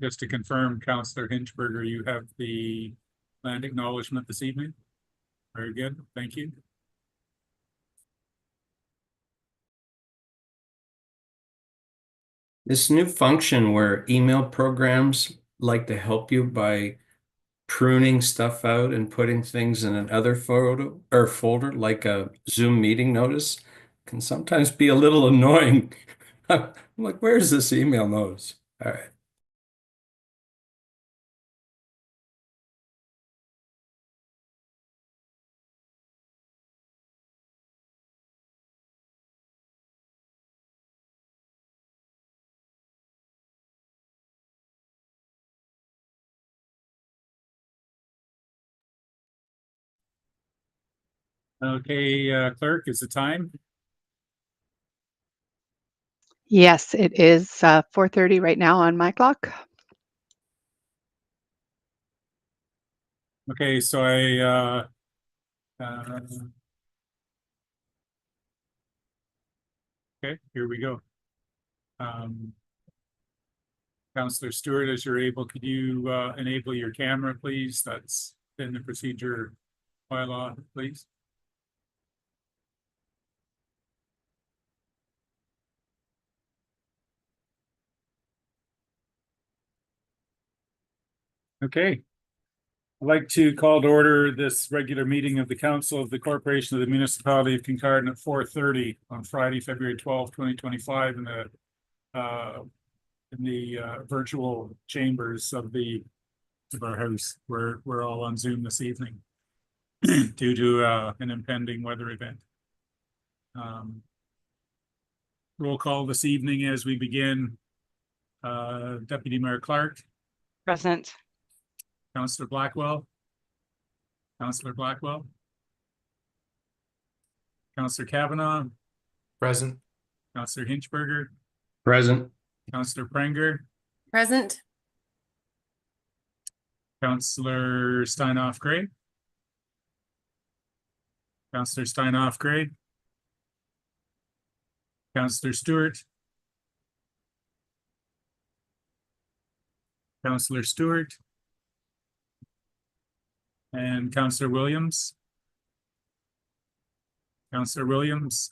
Just to confirm, Councillor Hinchberger, you have the land acknowledgement this evening? Very good, thank you. This new function where email programs like to help you by pruning stuff out and putting things in another photo or folder, like a Zoom meeting notice, can sometimes be a little annoying. I'm like, where's this email notice? All right. Okay, clerk, is the time? Yes, it is 4:30 right now on my clock. Okay, so okay, here we go. Councillor Stewart, as you're able, could you enable your camera, please? That's in the procedure bylaw, please. Okay. I'd like to call to order this regular meeting of the Council of the Corporation of the Municipality of Kincardine at 4:30 on Friday, February 12th, 2025 in the virtual chambers of our house. We're all on Zoom this evening due to an impending weather event. Roll call this evening as we begin. Deputy Mayor Clark. Present. Councillor Blackwell. Councillor Blackwell. Councillor Kavanaugh. Present. Councillor Hinchberger. Present. Councillor Prenger. Present. Councillor Steinoff Gray. Councillor Steinoff Gray. Councillor Stewart. Councillor Stewart. And Councillor Williams. Councillor Williams.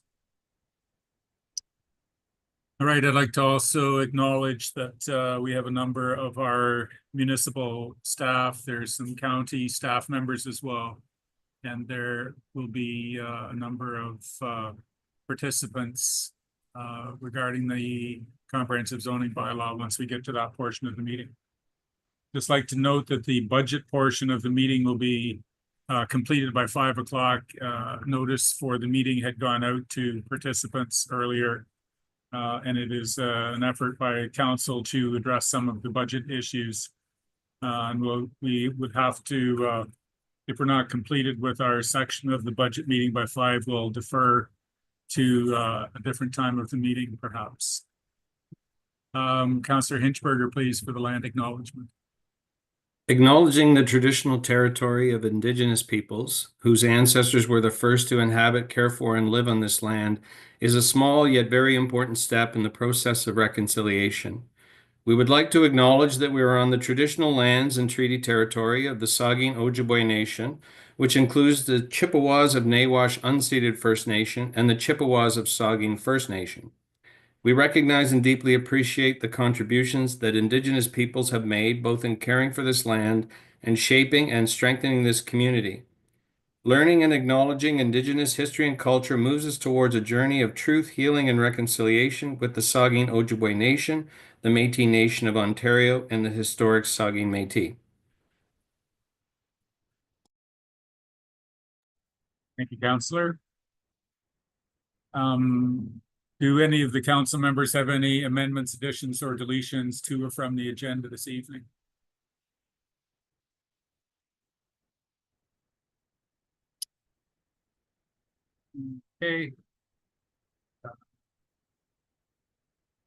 All right, I'd like to also acknowledge that we have a number of our municipal staff. There's some county staff members as well. And there will be a number of participants regarding the comprehensive zoning bylaw once we get to that portion of the meeting. Just like to note that the budget portion of the meeting will be completed by 5 o'clock. Notice for the meeting had gone out to participants earlier. And it is an effort by council to address some of the budget issues. And we would have to, if we're not completed with our section of the budget meeting by 5, we'll defer to a different time of the meeting, perhaps. Councillor Hinchberger, please, for the land acknowledgement. Acknowledging the traditional territory of Indigenous peoples, whose ancestors were the first to inhabit, care for, and live on this land, is a small yet very important step in the process of reconciliation. We would like to acknowledge that we are on the traditional lands and treaty territory of the Saugeen Ojibwe Nation, which includes the Chippewas of Nawash Unceded First Nation and the Chippewas of Saugeen First Nation. We recognize and deeply appreciate the contributions that Indigenous peoples have made, both in caring for this land and shaping and strengthening this community. Learning and acknowledging Indigenous history and culture moves us towards a journey of truth, healing, and reconciliation with the Saugeen Ojibwe Nation, the Métis Nation of Ontario, and the historic Saugeen Métis. Thank you, Councillor. Do any of the council members have any amendments, additions, or deletions to or from the agenda this evening? Okay.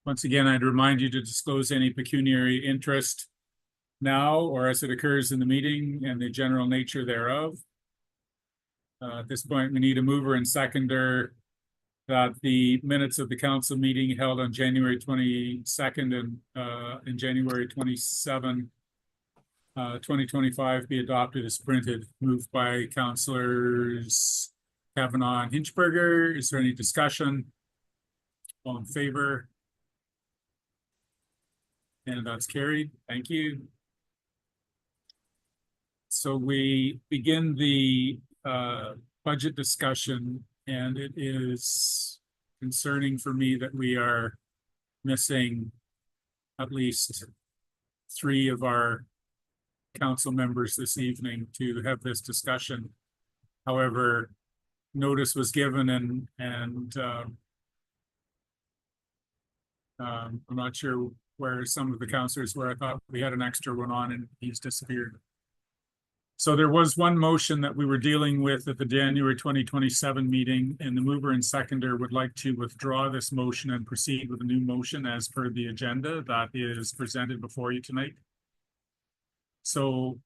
Once again, I'd remind you to disclose any pecuniary interest now or as it occurs in the meeting and the general nature thereof. At this point, we need a mover and seconder that the minutes of the council meeting held on January 22nd and January 27, 2025 be adopted as printed. Moved by councillors Kavanaugh and Hinchberger. Is there any discussion? All in favor? And that's carried. Thank you. So we begin the budget discussion, and it is concerning for me that we are missing at least 3 of our council members this evening to have this discussion. However, notice was given and I'm not sure where some of the councillors were. I thought we had an extra one on and he's disappeared. So there was one motion that we were dealing with at the January 2027 meeting, and the mover and seconder would like to withdraw this motion and proceed with a new motion as per the agenda that is presented before you tonight. So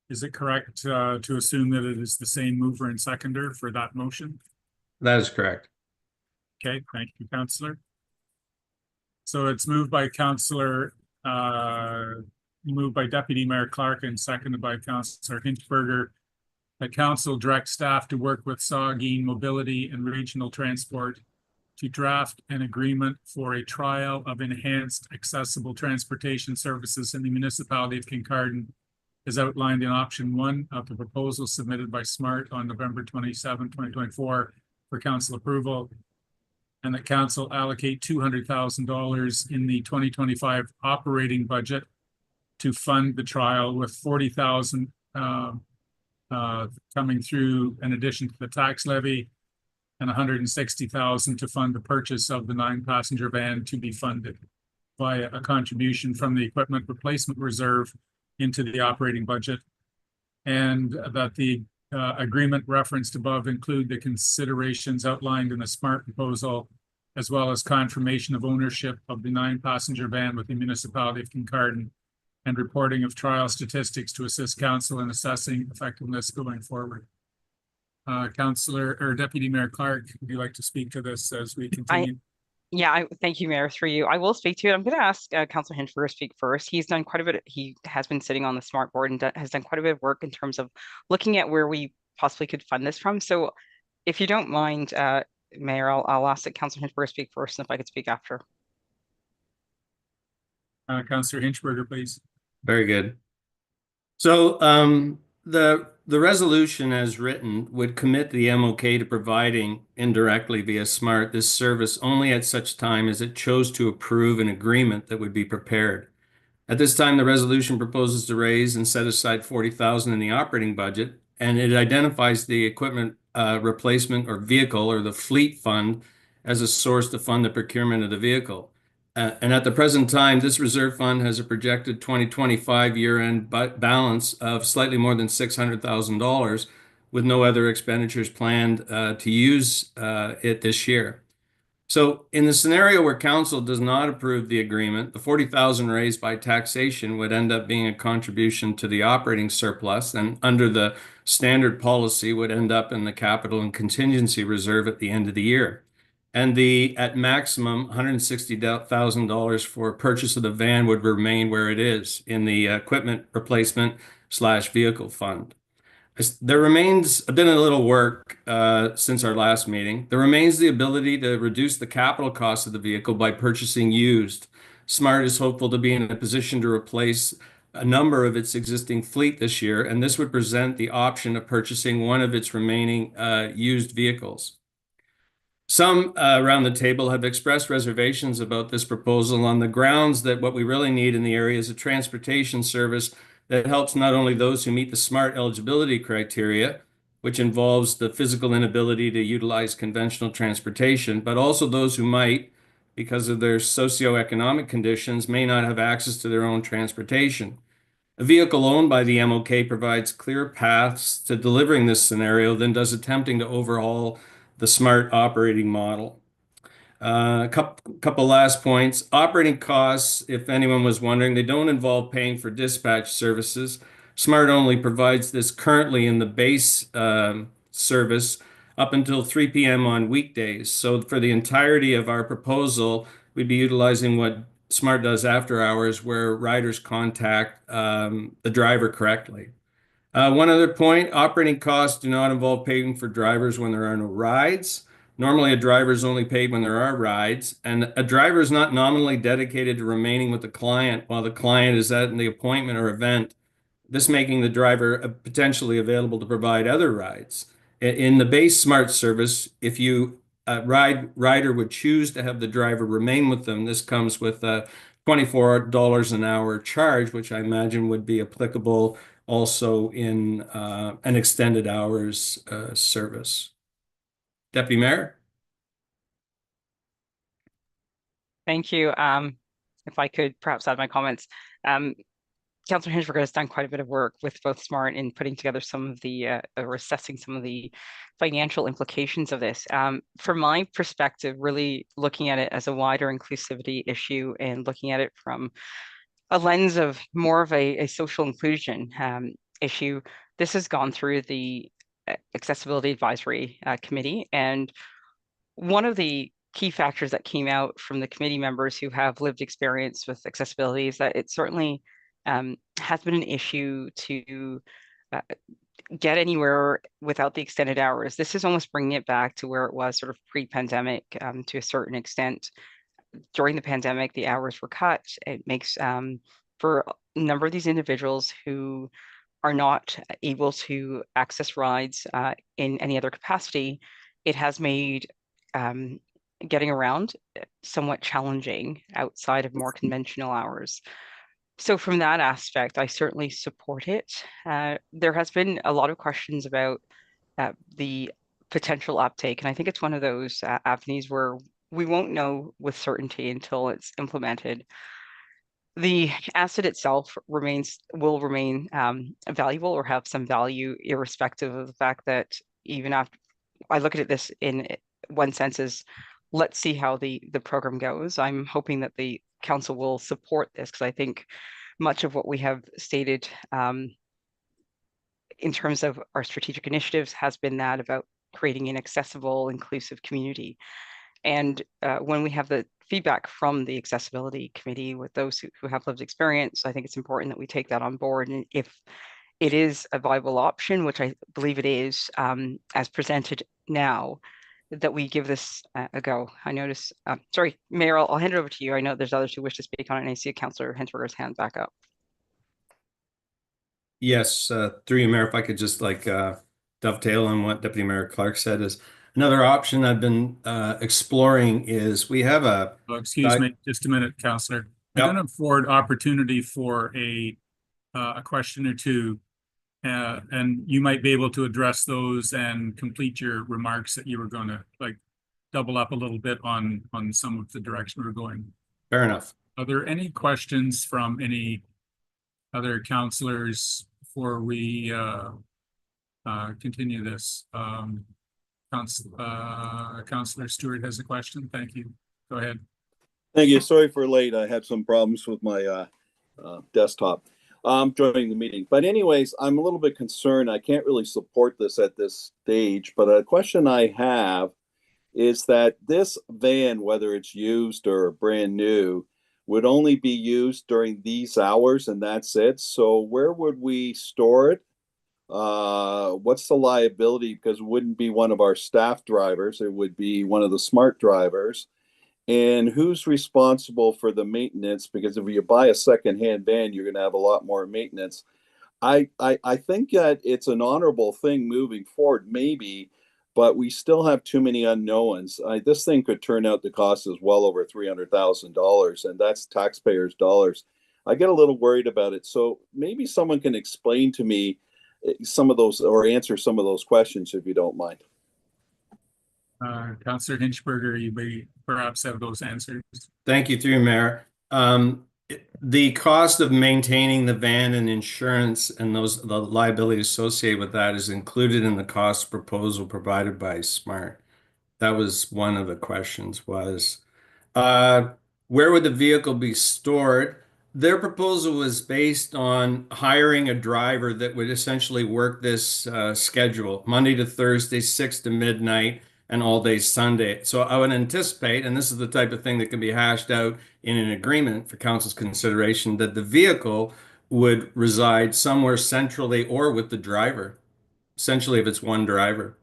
is it correct to assume that it is the same mover and seconder for that motion? That is correct. Okay, thank you, Councillor. So it's moved by Councillor, moved by Deputy Mayor Clark and seconded by Councillor Hinchberger, that council direct staff to work with Saugeen Mobility and Regional Transport to draft an agreement for a trial of enhanced accessible transportation services in the municipality of Kincardine, as outlined in option 1 of the proposal submitted by SMART on November 27, 2024 for council approval, and that council allocate $200,000 in the 2025 operating budget to fund the trial, with $40,000 coming through in addition to the tax levy, and $160,000 to fund the purchase of the 9-passenger van to be funded via a contribution from the equipment replacement reserve into the operating budget, and that the agreement referenced above include the considerations outlined in the SMART proposal, as well as confirmation of ownership of the 9-passenger van with the municipality of Kincardine, and reporting of trial statistics to assist council in assessing effectiveness going forward. Councillor or Deputy Mayor Clark, would you like to speak to this as we continue? Thank you, Mayor, through you. I will speak to it. I'm going to ask Councillor Hinchberger to speak first. He's done quite a bit. He has been sitting on the SMART board and has done quite a bit of work in terms of looking at where we possibly could fund this from. So if you don't mind, Mayor, I'll ask that Councillor Hinchberger speak first, and if I could speak after. Councillor Hinchberger, please. Very good. So the resolution as written would commit the MOK to providing indirectly via SMART this service only at such time as it chose to approve an agreement that would be prepared. At this time, the resolution proposes to raise and set aside $40,000 in the operating budget, and it identifies the equipment replacement or vehicle or the fleet fund as a source to fund the procurement of the vehicle. And at the present time, this reserve fund has a projected 2025 year-end balance of slightly more than $600,000, with no other expenditures planned to use it this year. So in the scenario where council does not approve the agreement, the $40,000 raised by taxation would end up being a contribution to the operating surplus, and under the standard policy would end up in the capital and contingency reserve at the end of the year. And the, at maximum, $160,000 for purchase of the van would remain where it is in the equipment replacement / vehicle fund. There remains a bit of little work since our last meeting. There remains the ability to reduce the capital cost of the vehicle by purchasing used. SMART is hopeful to be in a position to replace a number of its existing fleet this year, and this would present the option of purchasing one of its remaining used vehicles. Some around the table have expressed reservations about this proposal on the grounds that what we really need in the area is a transportation service that helps not only those who meet the SMART eligibility criteria, which involves the physical inability to utilize conventional transportation, but also those who might, because of their socioeconomic conditions, may not have access to their own transportation. A vehicle owned by the MOK provides clear paths to delivering this scenario than does attempting to overhaul the SMART operating model. A couple last points. Operating costs, if anyone was wondering, they don't involve paying for dispatch services. SMART only provides this currently in the base service up until 3 p.m. on weekdays. So for the entirety of our proposal, we'd be utilizing what Smart does after hours, where riders contact the driver correctly. One other point, operating costs do not involve paying for drivers when there are no rides. Normally, a driver is only paid when there are rides, and a driver is not nominally dedicated to remaining with the client while the client is at the appointment or event, this making the driver potentially available to provide other rides. In the base Smart service, if you rider would choose to have the driver remain with them, this comes with a $24 an hour charge, which I imagine would be applicable also in an extended hours service. Deputy Mayor? Thank you. If I could perhaps add my comments. Councillor Hinchberger has done quite a bit of work with both Smart in putting together some of the, or assessing some of the financial implications of this. From my perspective, really looking at it as a wider inclusivity issue and looking at it from a lens of more of a social inclusion issue, this has gone through the Accessibility Advisory Committee. And one of the key factors that came out from the committee members who have lived experience with accessibility is that it certainly has been an issue to get anywhere without the extended hours. This is almost bringing it back to where it was sort of pre-pandemic to a certain extent. During the pandemic, the hours were cut. It makes for a number of these individuals who are not able to access rides in any other capacity, it has made getting around somewhat challenging outside of more conventional hours. So from that aspect, I certainly support it. There has been a lot of questions about the potential uptake, and I think it's one of those avenues where we won't know with certainty until it's implemented. The asset itself will remain valuable or have some value, irrespective of the fact that even after I look at this in one sense as let's see how the program goes. I'm hoping that the council will support this because I think much of what we have stated in terms of our strategic initiatives has been that about creating an accessible, inclusive community. And when we have the feedback from the Accessibility Committee with those who have lived experience, I think it's important that we take that on board. And if it is a viable option, which I believe it is, as presented now, that we give this a go. I notice, sorry, Mayor, I'll hand it over to you. I know there's others who wish to speak on it, and I see Councillor Hinchberger's hand back up. Yes, through you, Mayor, if I could just dovetail on what Deputy Mayor Clark said, is another option I've been exploring is we have a. Excuse me, just a minute, Councillor. I'm going to afford opportunity for a question or two, and you might be able to address those and complete your remarks that you were going to double up a little bit on some of the direction we're going. Fair enough. Are there any questions from any other councillors before we continue this? Councillor Stewart has a question. Thank you. Go ahead. Thank you. Sorry for late. I had some problems with my desktop joining the meeting. But anyways, I'm a little bit concerned. I can't really support this at this stage. But a question I have is that this van, whether it's used or brand new, would only be used during these hours and that's it. So where would we store it? What's the liability? Because it wouldn't be one of our staff drivers. It would be one of the Smart drivers. And who's responsible for the maintenance? Because if you buy a secondhand van, you're going to have a lot more maintenance. I think that it's an honorable thing moving forward, maybe, but we still have too many unknowns. This thing could turn out to cost us well over $300,000, and that's taxpayers' dollars. I get a little worried about it. So maybe someone can explain to me some of those or answer some of those questions, if you don't mind. Councillor Hinchberger, you may perhaps have those answers. Thank you, through Mayor. The cost of maintaining the van and insurance and the liability associated with that is included in the cost proposal provided by Smart. That was one of the questions was, where would the vehicle be stored? Their proposal was based on hiring a driver that would essentially work this schedule, Monday to Thursday, 6 to midnight, and all day Sunday. So I would anticipate, and this is the type of thing that can be hashed out in an agreement for council's consideration, that the vehicle would reside somewhere centrally or with the driver, essentially if it's one driver.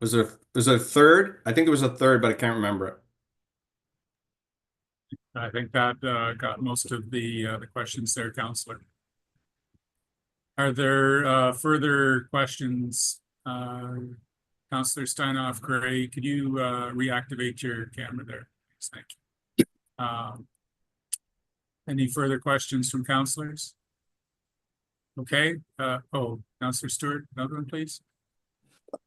Was there a third? I think there was a third, but I can't remember it. I think that got most of the questions there, Counselor. Are there further questions? Counselor Steinoff, Gray, could you reactivate your camera there? Thank you. Any further questions from councilors? Okay. Counselor Stewart, another one, please.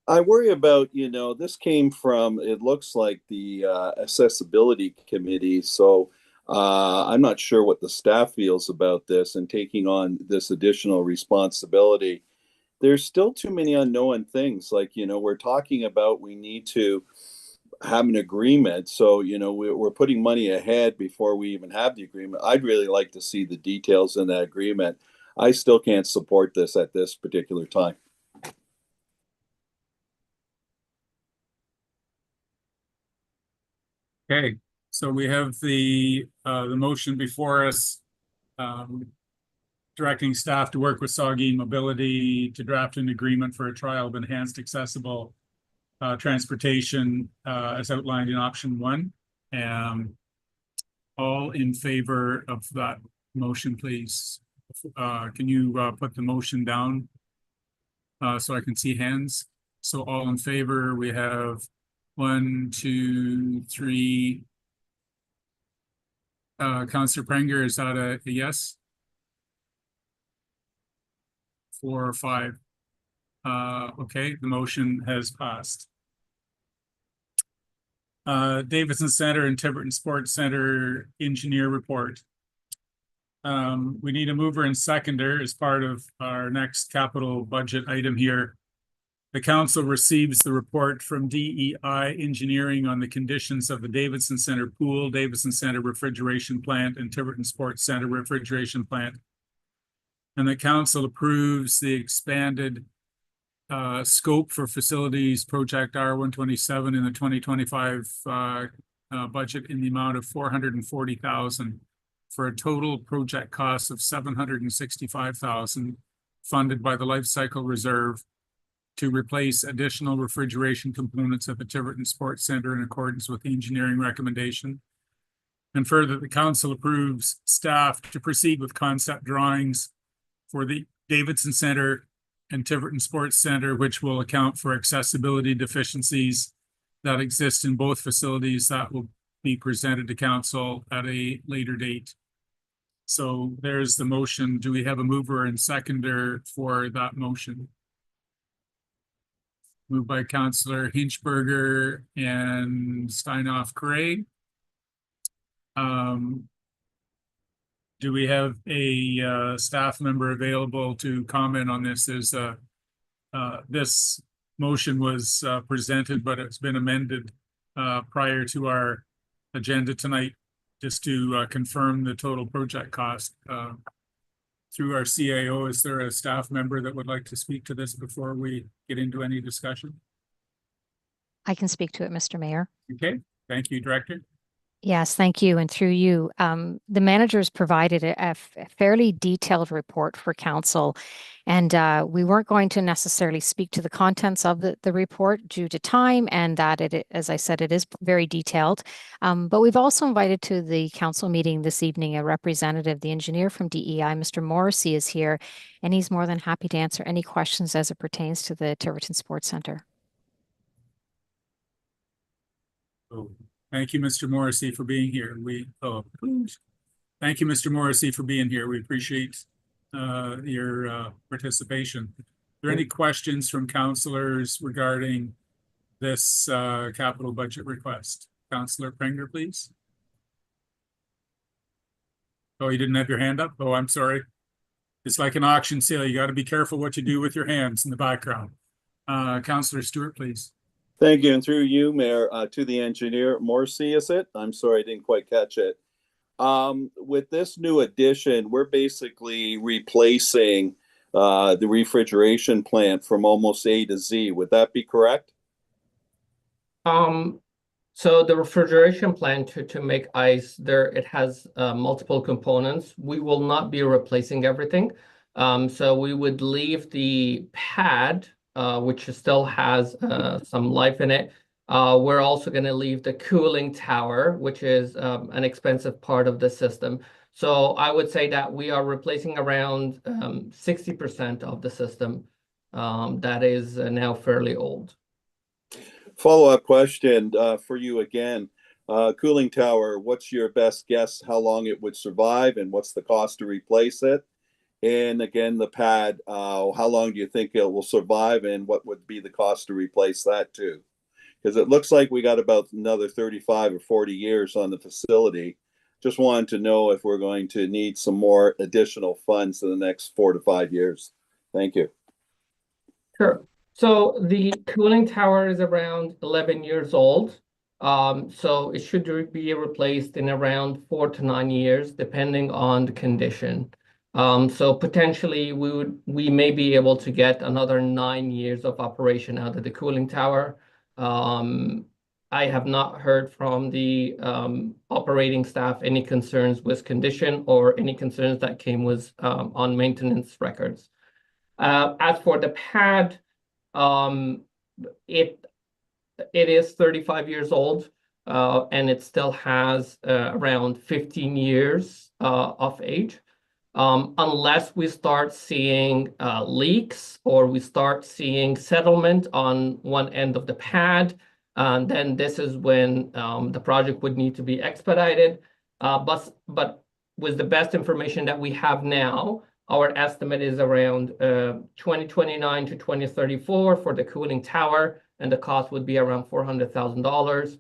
I worry about, this came from, it looks like the accessibility committee. So I'm not sure what the staff feels about this and taking on this additional responsibility. There's still too many unknown things. Like, we're talking about we need to have an agreement. So, we're putting money ahead before we even have the agreement. I'd really like to see the details in that agreement. I still can't support this at this particular time. Okay, so we have the motion before us, directing staff to work with Saugeen Mobility to draft an agreement for a trial of enhanced accessible transportation as outlined in option 1. All in favor of that motion, please. Can you put the motion down so I can see hands? So all in favor, we have 1, 2, 3. Councillor Prenger, is that a yes? 4 or 5. Okay, the motion has passed. Davidson Center and Tiverton Sports Center engineer report. We need a mover and seconder as part of our next capital budget item here. The council receives the report from DEI Engineering on the conditions of the Davidson Center pool, Davidson Center refrigeration plant, and Tiverton Sports Center refrigeration plant. And the council approves the expanded scope for facilities project R127 in the 2025 budget in the amount of $440,000 for a total project cost of $765,000 funded by the Life Cycle Reserve to replace additional refrigeration components at the Tiverton Sports Center in accordance with the engineering recommendation. And further, the council approves staff to proceed with concept drawings for the Davidson Center and Tiverton Sports Center, which will account for accessibility deficiencies that exist in both facilities that will be presented to council at a later date. So there's the motion. Do we have a mover and seconder for that motion? Moved by Councillor Hinchberger and Steinoff Gray. Do we have a staff member available to comment on this? There's this motion was presented, but it's been amended prior to our agenda tonight, just to confirm the total project cost through our CAO. Is there a staff member that would like to speak to this before we get into any discussion? I can speak to it, Mr. Mayor. Okay, thank you, Director. Yes, thank you. And through you, the managers provided a fairly detailed report for council. And we weren't going to necessarily speak to the contents of the report due to time, and that it, as I said, it is very detailed. But we've also invited to the council meeting this evening a representative, the engineer from DEI, Mr. Morrissey, is here, and he's more than happy to answer any questions as it pertains to the Tiverton Sports Center. Oh, thank you, Mr. Morrissey, for being here. Thank you, Mr. Morrissey, for being here. We appreciate your participation. Are there any questions from councilors regarding this capital budget request? Councillor Prenger, please. Oh, you didn't have your hand up? Oh, I'm sorry. It's like an auction sale. You got to be careful what you do with your hands in the background. Councillor Stewart, please. Thank you. And through you, Mayor, to the engineer, Morrissey, is it? I'm sorry, I didn't quite catch it. With this new addition, we're basically replacing the refrigeration plant from almost A to Z. Would that be correct? So the refrigeration plant to make ice, it has multiple components. We will not be replacing everything. So we would leave the pad, which still has some life in it. We're also going to leave the cooling tower, which is an expensive part of the system. So I would say that we are replacing around 60% of the system that is now fairly old. Follow-up question for you again. Cooling tower, what's your best guess how long it would survive and what's the cost to replace it? And again, the pad, how long do you think it will survive and what would be the cost to replace that too? Because it looks like we got about another 35 or 40 years on the facility. Just wanted to know if we're going to need some more additional funds in the next 4 to 5 years. Thank you. Sure. So the cooling tower is around 11 years old. So it should be replaced in around 4 to 9 years, depending on the condition. So potentially we may be able to get another 9 years of operation out of the cooling tower. I have not heard from the operating staff any concerns with condition or any concerns that came with on maintenance records. As for the pad, it is 35 years old, and it still has around 15 years of age. Unless we start seeing leaks or we start seeing settlement on one end of the pad, then this is when the project would need to be expedited. But with the best information that we have now, our estimate is around 2029 to 2034 for the cooling tower, and the cost would be around $400,000.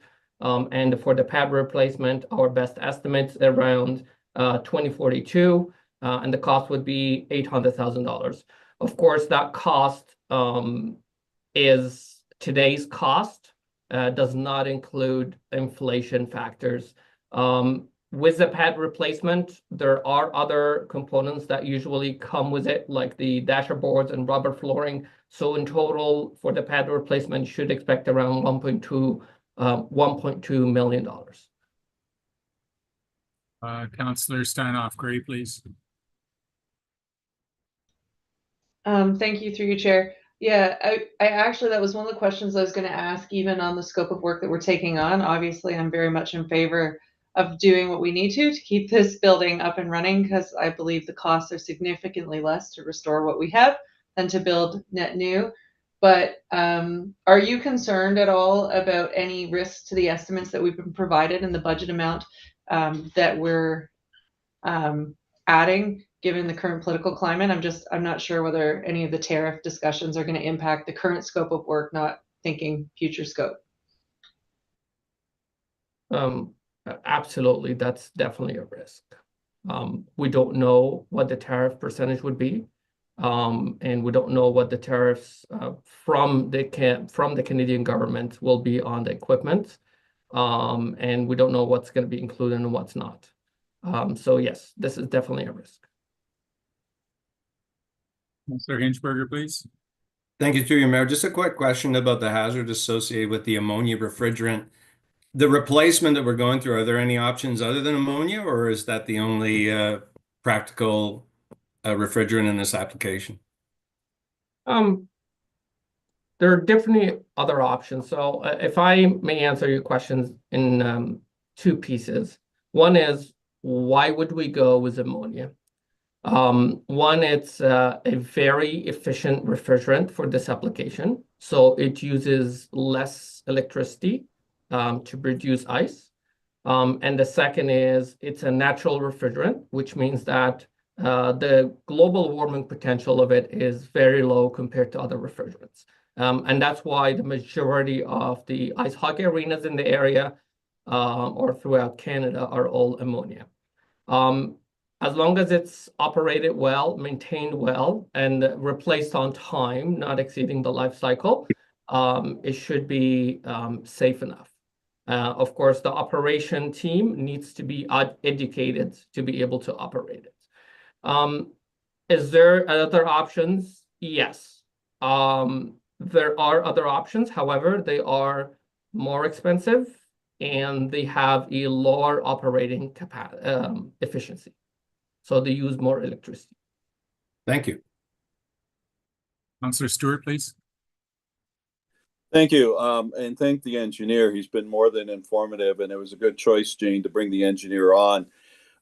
And for the pad replacement, our best estimates around 2042, and the cost would be $800,000. Of course, that cost is today's cost, does not include inflation factors. With the pad replacement, there are other components that usually come with it, like the dasher boards and rubber flooring. So in total, for the pad replacement, you should expect around $1.2 million. Councillor Stanoff Gray, please. Thank you through your chair. Yeah, I actually, that was one of the questions I was going to ask, even on the scope of work that we're taking on. Obviously, I'm very much in favor of doing what we need to keep this building up and running, because I believe the costs are significantly less to restore what we have than to build net new. But are you concerned at all about any risks to the estimates that we've been provided and the budget amount that we're adding, given the current political climate? I'm not sure whether any of the tariff discussions are going to impact the current scope of work, not thinking future scope. Absolutely, that's definitely a risk. We don't know what the tariff percentage would be, and we don't know what the tariffs from the Canadian government will be on the equipment, and we don't know what's going to be included and what's not. So yes, this is definitely a risk. Councillor Hinchberger, please. Thank you, through you, Mayor. Just a quick question about the hazard associated with the ammonia refrigerant. The replacement that we're going through, are there any options other than ammonia, or is that the only practical refrigerant in this application? There are definitely other options. So if I may answer your questions in 2 pieces. One is, why would we go with ammonia? One, it's a very efficient refrigerant for this application. So it uses less electricity to produce ice. And the second is, it's a natural refrigerant, which means that the global warming potential of it is very low compared to other refrigerants. And that's why the majority of the ice hockey arenas in the area or throughout Canada are all ammonia. As long as it's operated well, maintained well, and replaced on time, not exceeding the life cycle, it should be safe enough. Of course, the operation team needs to be educated to be able to operate it. Is there other options? Yes. There are other options. However, they are more expensive and they have a lower operating efficiency. So they use more electricity. Thank you. Councillor Stewart, please. Thank you, and thank the engineer. He's been more than informative, and it was a good choice, Jane, to bring the engineer on.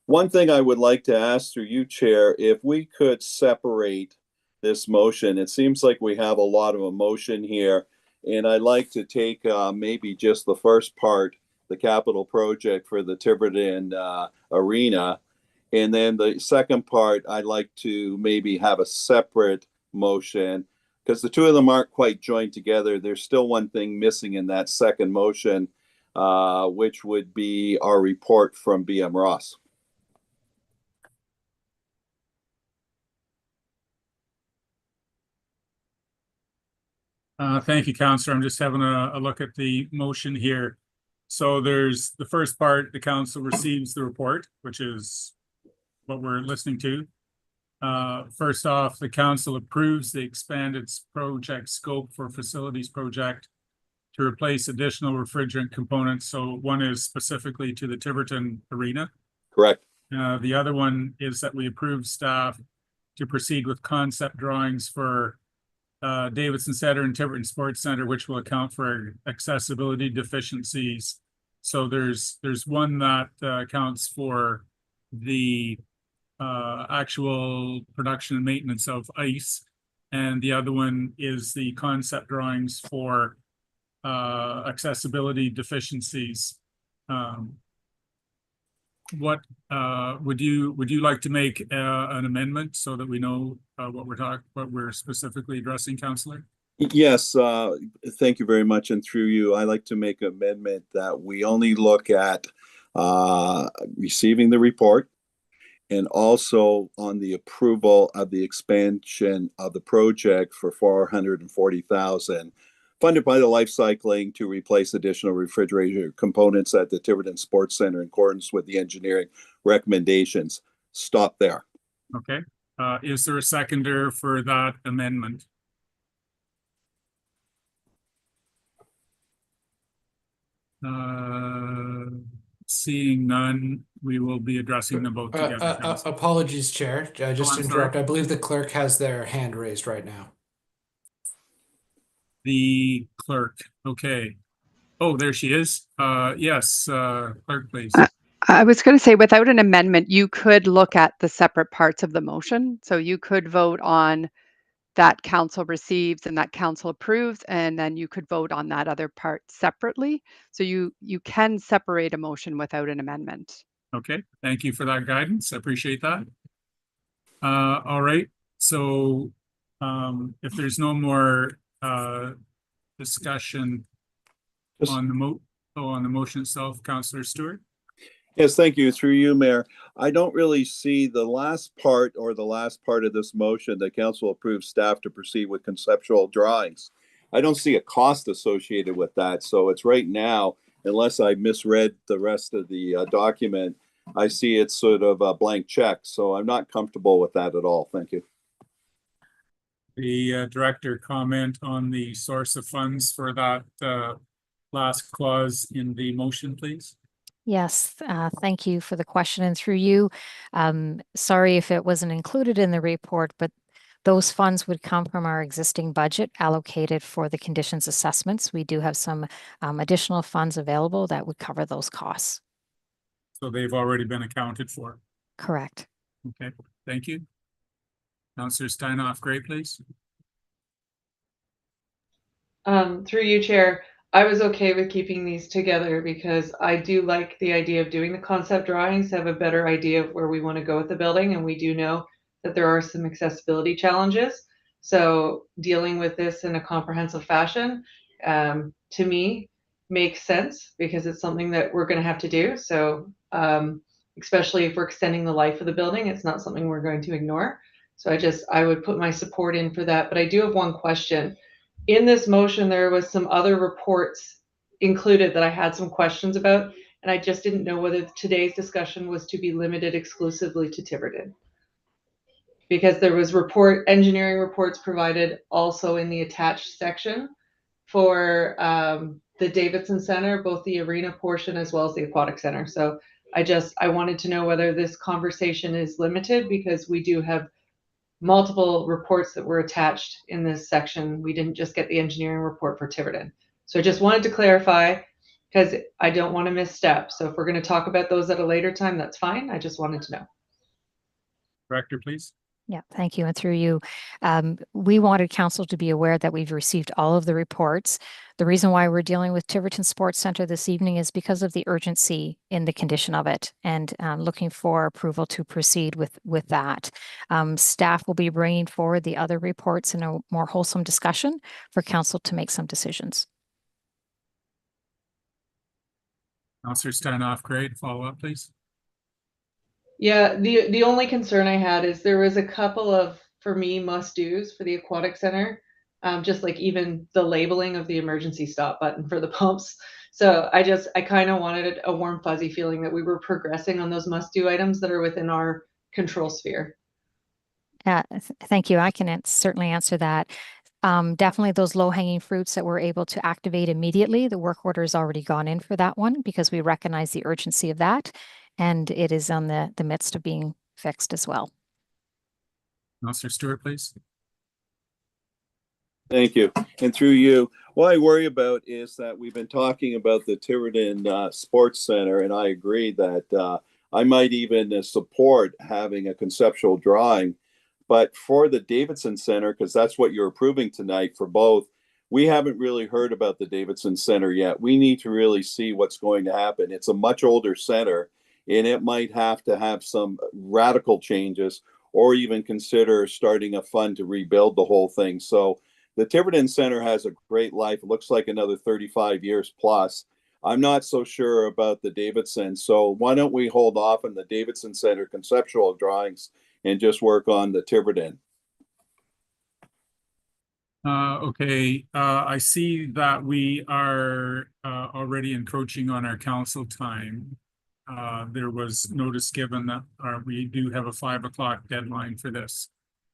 One thing I would like to ask through you, Chair, if we could separate this motion. It seems like we have a lot of emotion here, and I'd like to take maybe just the first part, the capital project for the Tiverton Arena, and then the second part, I'd like to maybe have a separate motion, because the two of them aren't quite joined together. There's still one thing missing in that second motion, which would be our report from BM Ross. Thank you, Councillor. I'm just having a look at the motion here. So there's the first part, the council receives the report, which is what we're listening to. First off, the council approves the expanded project scope for facilities project to replace additional refrigerant components. So one is specifically to the Tiverton Arena. Correct. The other one is that we approve staff to proceed with concept drawings for Davidson Center and Tiverton Sports Center, which will account for accessibility deficiencies. So there's one that accounts for the actual production and maintenance of ice, and the other one is the concept drawings for accessibility deficiencies. What would you like to make an amendment so that we know what we're specifically addressing, Councillor? Yes, thank you very much. And through you, I like to make an amendment that we only look at receiving the report and also on the approval of the expansion of the project for $440,000, funded by the life cycling to replace additional refrigerator components at the Tiverton Sports Center in accordance with the engineering recommendations. Stop there. Okay. Is there a seconder for that amendment? Seeing none, we will be addressing them both together. Apologies, Chair. Just to I'm interrupt, sorry. I believe the clerk has their hand raised right now. The clerk, okay. Oh, there she is. Yes, clerk, please. I was going to say, without an amendment, you could look at the separate parts of the motion. So you could vote on that council receives and that council approves, and then you could vote on that other part separately. So you can separate a motion without an amendment. Okay, thank you for that guidance. I appreciate that. All right, so if there's no more discussion on the motion itself, Councillor Stewart. Yes, thank you. Through you, Mayor. I don't really see the last part of this motion that council approves staff to proceed with conceptual drawings. I don't see a cost associated with that. So it's right now, unless I misread the rest of the document, I see it's sort of a blank check. So I'm not comfortable with that at all. Thank you. The director comment on the source of funds for that last clause in the motion, please. Yes, thank you for the question. And through you, sorry if it wasn't included in the report, but those funds would come from our existing budget allocated for the conditions assessments. We do have some additional funds available that would cover those costs. So they've already been accounted for. Correct. Okay, thank you. Councillor Steinhoff, great, please. Through you, Chair, I was okay with keeping these together because I do like the idea of doing the concept drawings to have a better idea of where we want to go with the building. And we do know that there are some accessibility challenges. So dealing with this in a comprehensive fashion, to me, makes sense because it's something that we're going to have to do. So especially if we're extending the life of the building, it's not something we're going to ignore. So I would put my support in for that. But I do have one question. In this motion, there was some other reports included that I had some questions about, and I just didn't know whether today's discussion was to be limited exclusively to Tiverton. Because there was engineering reports provided also in the attached section for the Davidson Center, both the arena portion as well as the aquatic center. So I wanted to know whether this conversation is limited, because we do have multiple reports that were attached in this section. We didn't just get the engineering report for Tiverton. So I just wanted to clarify, because I don't want to misstep. So if we're going to talk about those at a later time, that's fine. I just wanted to know. Director, please. Yeah, thank you. And through you, we wanted council to be aware that we've received all of the reports. The reason why we're dealing with Tiverton Sports Center this evening is because of the urgency in the condition of it, and looking for approval to proceed with that. Staff will be bringing forward the other reports in a more wholesome discussion for council to make some decisions. Councillor Steinhoff, great. Follow up, please. Yeah, the only concern I had is there was a couple of, for me, must-dos for the aquatic center, just like even the labeling of the emergency stop button for the pumps. So I kind of wanted a warm fuzzy feeling that we were progressing on those must-do items that are within our control sphere. Thank you. I can certainly answer that. Definitely those low-hanging fruits that we're able to activate immediately. The work order has already gone in for that one because we recognize the urgency of that. And it is on the midst of being fixed as well. Councillor Stewart, please. Thank you. And through you, what I worry about is that we've been talking about the Tiverton Sports Center, and I agree that I might even support having a conceptual drawing. But for the Davidson Center, because that's what you're approving tonight for both, we haven't really heard about the Davidson Center yet. We need to really see what's going to happen. It's a much older center, and it might have to have some radical changes, or even consider starting a fund to rebuild the whole thing. So the Tiverton Center has a great life. It looks like another 35 years plus. I'm not so sure about the Davidson. So why don't we hold off on the Davidson Center conceptual drawings and just work on the Tiverton? Okay, I see that we are already encroaching on our council time. There was notice given that we do have a 5 o'clock deadline for this.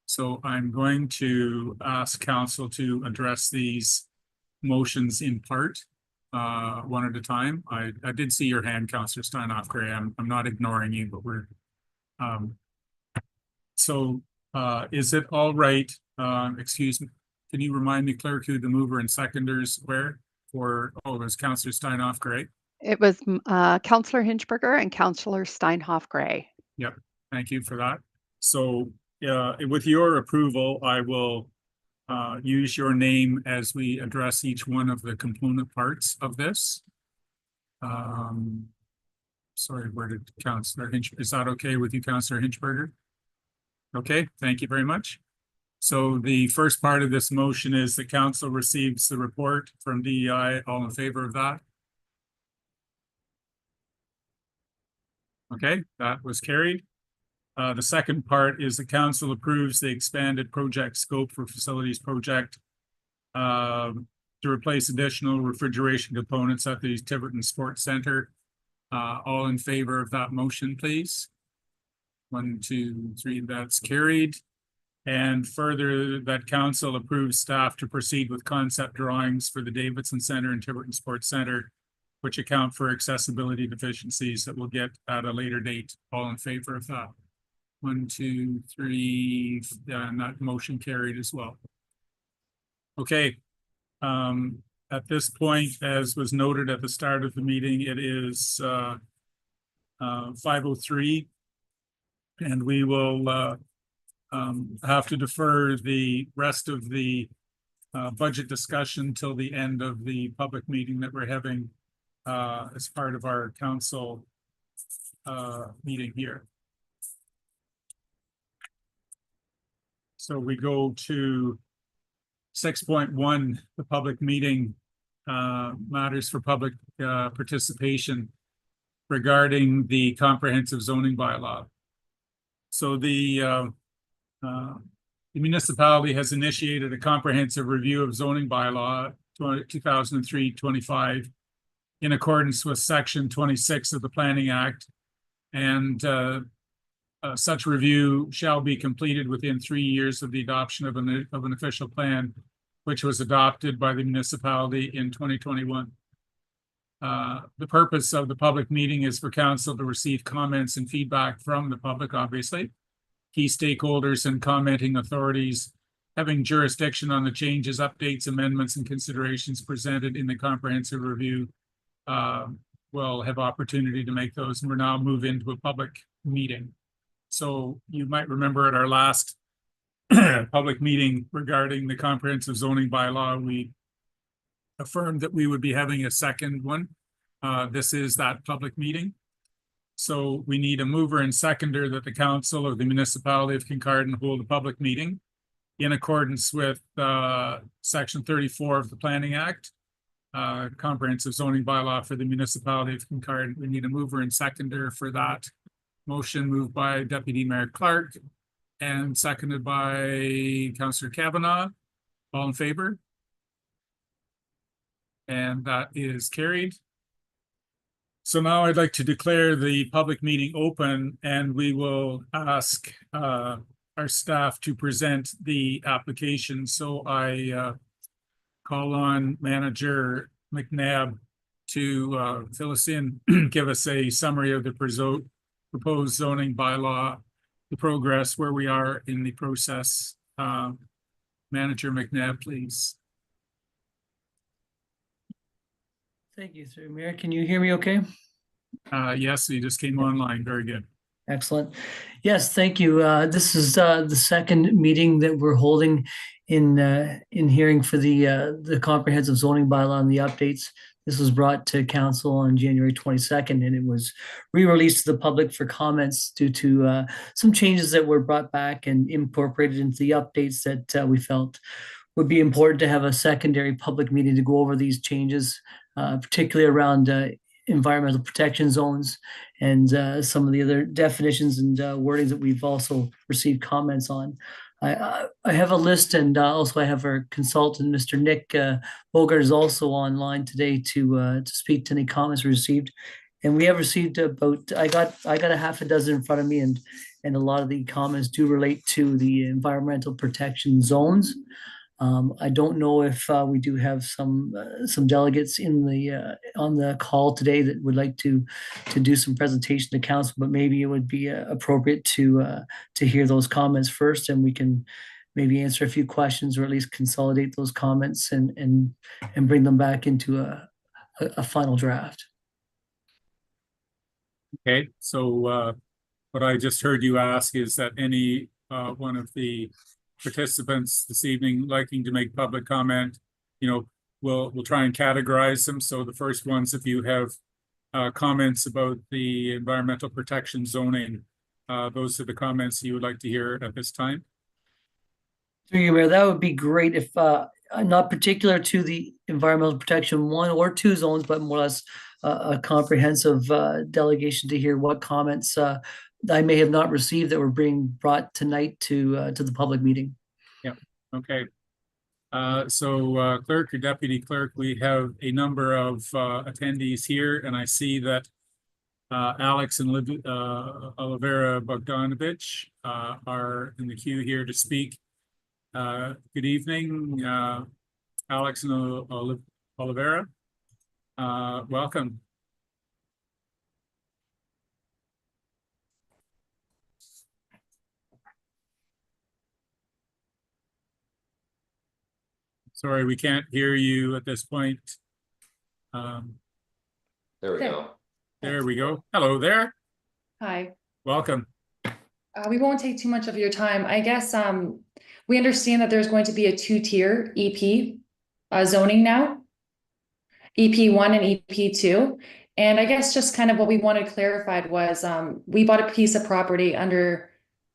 So I'm going to ask council to address these motions in part, one at a time. I did see your hand, Councillor Steinhoff Gray. I'm not ignoring you, but we're is it all right? Excuse me. Can you remind me, clerk, who the mover and seconders were for? Oh, it was Councillor Steinhoff Gray. It was Councillor Hinchberger and Councillor Steinhoff Gray. Yep, thank you for that. So with your approval, I will use your name as we address each one of the component parts of this. Sorry, where did Councillor Hinchberger? Is that okay with you, Councillor Hinchberger? Okay, thank you very much. So the first part of this motion is the council receives the report from DEI. All in favor of that? Okay, that was carried. The second part is the council approves the expanded project scope for facilities project to replace additional refrigeration components at the Tiverton Sports Center. All in favor of that motion, please? 1, 2, 3, that's carried. And further, that council approves staff to proceed with concept drawings for the Davidson Center and Tiverton Sports Center, which account for accessibility deficiencies that we'll get at a later date. All in favor of that? 1, 2, 3, and that motion carried as well. Okay. At this point, as was noted at the start of the meeting, it is 5:03, and we will have to defer the rest of the budget discussion till the end of the public meeting that we're having as part of our council meeting here. So we go to 6.1, the public meeting matters for public participation regarding the comprehensive zoning bylaw. So the municipality has initiated a comprehensive review of zoning bylaw 2003-25 in accordance with Section 26 of the Planning Act. And such review shall be completed within 3 years of the adoption of an official plan, which was adopted by the municipality in 2021. The purpose of the public meeting is for council to receive comments and feedback from the public, obviously, key stakeholders and commenting authorities having jurisdiction on the changes, updates, amendments, and considerations presented in the comprehensive review will have opportunity to make those, and we're now move into a public meeting. So you might remember at our last public meeting regarding the comprehensive zoning bylaw, we affirmed that we would be having a second one. This is that public meeting. So we need a mover and seconder that the council of the municipality of Kincardine hold a public meeting in accordance with Section 34 of the Planning Act, comprehensive zoning bylaw for the municipality of Kincardine. We need a mover and seconder for that motion, moved by Deputy Mayor Clark and seconded by Councillor Kavanagh. All in favor? And that is carried. So now I'd like to declare the public meeting open, and we will ask our staff to present the application. So I call on Manager McNabb to fill us in, give us a summary of the proposed zoning bylaw, the progress, where we are in the process. Manager McNabb, please. Thank you, sir. Mayor, can you hear me okay? Yes, you just came online. Very good. Excellent. Yes, thank you. This is the second meeting that we're holding in hearing for the comprehensive zoning bylaw and the updates. This was brought to council on January 22nd, and it was re-released to the public for comments due to some changes that were brought back and incorporated into the updates that we felt would be important to have a secondary public meeting to go over these changes, particularly around environmental protection zones and some of the other definitions and wordings that we've also received comments on. I have a list, and also I have our consultant, Mr. Nick Bogart, is also online today to speak to any comments we received. And we have received about, I got a half a dozen in front of me, and a lot of the comments do relate to the environmental protection zones. I don't know if we do have some delegates in the on the call today that would like to do some presentation to council, but maybe it would be appropriate to hear those comments first, and we can maybe answer a few questions or at least consolidate those comments and bring them back into a final draft. Okay, so what I just heard you ask is that any one of the participants this evening liking to make public comment, we'll try and categorize them. So the first ones, if you have comments about the environmental protection zoning, those are the comments you would like to hear at this time. Through you, Mayor, that would be great if not particular to the environmental protection 1 or 2 zones, but more or less a comprehensive delegation to hear what comments I may have not received that were being brought tonight to the public meeting. Yeah. Okay. So clerk or deputy clerk, we have a number of attendees here, and I see that Alex and Olivera Bogdanovich are in the queue here to speak. Good evening, Alex and Olivera. Welcome. Sorry, we can't hear you at this point. There we go. There we go. Hello there. Hi. Welcome. We won't take too much of your time. I guess we understand that there's going to be a 2-tier EP zoning now, EP1 and EP2. And I guess just kind of what we wanted clarified was we bought a piece of property under,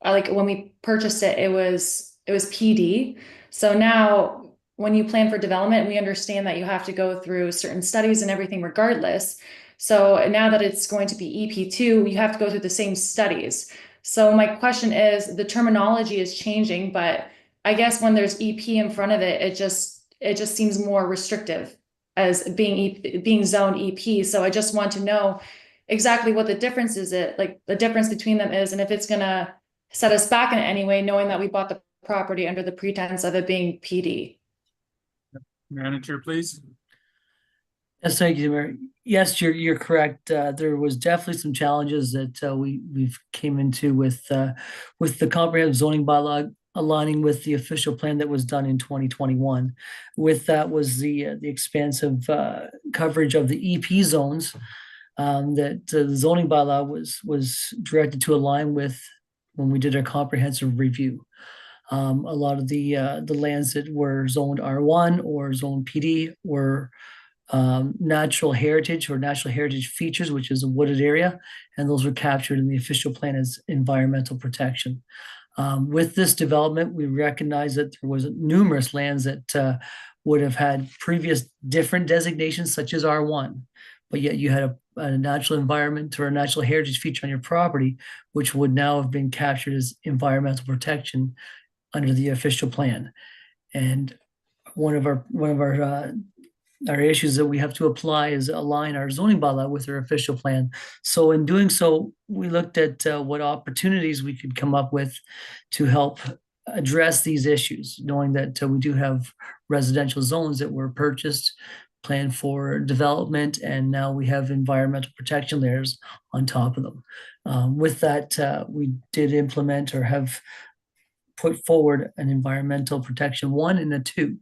like when we purchased it, it was PD. So now when you plan for development, we understand that you have to go through certain studies and everything regardless. So now that it's going to be EP2, you have to go through the same studies. So my question is, the terminology is changing, but I guess when there's EP in front of it, it just seems more restrictive. as being zoned EP. So I just want to know exactly what the difference is, the difference between them is, and if it's gonna set us back in any way, knowing that we bought the property under the pretense of it being PD. Manager, please. Yes, thank you, Mayor. Yes, you're correct. There was definitely some challenges that we've came into with the comprehensive zoning bylaw aligning with the official plan that was done in 2021. With that was the expansive coverage of the EP zones that the zoning bylaw was directed to align with when we did our comprehensive review. A lot of the lands that were zoned R1 or zoned PD were natural heritage or natural heritage features, which is a wooded area, and those were captured in the official plan as environmental protection. With this development, we recognize that there was numerous lands that would have had previous different designations, such as R1, but yet you had a natural environment or a natural heritage feature on your property, which would now have been captured as environmental protection under the official plan. And one of our issues that we have to apply is align our zoning bylaw with our official plan. So in doing so, we looked at what opportunities we could come up with to help address these issues, knowing that we do have residential zones that were purchased, planned for development, and now we have environmental protection layers on top of them. With that, we did implement or have put forward an environmental protection 1 and a 2.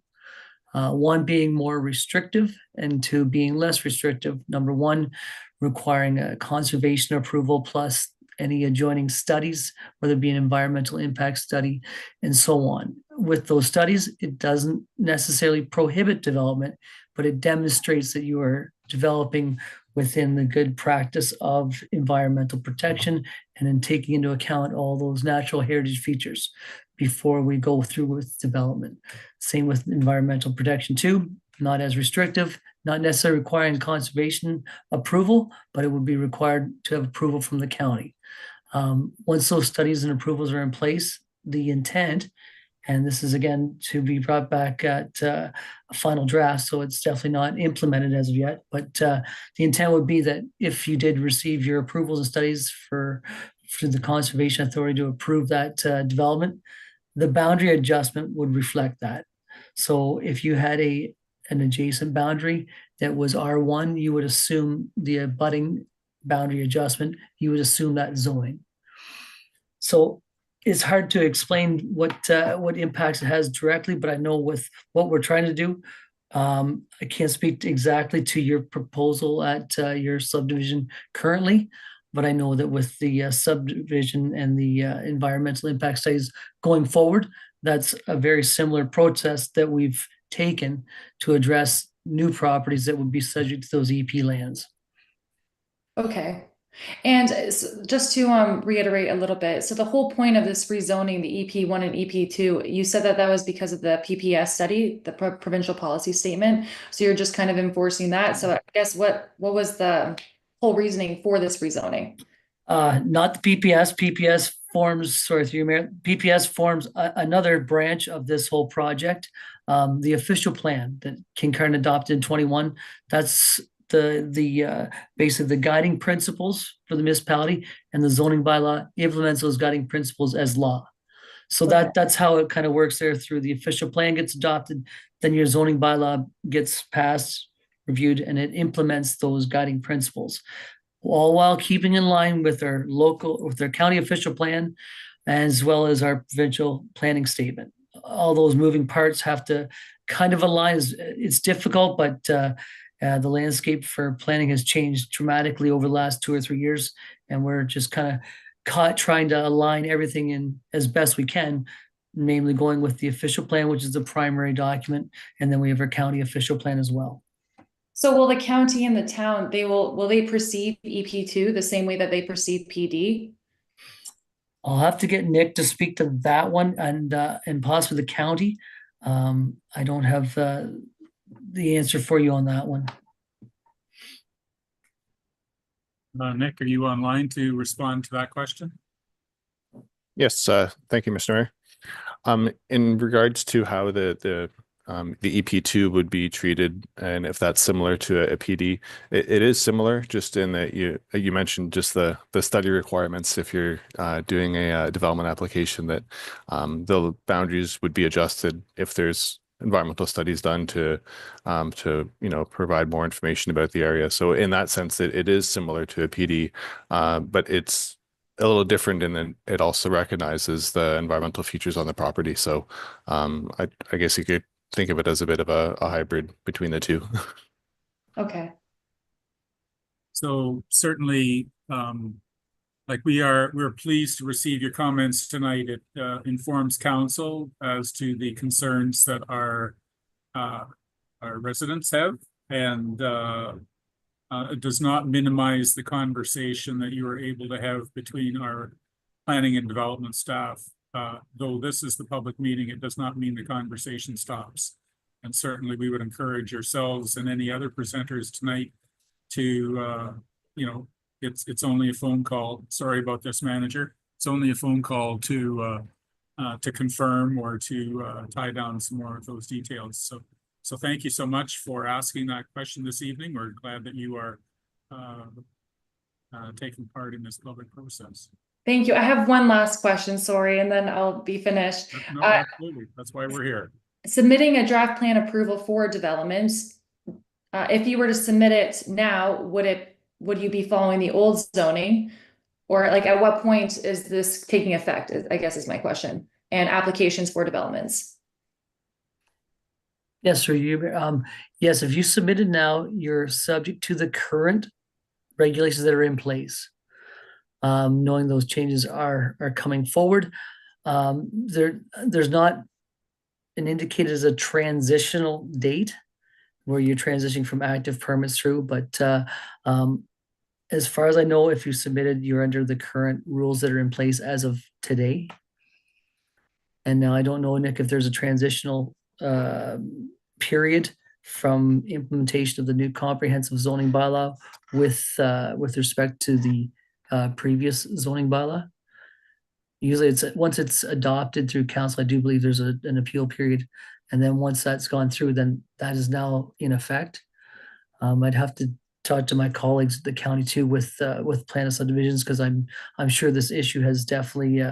1 being more restrictive and 2 being less restrictive. Number 1, requiring a conservation approval plus any adjoining studies, whether it be an environmental impact study and so on. With those studies, it doesn't necessarily prohibit development, but it demonstrates that you are developing within the good practice of environmental protection and in taking into account all those natural heritage features before we go through with development. Same with environmental protection 2, not as restrictive, not necessarily requiring conservation approval, but it would be required to have approval from the county. Once those studies and approvals are in place, the intent, and this is again to be brought back at a final draft, so it's definitely not implemented as of yet, but the intent would be that if you did receive your approvals and studies for the Conservation Authority to approve that development, the boundary adjustment would reflect that. So if you had an adjacent boundary that was R1, you would assume the abutting boundary adjustment, you would assume that zoning. So it's hard to explain what impacts it has directly, but I know with what we're trying to do, I can't speak exactly to your proposal at your subdivision currently, but I know that with the subdivision and the environmental impact studies going forward, that's a very similar process that we've taken to address new properties that would be subject to those EP lands. Okay. And just to reiterate a little bit, so the whole point of this rezoning, the EP1 and EP2, you said that was because of the PPS study, the provincial policy statement. So you're just kind of enforcing that. So I guess what was the whole reasoning for this rezoning? Not the PPS. PPS forms, sorry through you, Mayor, PPS forms another branch of this whole project. The official plan that Kincardine adopted in 21, that's the basically the guiding principles for the municipality, and the zoning bylaw implements those guiding principles as law. So that's how it kind of works there. Through the official plan gets adopted, then your zoning bylaw gets passed, reviewed, and it implements those guiding principles, all while keeping in line with our county official plan, as well as our provincial planning statement. All those moving parts have to kind of align. It's difficult, but the landscape for planning has changed dramatically over the last 2 or 3 years, and we're just kind of trying to align everything in as best we can, namely going with the official plan, which is the primary document, and then we have our county official plan as well. So will the county and the town, will they perceive EP2 the same way that they perceive PD? I'll have to get Nick to speak to that one, and possibly the county. I don't have the answer for you on that one. Nick, are you online to respond to that question? Yes, thank you, Mr. Mayor. In regards to how the the EP2 would be treated, and if that's similar to a PD, it is similar, just in that you mentioned just the study requirements. If you're doing a development application, that the boundaries would be adjusted if there's environmental studies done to provide more information about the area. So in that sense, it is similar to a PD, but it's a little different in that it also recognizes the environmental features on the property. So I guess you could think of it as a bit of a hybrid between the two. Okay. So certainly, we're pleased to receive your comments tonight. It informs council as to the concerns that our residents have, and it does not minimize the conversation that you are able to have between our planning and development staff. Though this is the public meeting, it does not mean the conversation stops. And certainly we would encourage yourselves and any other presenters tonight to, it's only a phone call. Sorry about this, manager. It's only a phone call to confirm or to tie down some more of those details. So thank you so much for asking that question this evening. We're glad that you are taking part in this public process. Thank you. I have one last question, sorry, and then I'll be finished. No, absolutely. That's why we're here. Submitting a draft plan approval for developments, if you were to submit it now, would you be following the old zoning? Or like at what point is this taking effect, I guess is my question, and applications for developments? Yes, sir. Yes, if you submit it now, you're subject to the current regulations that are in place. Knowing those changes are coming forward. There's not an indicated as a transitional date where you're transitioning from active permits through, but as far as I know, if you submitted, you're under the current rules that are in place as of today. And now I don't know, Nick, if there's a transitional period from implementation of the new comprehensive zoning bylaw with respect to the previous zoning bylaw. Usually once it's adopted through council, I do believe there's an appeal period. And then once that's gone through, then that is now in effect. I'd have to talk to my colleagues at the county too with plan of subdivisions, because I'm sure this issue has definitely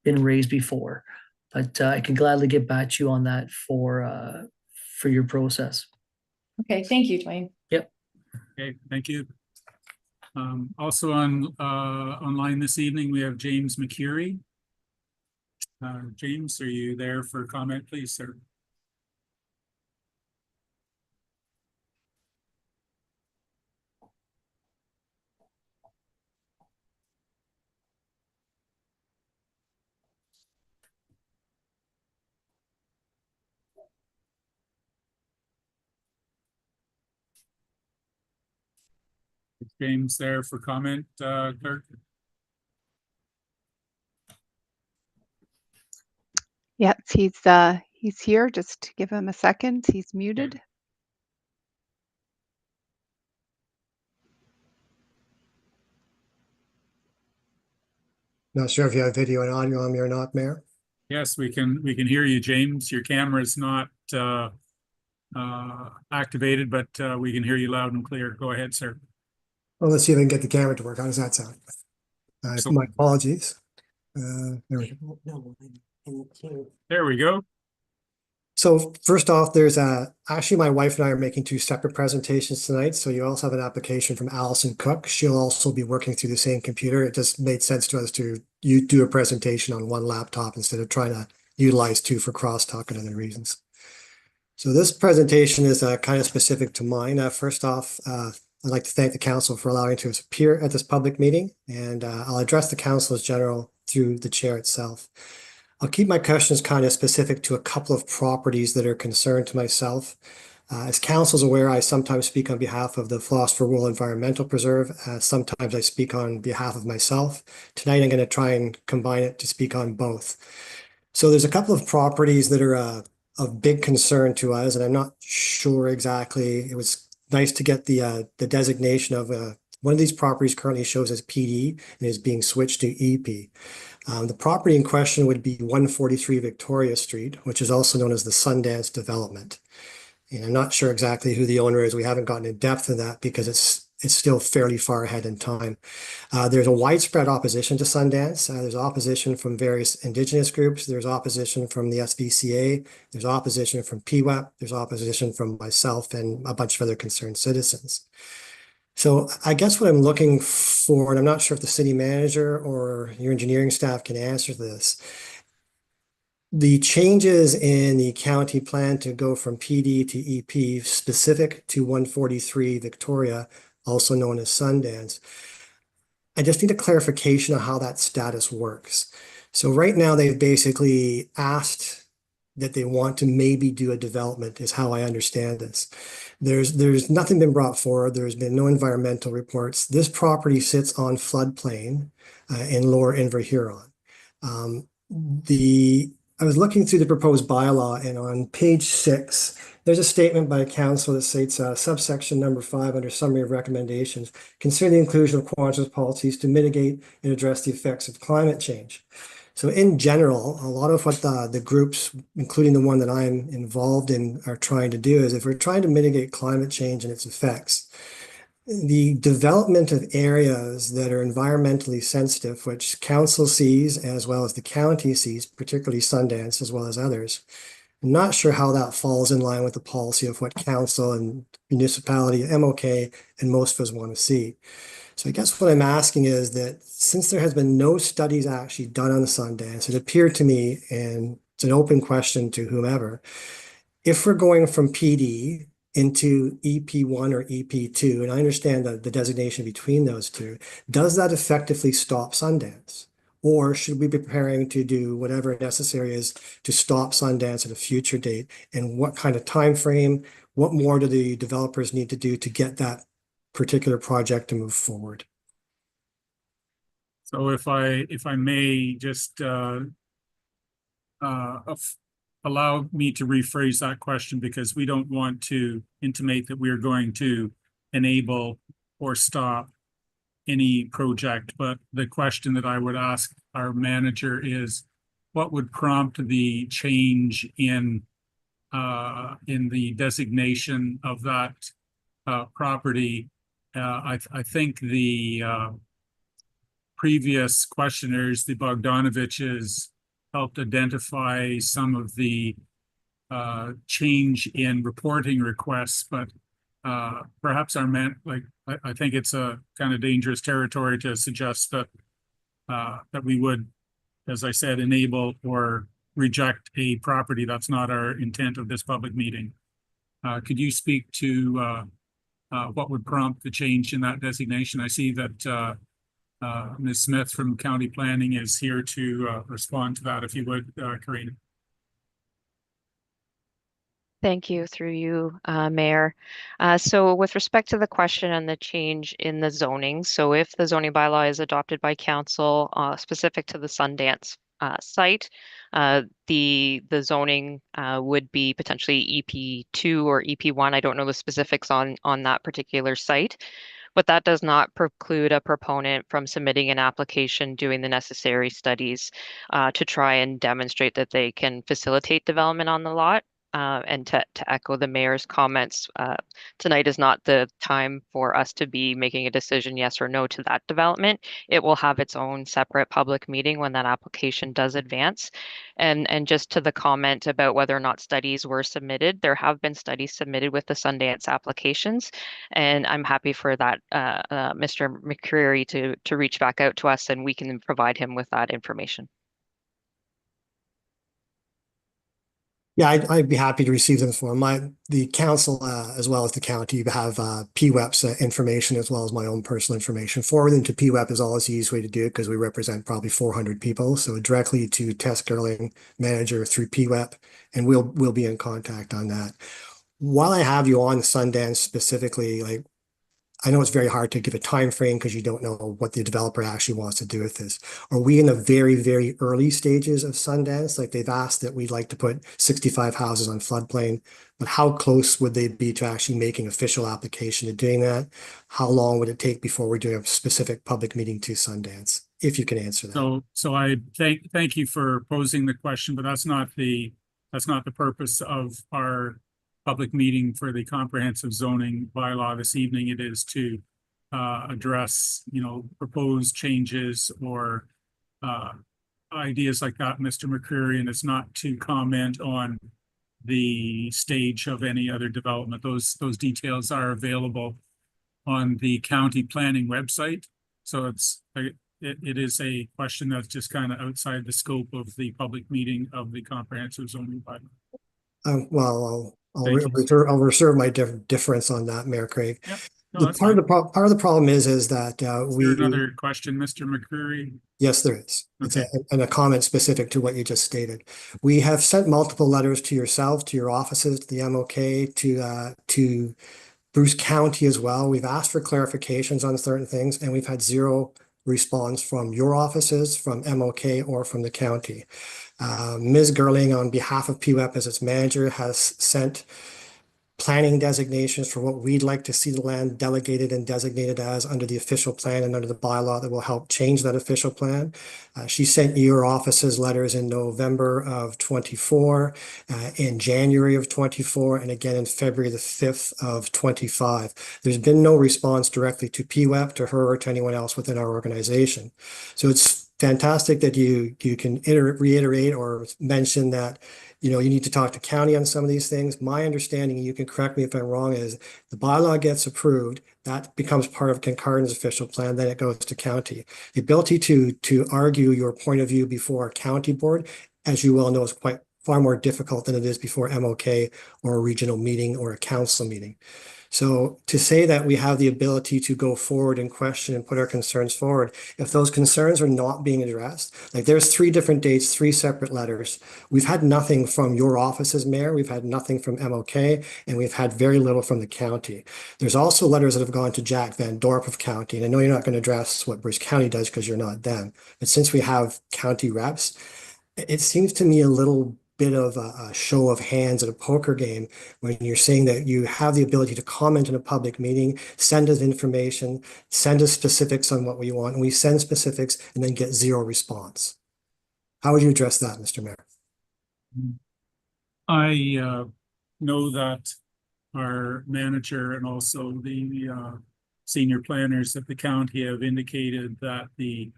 been raised before. But I can gladly get back to you on that for your process. Okay, thank you, Dwayne. Yep. Okay, thank you. Also online this evening, we have James McCurry. James, are you there for comment, please, sir? Is James there for comment, clerk? Yeah, he's here. Just give him a second. He's muted. Not sure if you have video and audio on me or not, Mayor. Yes, we can hear you, James. Your camera is not activated, but we can hear you loud and clear. Go ahead, sir. Well, let's see if I can get the camera to work. How does that sound? My apologies. There we go. There we go. So first off, there's actually my wife and I are making two separate presentations tonight. So you also have an application from Allison Cook. She'll also be working through the same computer. It just made sense to us to do a presentation on one laptop instead of trying to utilize two for crosstalk and other reasons. So this presentation is kind of specific to mine. First off, I'd like to thank the council for allowing us to appear at this public meeting, and I'll address the council as general through the chair itself. I'll keep my questions kind of specific to a couple of properties that are concerned to myself. As council is aware, I sometimes speak on behalf of the Philosopher World Environmental Preserve. Sometimes I speak on behalf of myself. Tonight, I'm going to try and combine it to speak on both. So there's a couple of properties that are of big concern to us, and I'm not sure exactly. It was nice to get the designation of One of these properties currently shows as PD and is being switched to EP. The property in question would be 143 Victoria Street, which is also known as the Sundance Development. And I'm not sure exactly who the owner is. We haven't gotten in depth of that because it's still fairly far ahead in time. There's a widespread opposition to Sundance. There's opposition from various Indigenous groups. There's opposition from the SVCA. There's opposition from PWEP. There's opposition from myself and a bunch of other concerned citizens. So I guess what I'm looking for, and I'm not sure if the city manager or your engineering staff can answer this, the changes in the county plan to go from PD to EP specific to 143 Victoria, also known as Sundance. I just need a clarification of how that status works. So right now they've basically asked that they want to maybe do a development is how I understand this. There's nothing been brought forward. There's been no environmental reports. This property sits on floodplain in Lower Inverhuron. I was looking through the proposed bylaw, and on page 6, there's a statement by council that states subsection number 5 under summary of recommendations, consider the inclusion of Quanta's policies to mitigate and address the effects of climate change. So in general, a lot of what the groups, including the one that I'm involved in, are trying to do is if we're trying to mitigate climate change and its effects, the development of areas that are environmentally sensitive, which council sees as well as the county sees, particularly Sundance as well as others. I'm not sure how that falls in line with the policy of what council and municipality, MOK, and most of us want to see. So I guess what I'm asking is that since there has been no studies actually done on the Sundance, it appeared to me, and it's an open question to whomever, if we're going from PD into EP1 or EP2, and I understand the designation between those two, does that effectively stop Sundance? Or should we be preparing to do whatever necessary is to stop Sundance at a future date? And what kind of time frame? What more do the developers need to do to get that particular project to move forward? So if I may just allow me to rephrase that question, because we don't want to intimate that we're going to enable or stop any project. But the question that I would ask our manager is, what would prompt the change in the designation of that property? I think the previous questioners, the Bogdanoviches, helped identify some of the change in reporting requests, but perhaps I think it's a kind of dangerous territory to suggest that that we would, as I said, enable or reject a property. That's not our intent of this public meeting. Could you speak to what would prompt the change in that designation? I see that Ms. Smith from County Planning is here to respond to that, if you would, Karina. Thank you, through you, Mayor. So with respect to the question and the change in the zoning, so if the zoning bylaw is adopted by council specific to the Sundance site, the zoning would be potentially EP2 or EP1. I don't know the specifics on that particular site. But that does not preclude a proponent from submitting an application, doing the necessary studies to try and demonstrate that they can facilitate development on the lot. And to echo the mayor's comments, tonight is not the time for us to be making a decision yes or no to that development. It will have its own separate public meeting when that application does advance. And just to the comment about whether or not studies were submitted, there have been studies submitted with the Sundance applications, and I'm happy for that Mr. McCreary to reach back out to us, and we can provide him with that information. Yeah, I'd be happy to receive them for the council as well as the county have PWEP's information as well as my own personal information. Forwarding to PWEP is always the easiest way to do it because we represent probably 400 people. So directly to Tess Gerling, manager through PWEP, and we'll be in contact on that. While I have you on Sundance specifically, like I know it's very hard to give a time frame because you don't know what the developer actually wants to do with this. Are we in the very, very early stages of Sundance? Like they've asked that we'd like to put 65 houses on floodplain, but how close would they be to actually making official application to doing that? How long would it take before we're doing a specific public meeting to Sundance? If you can answer that. So I thank you for posing the question, but that's not the purpose of our public meeting for the comprehensive zoning bylaw this evening. It is to address, proposed changes or ideas like that, Mr. McCreary, and it's not to comment on the stage of any other development. Those details are available on the county planning website. So it is a question that's just kind of outside the scope of the public meeting of the comprehensive zoning bylaw. Well, I'll reserve my difference on that, Mayor Craig. Yep. No, Part of the problem is that Is there another question, Mr. McCreary? Yes, there is. Okay. And a comment specific to what you just stated. We have sent multiple letters to yourself, to your offices, to the MOK, to Bruce County as well. We've asked for clarifications on certain things, and we've had zero response from your offices, from MOK, or from the county. Ms. Gerling, on behalf of PWEP as its manager, has sent planning designations for what we'd like to see the land delegated and designated as under the official plan and under the bylaw that will help change that official plan. She sent your offices letters in November of 24, in January of 24, and again in February the 5th of 25. There's been no response directly to PWEP, to her, or to anyone else within our organization. So it's fantastic that you can reiterate or mention that you need to talk to county on some of these things. My understanding, you can correct me if I'm wrong, is the bylaw gets approved, that becomes part of Kincardin's official plan, then it goes to county. The ability to argue your point of view before a county board, as you well know, is far more difficult than it is before MOK or a regional meeting or a council meeting. So to say that we have the ability to go forward and question and put our concerns forward, if those concerns are not being addressed, like there's 3 different dates, 3 separate letters. We've had nothing from your offices, Mayor. We've had nothing from MOK, and we've had very little from the county. There's also letters that have gone to Jack Van Dorp of county, and I know you're not going to address what Bruce County does because you're not them. But since we have county reps, it seems to me a little bit of a show of hands at a poker game when you're saying that you have the ability to comment in a public meeting, send us information, send us specifics on what we want, and we send specifics and then get zero response. How would you address that, Mr. Mayor? I know that our manager and also the senior planners at the county have indicated that the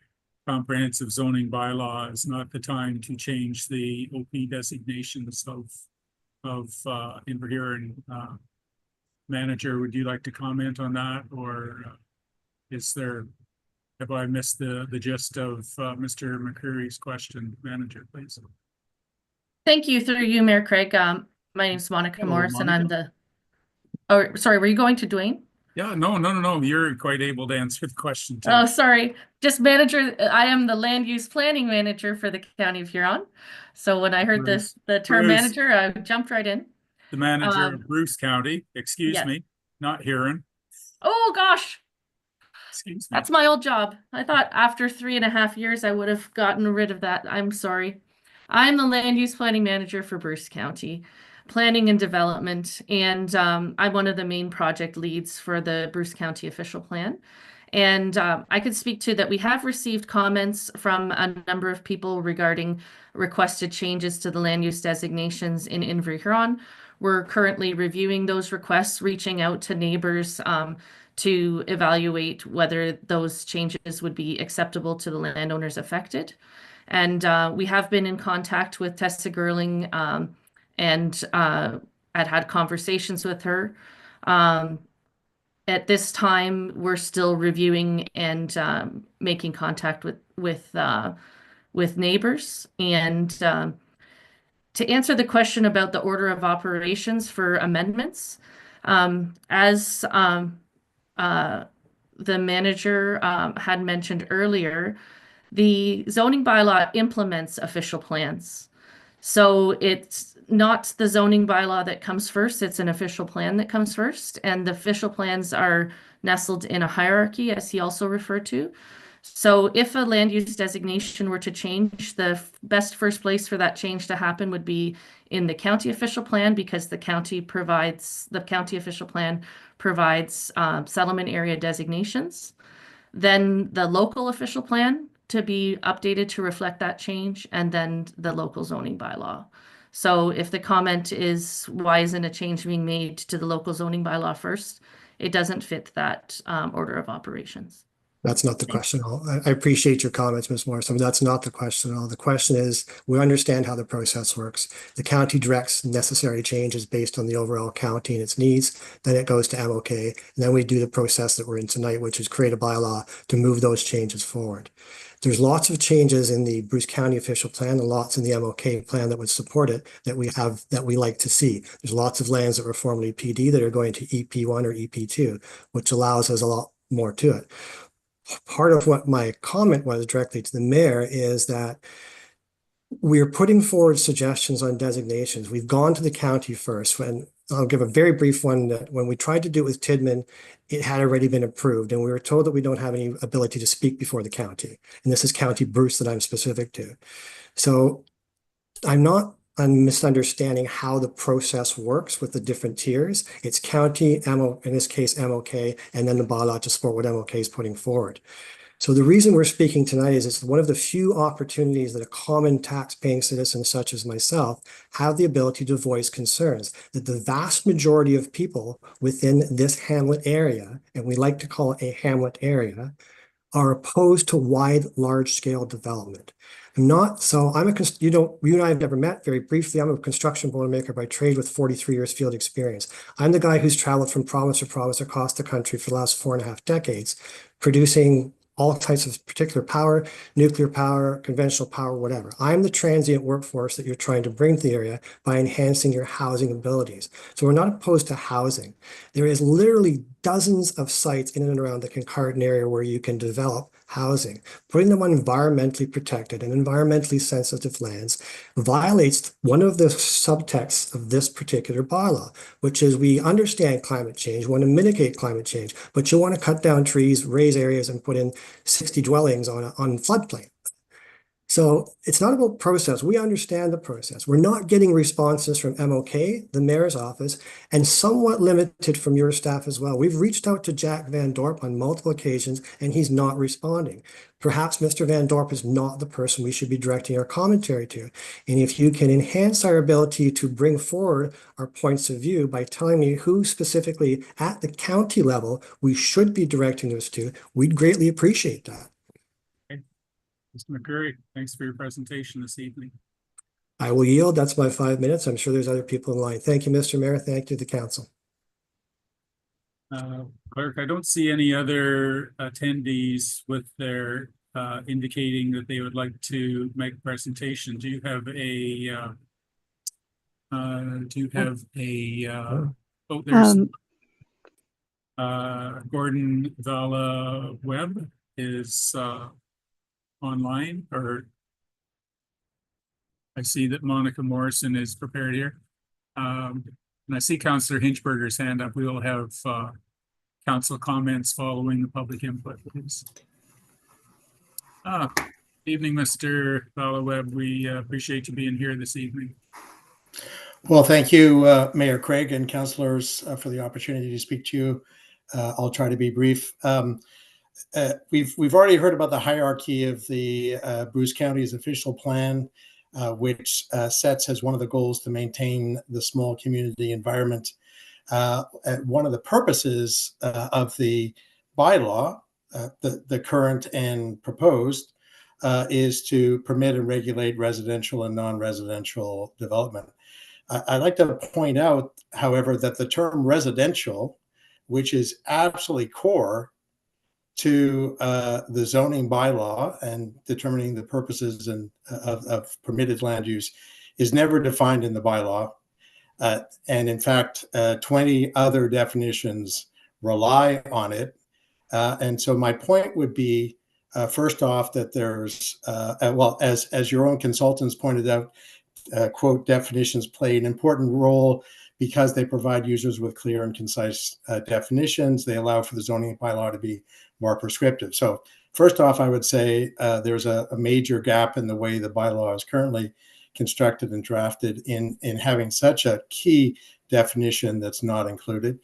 comprehensive zoning bylaw is not the time to change the OP designations of Inverhuron. Manager, would you like to comment on that, or have I missed the gist of Mr. McCreary's question? Manager, please. Thank you. Through you, Mayor Craig. My name is Monica Hello, Morris, and Monica. sorry, were you going to Dwayne? Yeah, no. You're quite able to answer the question too. Oh, sorry. Just manager. I am the land use planning manager for the County of Huron. So when I heard the term Bruce. manager, I jumped right in. The manager of Bruce County, excuse yes. me, not Huron. Oh gosh, Excuse me. that's my old job. I thought after 3.5 years I would have gotten rid of that. I'm sorry. I'm the land use planning manager for Bruce County. Planning and development, and I'm one of the main project leads for the Bruce County official plan. And I could speak to that we have received comments from a number of people regarding requested changes to the land use designations in Inverhuron. We're currently reviewing those requests, reaching out to neighbors to evaluate whether those changes would be acceptable to the landowners affected. And we have been in contact with Tessa Gerling, and I'd had conversations with her. At this time, we're still reviewing and making contact with neighbors. And to answer the question about the order of operations for amendments, as the manager had mentioned earlier, the zoning bylaw implements official plans. So it's not the zoning bylaw that comes first. It's an official plan that comes first. And the official plans are nestled in a hierarchy, as he also referred to. So if a land use designation were to change, the best first place for that change to happen would be in the county official plan, because the county official plan provides settlement area designations. Then the local official plan to be updated to reflect that change, and then the local zoning bylaw. So if the comment is, why isn't a change being made to the local zoning bylaw first? It doesn't fit that order of operations. That's not the question at all. I appreciate your comments, Ms. Morrison, but that's not the question at all. The question is, we understand how the process works. The county directs necessary changes based on the overall county and its needs. Then it goes to MOK, and then we do the process that we're in tonight, which is create a bylaw to move those changes forward. There's lots of changes in the Bruce County official plan and lots in the MOK plan that would support it that we like to see. There's lots of lands that were formerly PD that are going to EP1 or EP2, which allows us a lot more to it. Part of what my comment was directly to the mayor is that we're putting forward suggestions on designations. We've gone to the county first. I'll give a very brief one. That when we tried to do it with Tidman, it had already been approved, and we were told that we don't have any ability to speak before the county. And this is County Bruce that I'm specific to. So I'm misunderstanding how the process works with the different tiers. It's county, in this case, MOK, and then the bylaw to support what MOK is putting forward. So the reason we're speaking tonight is it's one of the few opportunities that a common tax-paying citizen such as myself have the ability to voice concerns that the vast majority of people within this hamlet area, and we like to call it a hamlet area, are opposed to wide, large-scale development. You and I have never met. Very briefly, I'm a construction boilermaker by trade with 43 years field experience. I'm the guy who's traveled from province to province across the country for the last 4.5 decades, producing all types of particular power, nuclear power, conventional power, whatever. I'm the transient workforce that you're trying to bring to the area by enhancing your housing abilities. So we're not opposed to housing. There is literally dozens of sites in and around the Kincardine area where you can develop housing. Putting them on environmentally protected and environmentally sensitive lands violates one of the subtexts of this particular bylaw, which is we understand climate change, want to mitigate climate change, but you want to cut down trees, raise areas, and put in 60 dwellings on floodplain. So it's not about process. We understand the process. We're not getting responses from MOK, the mayor's office, and somewhat limited from your staff as well. We've reached out to Jack Van Dorp on multiple occasions, and he's not responding. Perhaps Mr. Van Dorp is not the person we should be directing our commentary to. And if you can enhance our ability to bring forward our points of view by telling me who specifically at the county level we should be directing this to, we'd greatly appreciate that. Mr. McCurry, thanks for your presentation this evening. I will yield. That's my 5 minutes. I'm sure there's other people in line. Thank you, Mr. Mayor. Thank you to the council. Clerk, I don't see any other attendees with their indicating that they would like to make a presentation. Do you have a there's Gordon Vala Webb is online, or I see that Monica Morrison is prepared here. And I see Councillor Hinchberger's hand up. We will have council comments following the public input, please. Evening, Mr. Vala Webb. We appreciate you being here this evening. Well, thank you, Mayor Craig and councillors, for the opportunity to speak to you. I'll try to be brief. We've already heard about the hierarchy of the Bruce County's official plan, which sets as one of the goals to maintain the small community environment. One of the purposes of the bylaw, the current and proposed, is to permit and regulate residential and non-residential development. I'd like to point out, however, that the term residential, which is absolutely core to the zoning bylaw and determining the purposes of permitted land use, is never defined in the bylaw. And in fact, 20 other definitions rely on it. And so my point would be, first off, that there's, well, as your own consultants pointed out, quote, definitions play an important role because they provide users with clear and concise definitions. They allow for the zoning bylaw to be more prescriptive. So first off, I would say there's a major gap in the way the bylaw is currently constructed and drafted in having such a key definition that's not included.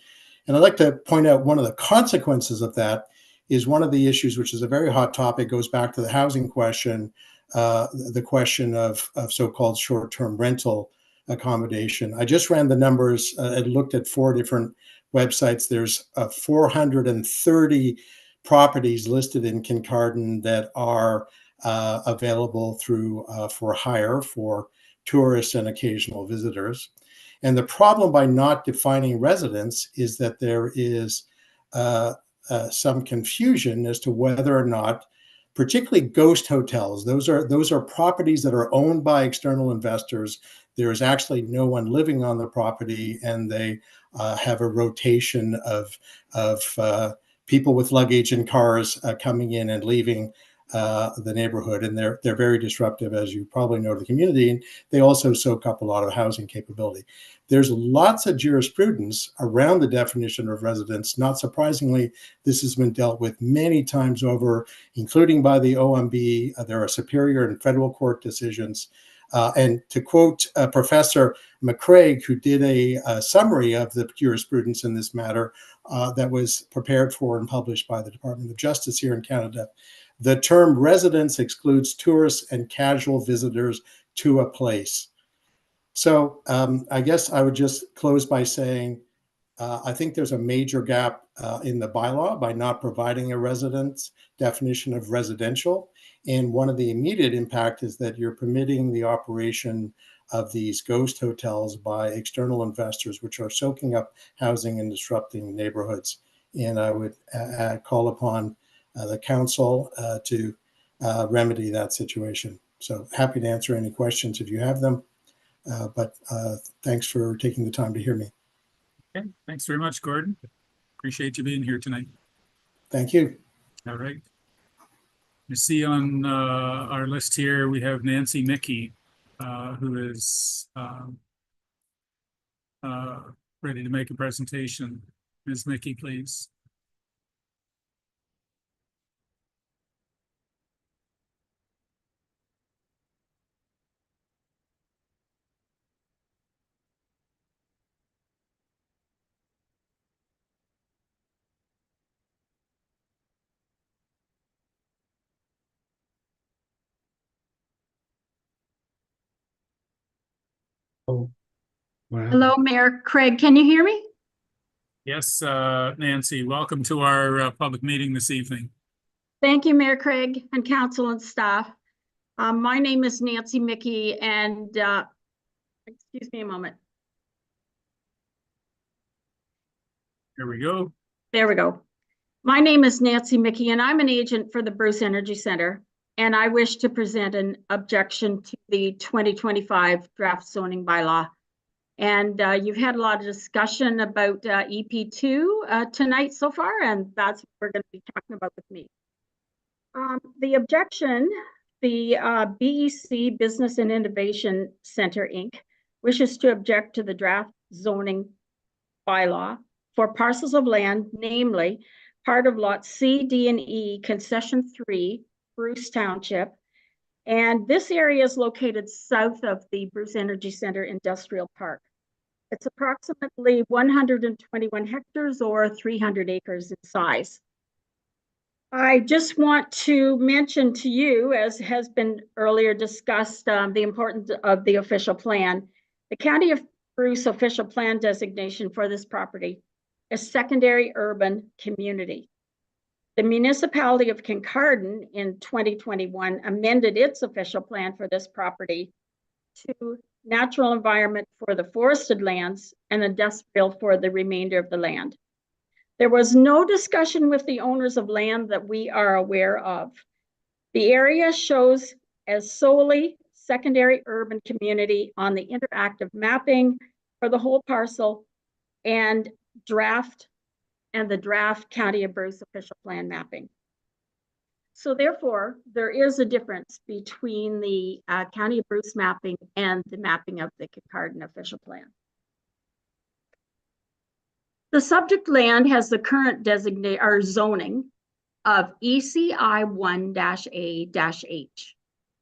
And I'd like to point out one of the consequences of that is one of the issues, which is a very hot topic, goes back to the housing question, the question of so-called short-term rental accommodation. I just ran the numbers and looked at 4 different websites. There's 430 properties listed in Kincardine that are available through for hire for tourists and occasional visitors. And the problem by not defining residence is that there is some confusion as to whether or not, particularly ghost hotels, those are properties that are owned by external investors. There is actually no one living on the property, and they have a rotation of people with luggage and cars coming in and leaving the neighborhood, and they're very disruptive, as you probably know, to the community, and they also soak up a lot of housing capability. There's lots of jurisprudence around the definition of residence. Not surprisingly, this has been dealt with many times over, including by the OMB. There are superior and federal court decisions. And to quote Professor McCraig, who did a summary of the jurisprudence in this matter that was prepared for and published by the Department of Justice here in Canada, the term residence excludes tourists and casual visitors to a place. So I guess I would just close by saying I think there's a major gap in the bylaw by not providing a residence definition of residential. And one of the immediate impact is that you're permitting the operation of these ghost hotels by external investors, which are soaking up housing and disrupting neighborhoods. And I would call upon the council to remedy that situation. So happy to answer any questions if you have them. But thanks for taking the time to hear me. Okay, thanks very much, Gordon. Appreciate you being here tonight. Thank you. All right. You see on our list here, we have Nancy Mickey, who is ready to make a presentation. Ms. Mickey, please. Oh, wow. Hello, Mayor Craig. Can you hear me? Yes, Nancy, welcome to our public meeting this evening. Thank you, Mayor Craig and council and staff. My name is Nancy Mickey, and excuse me a moment. Here we go. There we go. My name is Nancy Mickey, and I'm an agent for the Bruce Energy Center, and I wish to present an objection to the 2025 draft zoning bylaw. And you've had a lot of discussion about EP2 tonight so far, and that's what we're going to be talking about with me. The objection, the BEC Business and Innovation Center, Inc., wishes to object to the draft zoning bylaw for parcels of land, namely part of lot C, D, and E, concession 3, Bruce Township. And this area is located south of the Bruce Energy Center Industrial Park. It's approximately 121 hectares or 300 acres in size. I just want to mention to you, as has been earlier discussed, the importance of the official plan. The County of Bruce official plan designation for this property is secondary urban community. The municipality of Kincardine in 2021 amended its official plan for this property to natural environment for the forested lands and industrial for the remainder of the land. There was no discussion with the owners of land that we are aware of. The area shows as solely secondary urban community on the interactive mapping for the whole parcel and the draft County of Bruce official plan mapping. So therefore, there is a difference between the County of Bruce mapping and the mapping of the Kincardine official plan. The subject land has the current designate or zoning of ECI 1-A-H,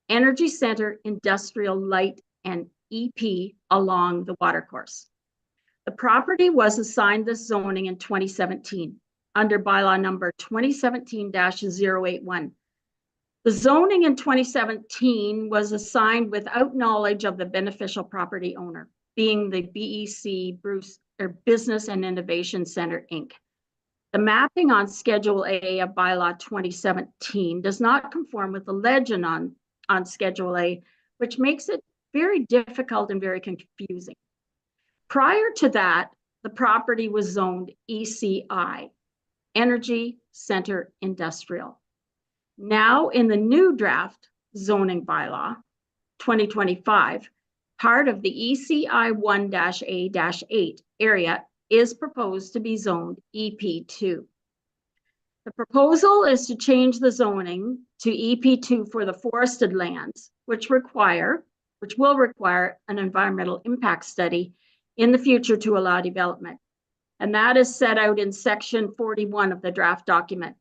Energy Center Industrial Light and EP along the watercourse. The property was assigned this zoning in 2017 under bylaw number 2017-081. The zoning in 2017 was assigned without knowledge of the beneficial property owner, being the BEC Bruce or Business and Innovation Center, Inc. The mapping on Schedule A of bylaw 2017 does not conform with the legend on Schedule A, which makes it very difficult and very confusing. Prior to that, the property was zoned ECI, Energy Center Industrial. Now in the new draft zoning bylaw 2025, part of the ECI 1-A-8 area is proposed to be zoned EP2. The proposal is to change the zoning to EP2 for the forested lands, which will require an environmental impact study in the future to allow development. And that is set out in section 41 of the draft document.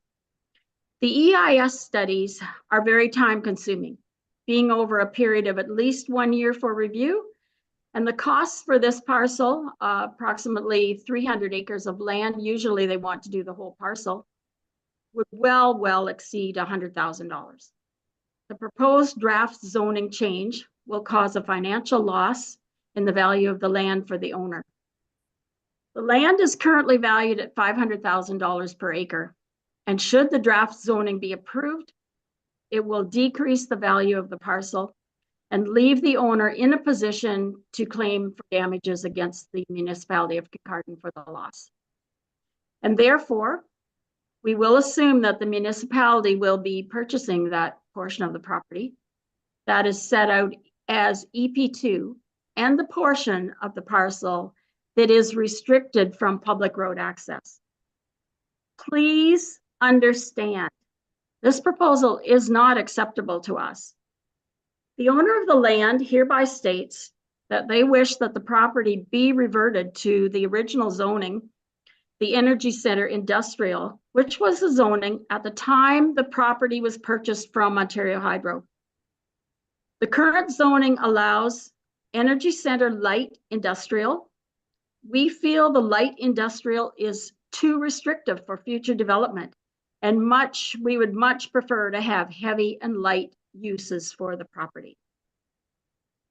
The EIS studies are very time consuming, being over a period of at least 1 year for review. And the costs for this parcel, approximately 300 acres of land, usually they want to do the whole parcel, would well exceed $100,000. The proposed draft zoning change will cause a financial loss in the value of the land for the owner. The land is currently valued at $500,000 per acre. And should the draft zoning be approved, it will decrease the value of the parcel and leave the owner in a position to claim for damages against the municipality of Kincardine for the loss. And therefore, we will assume that the municipality will be purchasing that portion of the property that is set out as EP2 and the portion of the parcel that is restricted from public road access. Please understand, this proposal is not acceptable to us. The owner of the land hereby states that they wish that the property be reverted to the original zoning, the Energy Center Industrial, which was the zoning at the time the property was purchased from Ontario Hydro. The current zoning allows Energy Center Light Industrial. We feel the light industrial is too restrictive for future development, and we would much prefer to have heavy and light uses for the property.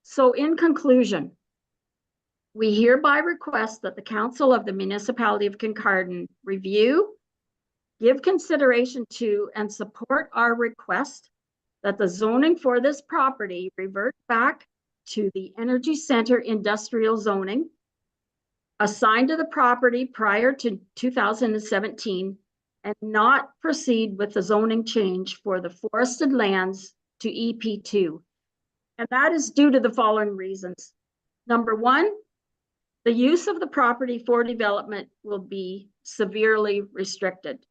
So in conclusion, we hereby request that the Council of the Municipality of Kincardine review, give consideration to, and support our request that the zoning for this property revert back to the Energy Center Industrial zoning assigned to the property prior to 2017 and not proceed with the zoning change for the forested lands to EP2. And that is due to the following reasons. Number one, the use of the property for development will be severely restricted.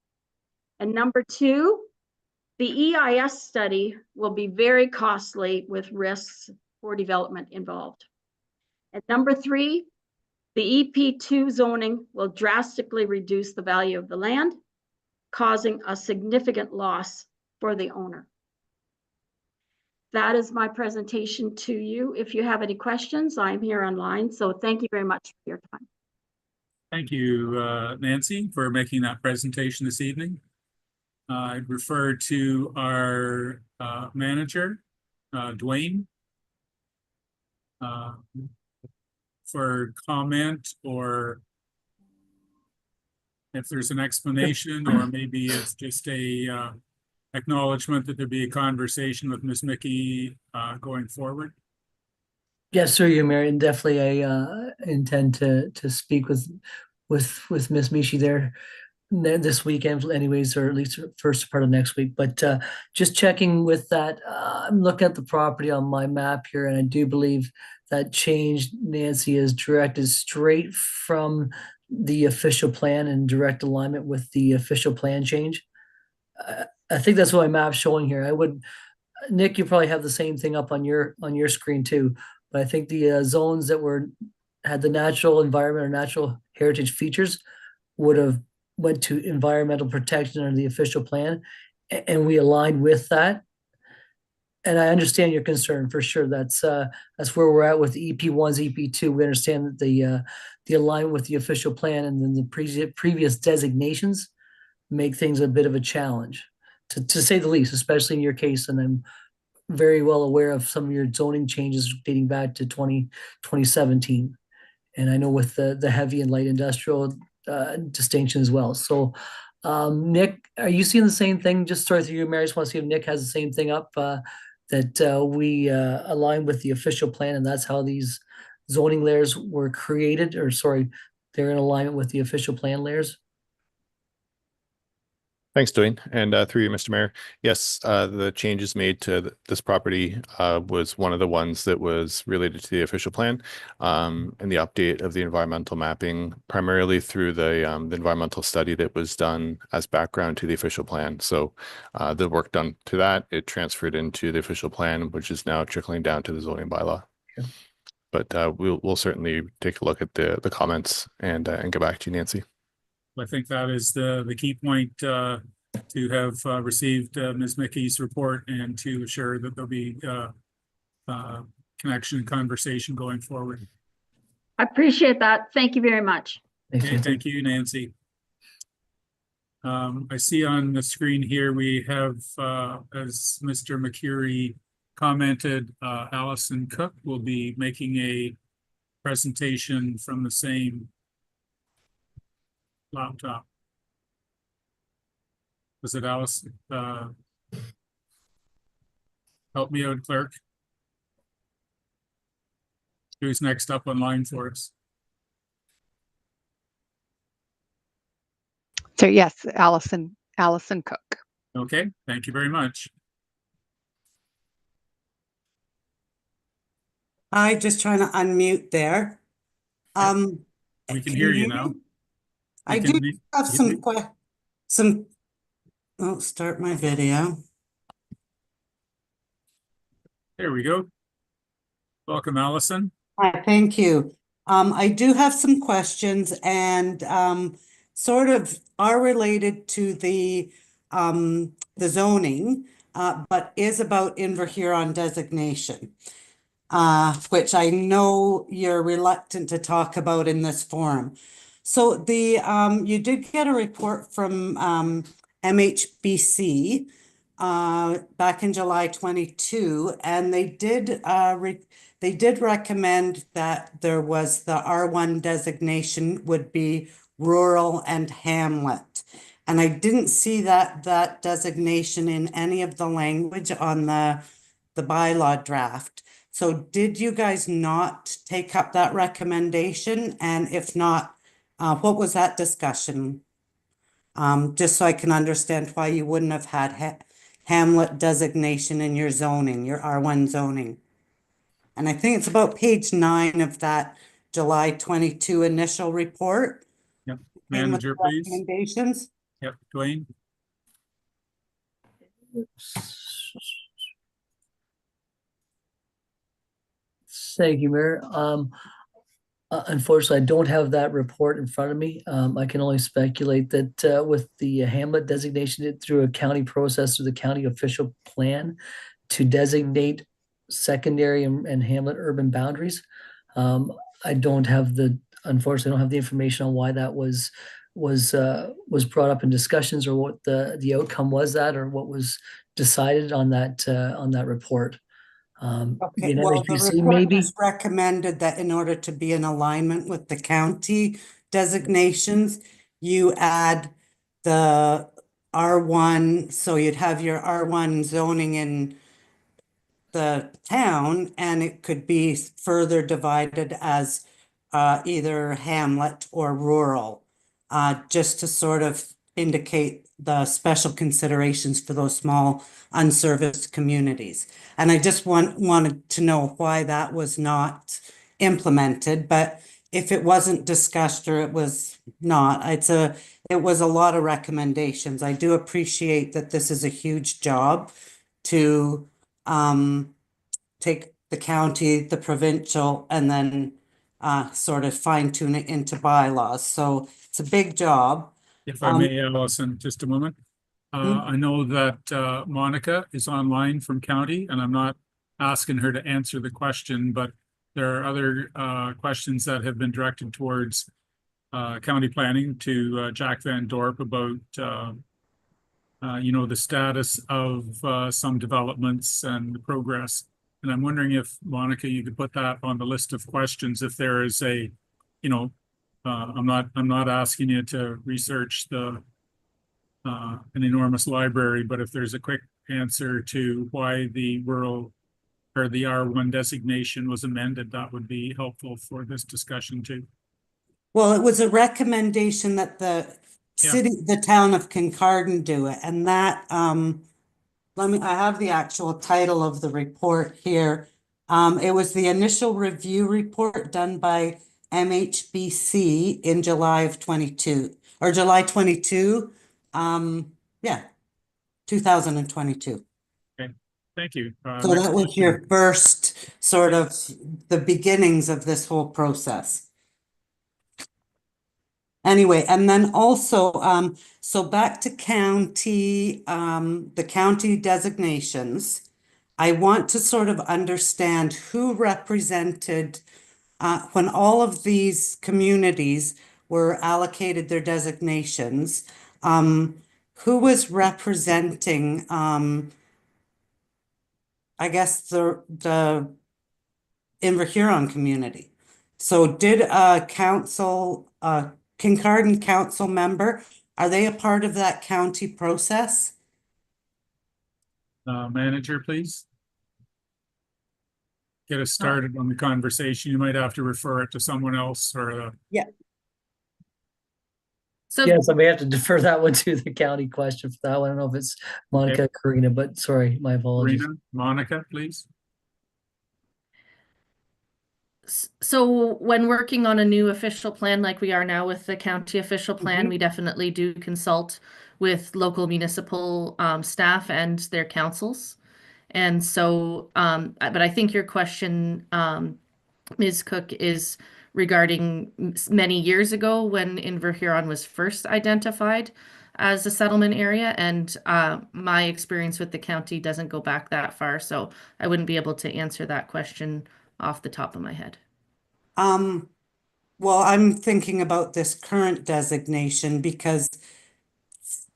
And number two, the EIS study will be very costly with risks for development involved. And number three, the EP2 zoning will drastically reduce the value of the land, causing a significant loss for the owner. That is my presentation to you. If you have any questions, I'm here online. So thank you very much for your time. Thank you, Nancy, for making that presentation this evening. I'd refer to our manager, Dwayne, for comment, or if there's an explanation, or maybe it's just a acknowledgement that there be a conversation with Ms. Mickey going forward. Yes, sir, Your Mayor, and definitely I intend to speak with Ms. Mishi there this weekend anyways, or at least first part of next week. But just checking with that, I'm looking at the property on my map here, and I do believe that change, Nancy, is directed straight from the official plan in direct alignment with the official plan change. I think that's what my map's showing here. Nick, you probably have the same thing up on your screen too. But I think the zones that had the natural environment or natural heritage features would have went to environmental protection under the official plan, and we aligned with that. And I understand your concern for sure. That's where we're at with EP1s, EP2. We understand that the alignment with the official plan and then the previous designations make things a bit of a challenge, to say the least, especially in your case. And I'm very well aware of some of your zoning changes dating back to 2017. And I know with the heavy and light industrial distinction as well. So Nick, are you seeing the same thing? Just sorry through you, Mary. I just want to see if Nick has the same thing up, that we align with the official plan, and that's how these zoning layers were created, or sorry, they're in alignment with the official plan layers. Thanks, Dwayne. And through you, Mr. Mayor. Yes, the changes made to this property was one of the ones that was related to the official plan, and the update of the environmental mapping, primarily through the environmental study that was done as background to the official plan. So the work done to that, it transferred into the official plan, which is now trickling down to the zoning bylaw. Okay. But we'll certainly take a look at the comments and get back to you, Nancy. I think that is the key point, to have received Ms. Mickey's report and to assure that there'll be connection and conversation going forward. I appreciate that. Thank you very much. Okay, thank you, Nancy. I see on the screen here we have, as Mr. McCurry commented, Allison Cook will be making a presentation from the same laptop. Was it Alice? Help me out, clerk. Who's next up online for us? So yes, Allison Cook. Okay, thank you very much. Hi, just trying to unmute there. We can hear you now. I do have some, I'll start my video. There we go. Welcome, Allison. Hi, thank you. I do have some questions and sort of are related to the zoning, but is about Inverhuron designation, which I know you're reluctant to talk about in this forum. So you did get a report from MHBC back in July 22, and they did recommend that there was the R1 designation would be rural and hamlet. And I didn't see that designation in any of the language on the bylaw draft. So did you guys not take up that recommendation? And if not, what was that discussion? Just so I can understand why you wouldn't have had hamlet designation in your zoning, your R1 zoning. And I think it's about page 9 of that July 22 initial report. Yep, manager, please. Recommendations. Yep, Dwayne. Thank you, Mayor. Unfortunately, I don't have that report in front of me. I can only speculate that with the hamlet designation through a county process, through the county official plan to designate secondary and hamlet urban boundaries. I don't have unfortunately, I don't have the information on why that was brought up in discussions, or what the outcome was that, or what was decided on that report. Okay, well, the report just recommended that in order to be in alignment with the county designations, you add the R1, so you'd have your R1 zoning in the town, and it could be further divided as either hamlet or rural, just to sort of indicate the special considerations for those small unserviced communities. And I just wanted to know why that was not implemented, but if it wasn't discussed or it was not. It was a lot of recommendations. I do appreciate that this is a huge job to take the county, the provincial, and then sort of fine tune it into bylaws. So it's a big job. If I may, Allison, just a moment. I know that Monica is online from county, and I'm not asking her to answer the question, but there are other questions that have been directed towards county planning to Jack Van Dorp about the status of some developments and the progress. And I'm wondering if, Monica, you could put that on the list of questions if there is a, I'm not asking you to research an enormous library, but if there's a quick answer to why the rural or the R1 designation was amended, that would be helpful for this discussion too. Well, it was a recommendation that the town of Kincardine do it, and that, I have the actual title of the report here. It was the initial review report done by MHBC in July of 22, or July 22, 2022. Okay, thank you. So that was your first sort of the beginnings of this whole process. Anyway, and then also, so back to county, the county designations. I want to sort of understand who represented, when all of these communities were allocated their designations, who was representing, I guess the Inver-Huron community. So did a council, Kincardine council member, are they a part of that county process? Manager, please. Get us started on the conversation. You might have to refer it to someone else or yeah. So yes, I may have to defer that one to the county question for that one. I don't know if it's Monica, Karina, but sorry, my apologies. Karina, Monica, please. So when working on a new official plan like we are now with the county official plan, we definitely do consult with local municipal staff and their councils. And so, but I think your question, Ms. Cook, is regarding many years ago when Inver-Huron was first identified as a settlement area. And my experience with the county doesn't go back that far. So I wouldn't be able to answer that question off the top of my head. Well, I'm thinking about this current designation because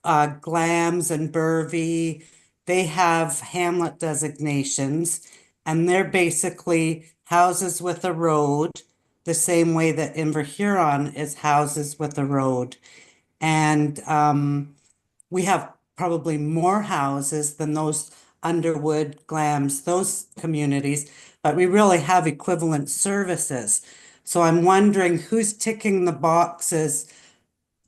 Glams and Burvey, they have hamlet designations, and they're basically houses with a road, the same way that Inver-Huron is houses with a road. And we have probably more houses than those Underwood, Glams, those communities, but we really have equivalent services. So I'm wondering who's ticking the boxes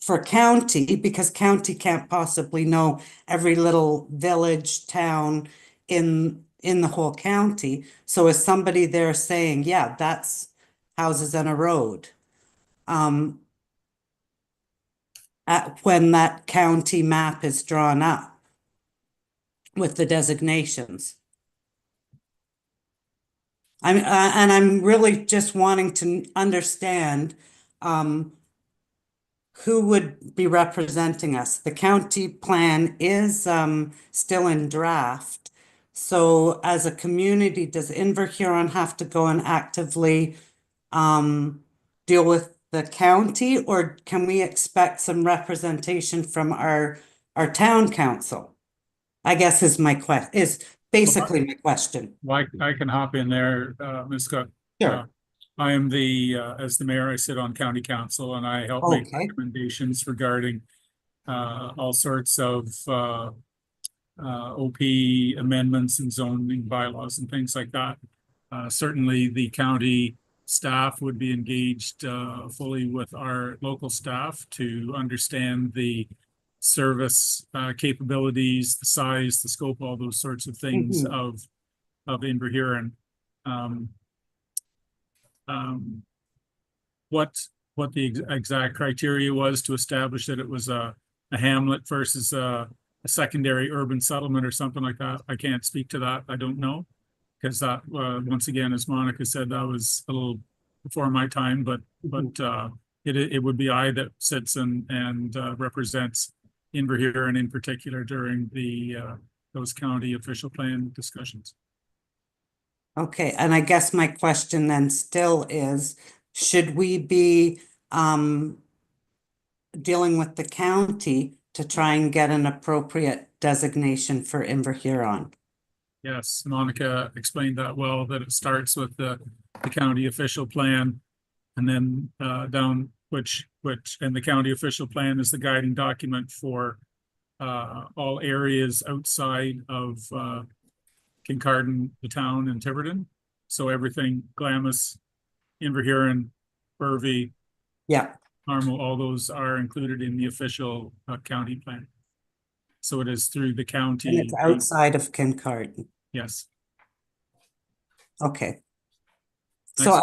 for county, because county can't possibly know every little village, town in the whole county. So is somebody there saying, yeah, that's houses and a road? When that county map is drawn up with the designations. And I'm really just wanting to understand who would be representing us. The county plan is still in draft. So as a community, does Inver-Huron have to go and actively deal with the county, or can we expect some representation from our town council? I guess is my question, is basically my question. Well, I can hop in there, Ms. Cook. Sure. I am as the mayor, I sit on county council and I help make recommendations regarding all sorts of OP amendments and zoning bylaws and things like that. Certainly the county staff would be engaged fully with our local staff to understand the service capabilities, the size, the scope, all those sorts of things of Inver-Huron. what the exact criteria was to establish that it was a hamlet versus a secondary urban settlement or something like that. I can't speak to that. I don't know. Because that, once again, as Monica said, that was a little before my time, but it would be I that sits and represents Inverhuron in particular during those county official plan discussions. Okay, and I guess my question then still is, should we be dealing with the county to try and get an appropriate designation for Inverhuron? Yes, Monica explained that well, that it starts with the county official plan and then down and the county official plan is the guiding document for all areas outside of Kincardine, the town, and Tiverton. So everything, Glamis, Inverhuron, Burvey, yeah, Carmel, all those are included in the official county plan. So it is through the county. And it's outside of Kincardine. Yes. Okay. So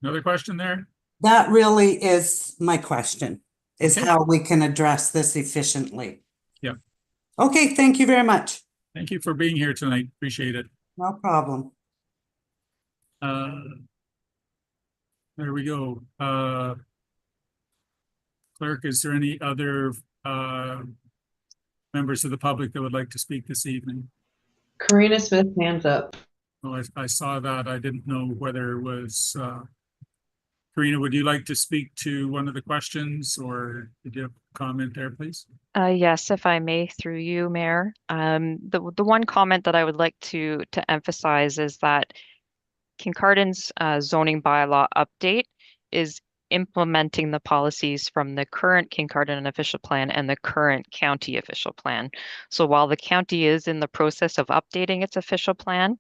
another question there? That really is my question, is Okay. how we can address this efficiently. Yeah. Okay, thank you very much. Thank you for being here tonight. Appreciate it. No problem. There we go. Clerk, is there any other members of the public that would like to speak this evening? Karina Smith, hands up. Oh, I saw that. I didn't know whether it was, Karina, would you like to speak to one of the questions or did you have a comment there, please? Yes, if I may, through you, Mayor. The one comment that I would like to emphasize is that Kincardines zoning bylaw update is implementing the policies from the current Kincardine official plan and the current county official plan. So while the county is in the process of updating its official plan,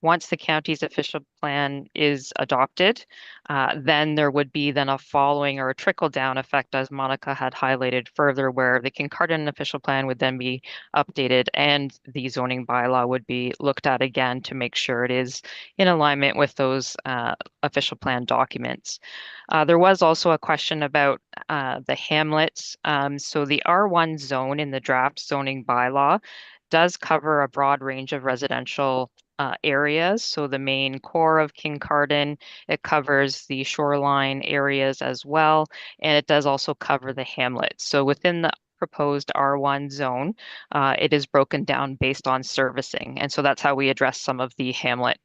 once the county's official plan is adopted, then there would be then a following or a trickle down effect, as Monica had highlighted further, where the Kincardine official plan would then be updated and the zoning bylaw would be looked at again to make sure it is in alignment with those official plan documents. There was also a question about the hamlets. So the R1 zone in the draft zoning bylaw does cover a broad range of residential areas. So the main core of Kincardine, it covers the shoreline areas as well, and it does also cover the hamlets. So within the proposed R1 zone, it is broken down based on servicing. And so that's how we address some of the hamlet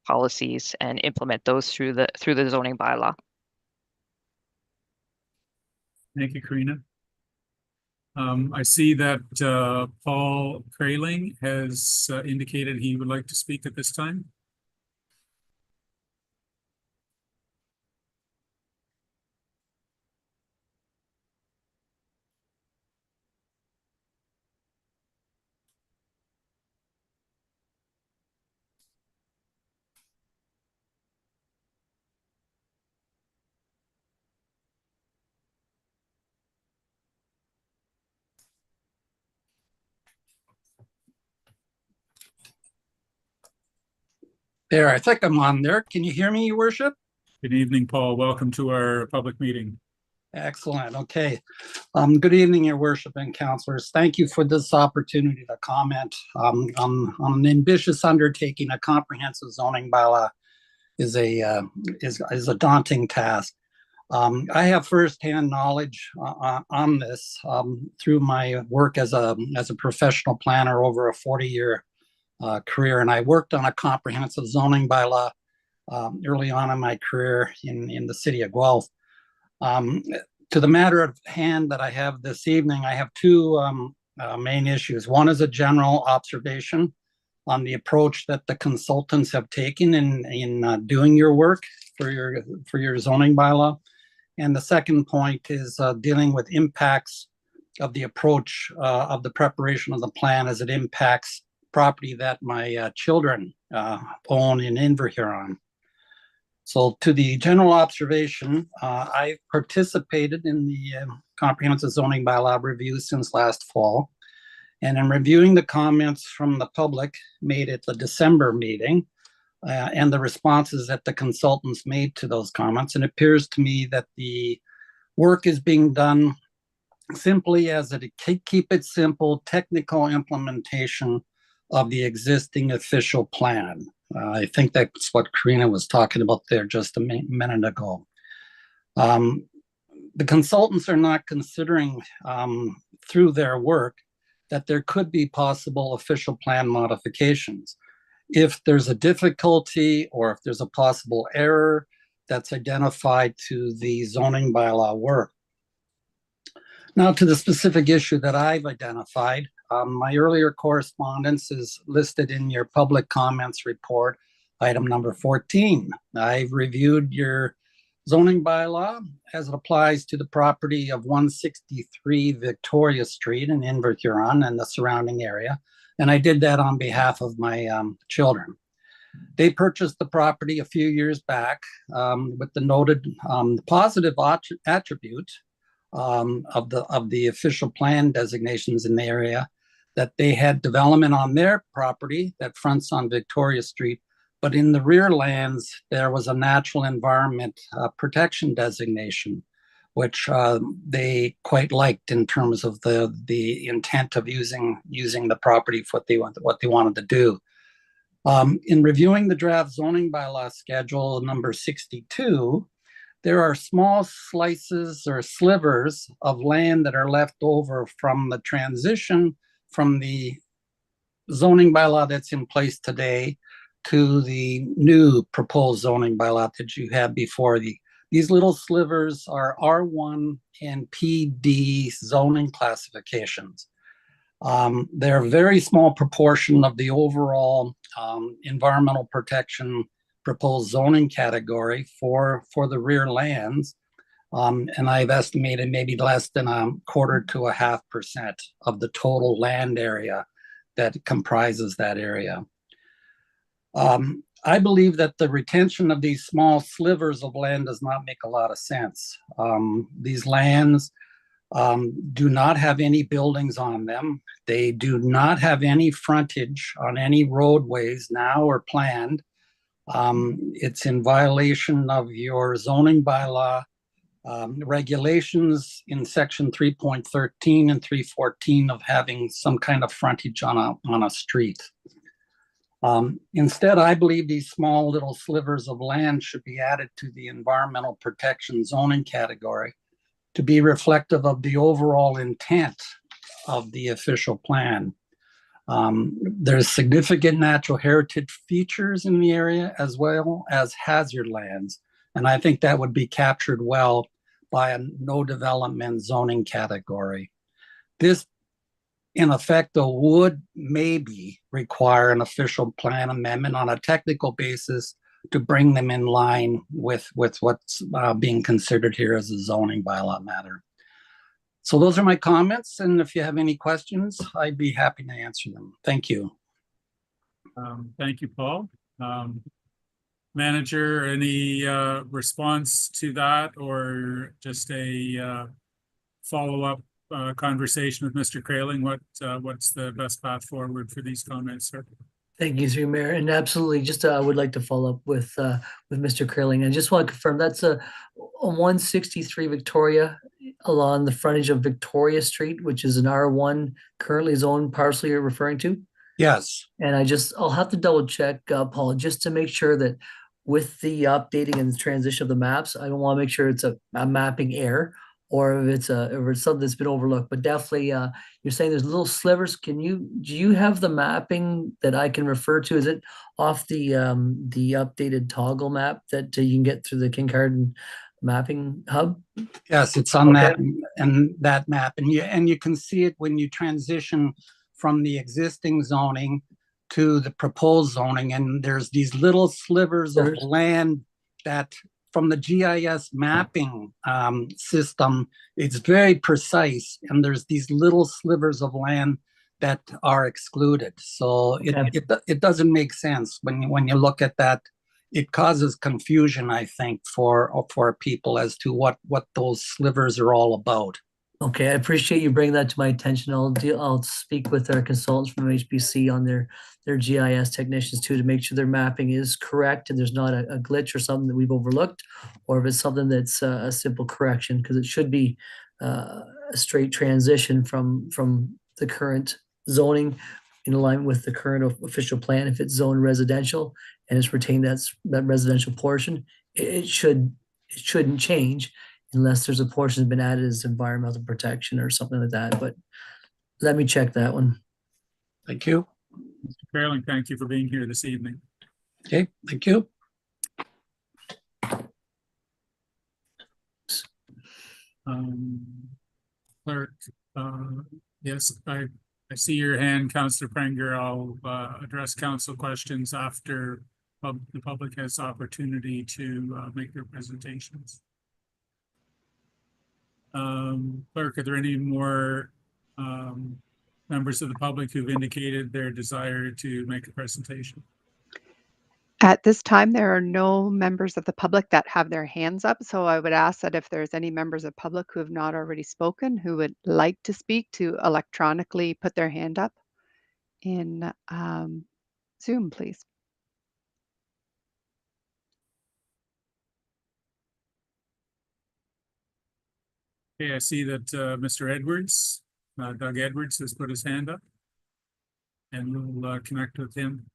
policies and implement those through the zoning bylaw. Thank you, Karina. I see that Paul Kraling has indicated he would like to speak at this time. There, I think I'm on there. Can you hear me, Your Worship? Good evening, Paul. Welcome to our public meeting. Excellent. Okay. Good evening, Your Worship and councillors. Thank you for this opportunity to comment on an ambitious undertaking. A comprehensive zoning bylaw is a daunting task. I have firsthand knowledge on this through my work as a professional planner over a 40-year career, and I worked on a comprehensive zoning bylaw early on in my career in the city of Guelph. To the matter at hand that I have this evening, I have two main issues. One is a general observation on the approach that the consultants have taken in doing your work for your zoning bylaw, and the second point is dealing with impacts of the approach of the preparation of the plan as it impacts property that my children own in Inverhuron. So to the general observation, I participated in the comprehensive zoning bylaw review since last fall. And in reviewing the comments from the public made at the December meeting, and the responses that the consultants made to those comments. And it appears to me that the work is being done simply as a keep it simple technical implementation of the existing official plan. I think that's what Karina was talking about there just a minute ago. The consultants are not considering through their work that there could be possible official plan modifications. If there's a difficulty or if there's a possible error that's identified to the zoning bylaw work. Now to the specific issue that I've identified, my earlier correspondence is listed in your public comments report, item number 14. I've reviewed your zoning bylaw as it applies to the property of 163 Victoria Street in Inverhuron and the surrounding area. And I did that on behalf of my children. They purchased the property a few years back with the noted positive attribute of the official plan designations in the area, that they had development on their property that fronts on Victoria Street, but in the rear lands, there was a natural environment protection designation, which they quite liked in terms of the intent of using the property for what they wanted to do. In reviewing the draft zoning bylaw schedule number 62, there are small slices or slivers of land that are left over from the transition from the zoning bylaw that's in place today to the new proposed zoning bylaw that you have before you. These little slivers are R1 and PD zoning classifications. They're a very small proportion of the overall environmental protection proposed zoning category for the rear lands. And I've estimated maybe less than 1/4 to 1/2% of the total land area that comprises that area. I believe that the retention of these small slivers of land does not make a lot of sense. These lands do not have any buildings on them. They do not have any frontage on any roadways now or planned. It's in violation of your zoning bylaw regulations in section 3.13 and 3.14 of having some kind of frontage on a street. Instead, I believe these small little slivers of land should be added to the environmental protection zoning category to be reflective of the overall intent of the official plan. There's significant natural heritage features in the area as well as hazard lands. And I think that would be captured well by a no development zoning category. This, in effect, though, would maybe require an official plan amendment on a technical basis to bring them in line with what's being considered here as a zoning bylaw matter. So those are my comments, and if you have any questions, I'd be happy to answer them. Thank you. Thank you, Paul. Manager, any response to that, or just a follow-up conversation with Mr. Kraling? What's the best path forward for these comments, sir? Thank you, through Mayor, and absolutely, just I would like to follow up with Mr. Kraling. I just want to confirm that's a 163 Victoria along the frontage of Victoria Street, which is an R1 currently zoned parcel you're referring to? Yes. And I'll have to double check, Paul, just to make sure that with the updating and the transition of the maps, I don't want to make sure it's a mapping error or if it's something that's been overlooked, but definitely you're saying there's little slivers. Do you have the mapping that I can refer to? Is it off the updated toggle map that you can get through the Kincardine mapping hub? Yes, it's on that map, and you can see it when you transition from the existing zoning to the proposed zoning, and there's these little slivers of land that from the GIS mapping system, it's very precise, and there's these little slivers of land that are excluded. So it doesn't make sense when you look at that. It causes confusion, I think, for people as to what those slivers are all about. Okay, I appreciate you bringing that to my attention. I'll speak with our consultants from HBC on their GIS technicians too, to make sure their mapping is correct and there's not a glitch or something that we've overlooked, or if it's something that's a simple correction, because it should be a straight transition from the current zoning in alignment with the current official plan. If it's zoned residential and it's retained that residential portion, it shouldn't change unless there's a portion that's been added as environmental protection or something like that. But let me check that one. Thank you. Mr. Fairling, thank you for being here this evening. Okay, thank you. Clerk, yes, I see your hand, Councillor Prenger. I'll address council questions after the public has opportunity to make their presentations. Clerk, are there any more members of the public who've indicated their desire to make a presentation? At this time, there are no members of the public that have their hands up. So I would ask that if there's any members of public who have not already spoken, who would like to speak, to electronically put their hand up in Zoom, please. Okay, I see that Mr. Edwards, Doug Edwards, has put his hand up, and we'll connect with him.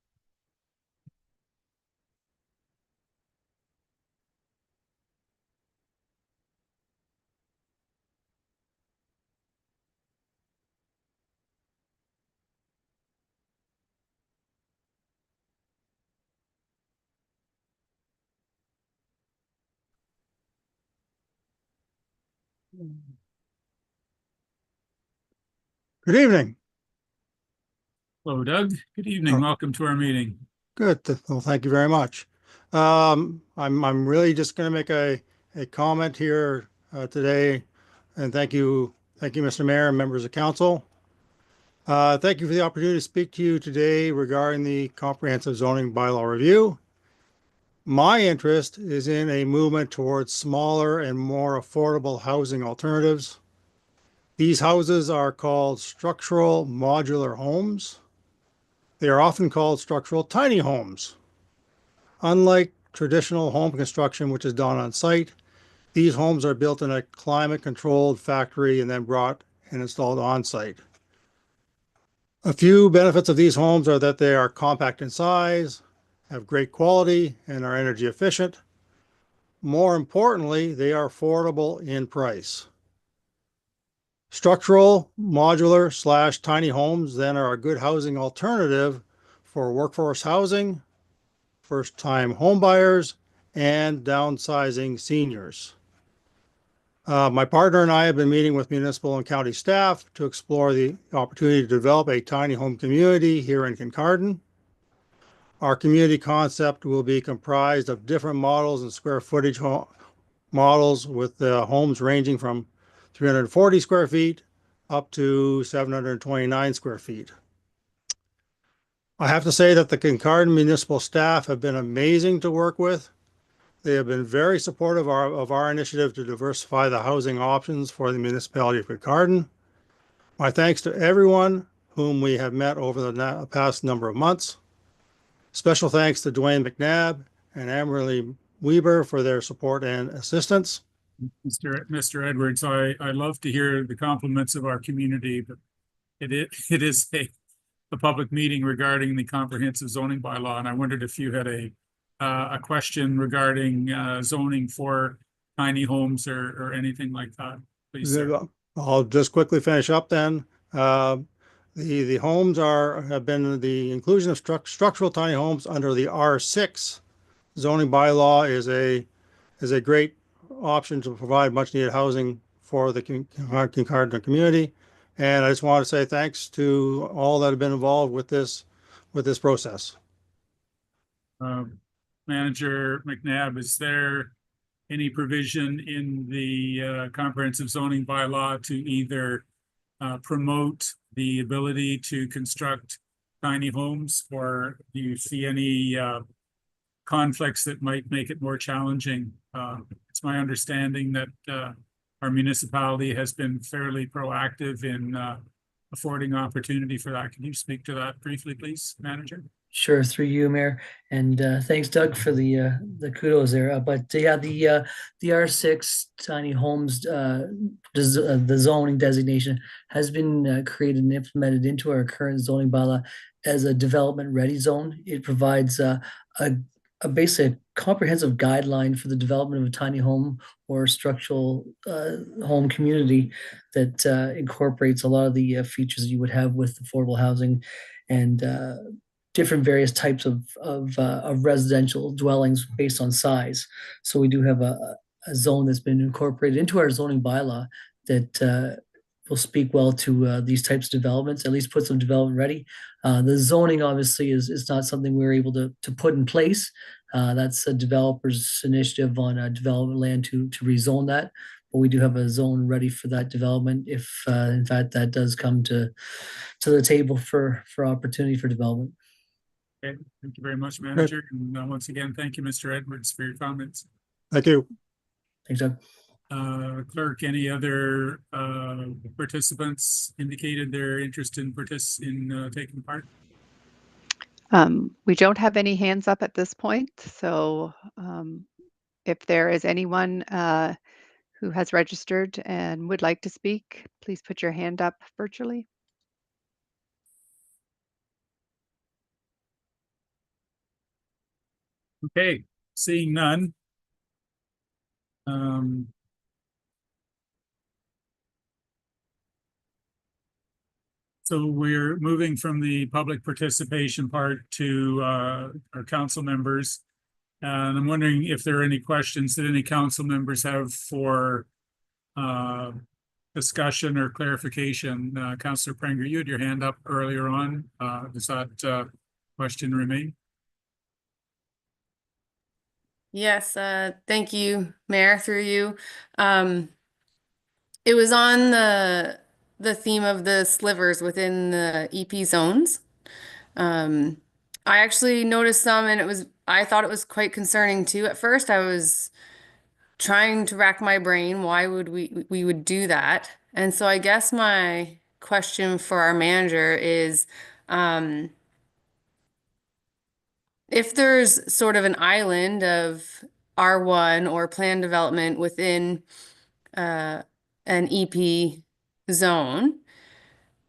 Good evening. Hello, Doug. Good evening. Welcome to our meeting. Good. Well, thank you very much. I'm really just going to make a comment here today, and thank you, Mr. Mayor and members of council. Thank you for the opportunity to speak to you today regarding the comprehensive zoning bylaw review. My interest is in a movement towards smaller and more affordable housing alternatives. These houses are called structural modular homes. They are often called structural tiny homes. Unlike traditional home construction, which is done on site, these homes are built in a climate-controlled factory and then brought and installed on site. A few benefits of these homes are that they are compact in size, have great quality, and are energy efficient. More importantly, they are affordable in price. Structural, modular / tiny homes then are a good housing alternative for workforce housing, first-time home buyers, and downsizing seniors. My partner and I have been meeting with municipal and county staff to explore the opportunity to develop a tiny home community here in Kincardine. Our community concept will be comprised of different models and square footage models, with the homes ranging from 340 square feet up to 729 square feet. I have to say that the Kincardine municipal staff have been amazing to work with. They have been very supportive of our initiative to diversify the housing options for the municipality of Kincardine. My thanks to everyone whom we have met over the past number of months. Special thanks to Dwayne McNabb and Amerly Weber for their support and assistance. Mr. Edwards, I love to hear the compliments of our community, but it is a public meeting regarding the comprehensive zoning bylaw, and I wondered if you had a question regarding zoning for tiny homes or anything like that, please, sir. I'll just quickly finish up then. The homes have been the inclusion of structural tiny homes under the R6 zoning bylaw is a great option to provide much needed housing for the Kincardine community. And I just want to say thanks to all that have been involved with this process. Manager McNabb, is there any provision in the comprehensive zoning bylaw to either promote the ability to construct tiny homes, or do you see any conflicts that might make it more challenging? It's my understanding that our municipality has been fairly proactive in affording opportunity for that. Can you speak to that briefly, please, Manager? Sure, through you, Mayor, and thanks, Doug, for the kudos there. But yeah, the R6 tiny homes, the zoning designation has been created and implemented into our current zoning bylaw as a development ready zone. It provides a basic comprehensive guideline for the development of a tiny home or structural home community that incorporates a lot of the features you would have with affordable housing and different various types of residential dwellings based on size. So we do have a zone that's been incorporated into our zoning bylaw that will speak well to these types of developments, at least put some development ready. The zoning obviously is not something we're able to put in place. That's a developer's initiative on development land to rezone that. But we do have a zone ready for that development if in fact that does come to the table for opportunity for development. Okay, thank you very much, Manager. And once again, thank you, Mr. Edwards, for your comments. Thank you. Thanks, Doug. Clerk, any other participants indicated their interest in taking part? We don't have any hands up at this point, so if there is anyone who has registered and would like to speak, please put your hand up virtually. Okay, seeing none. So we're moving from the public participation part to our council members. And I'm wondering if there are any questions that any council members have for discussion or clarification. Councillor Prenger, you had your hand up earlier on. Does that question remain? Yes, thank you, Mayor, through you. It was on the theme of the slivers within the EP zones. I actually noticed some and I thought it was quite concerning too. At first I was trying to rack my brain, why would we would do that? And so I guess my question for our manager is, if there's sort of an island of R1 or planned development within an EP zone,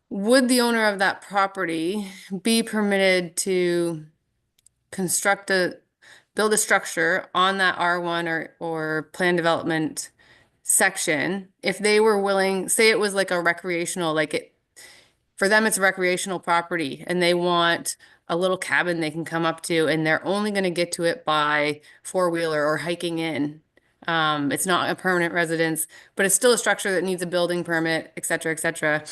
would the owner of that property be permitted to build a structure on that R1 or planned development section if they were willing, say it was like a recreational, for them it's a recreational property and they want a little cabin they can come up to and they're only going to get to it by four-wheeler or hiking in. It's not a permanent residence, but it's still a structure that needs a building permit, et cetera, et cetera.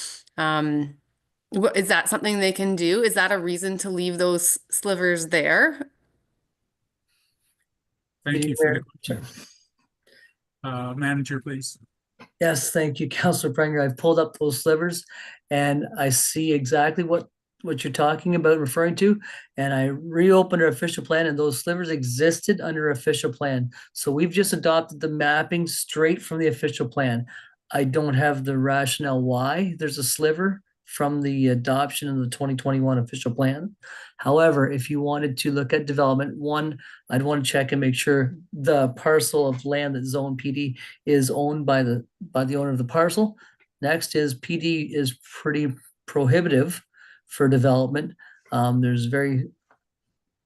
Is that something they can do? Is that a reason to leave those slivers there? Thank you for the question. Manager, please. Yes, thank you, Councillor Prenger. I've pulled up those slivers and I see exactly what you're talking about, referring to, and I reopened our official plan and those slivers existed under official plan. So we've just adopted the mapping straight from the official plan. I don't have the rationale why there's a sliver from the adoption of the 2021 official plan. However, if you wanted to look at development, one, I'd want to check and make sure the parcel of land that Zone PD is owned by the owner of the parcel. Next is PD is pretty prohibitive for development. There's very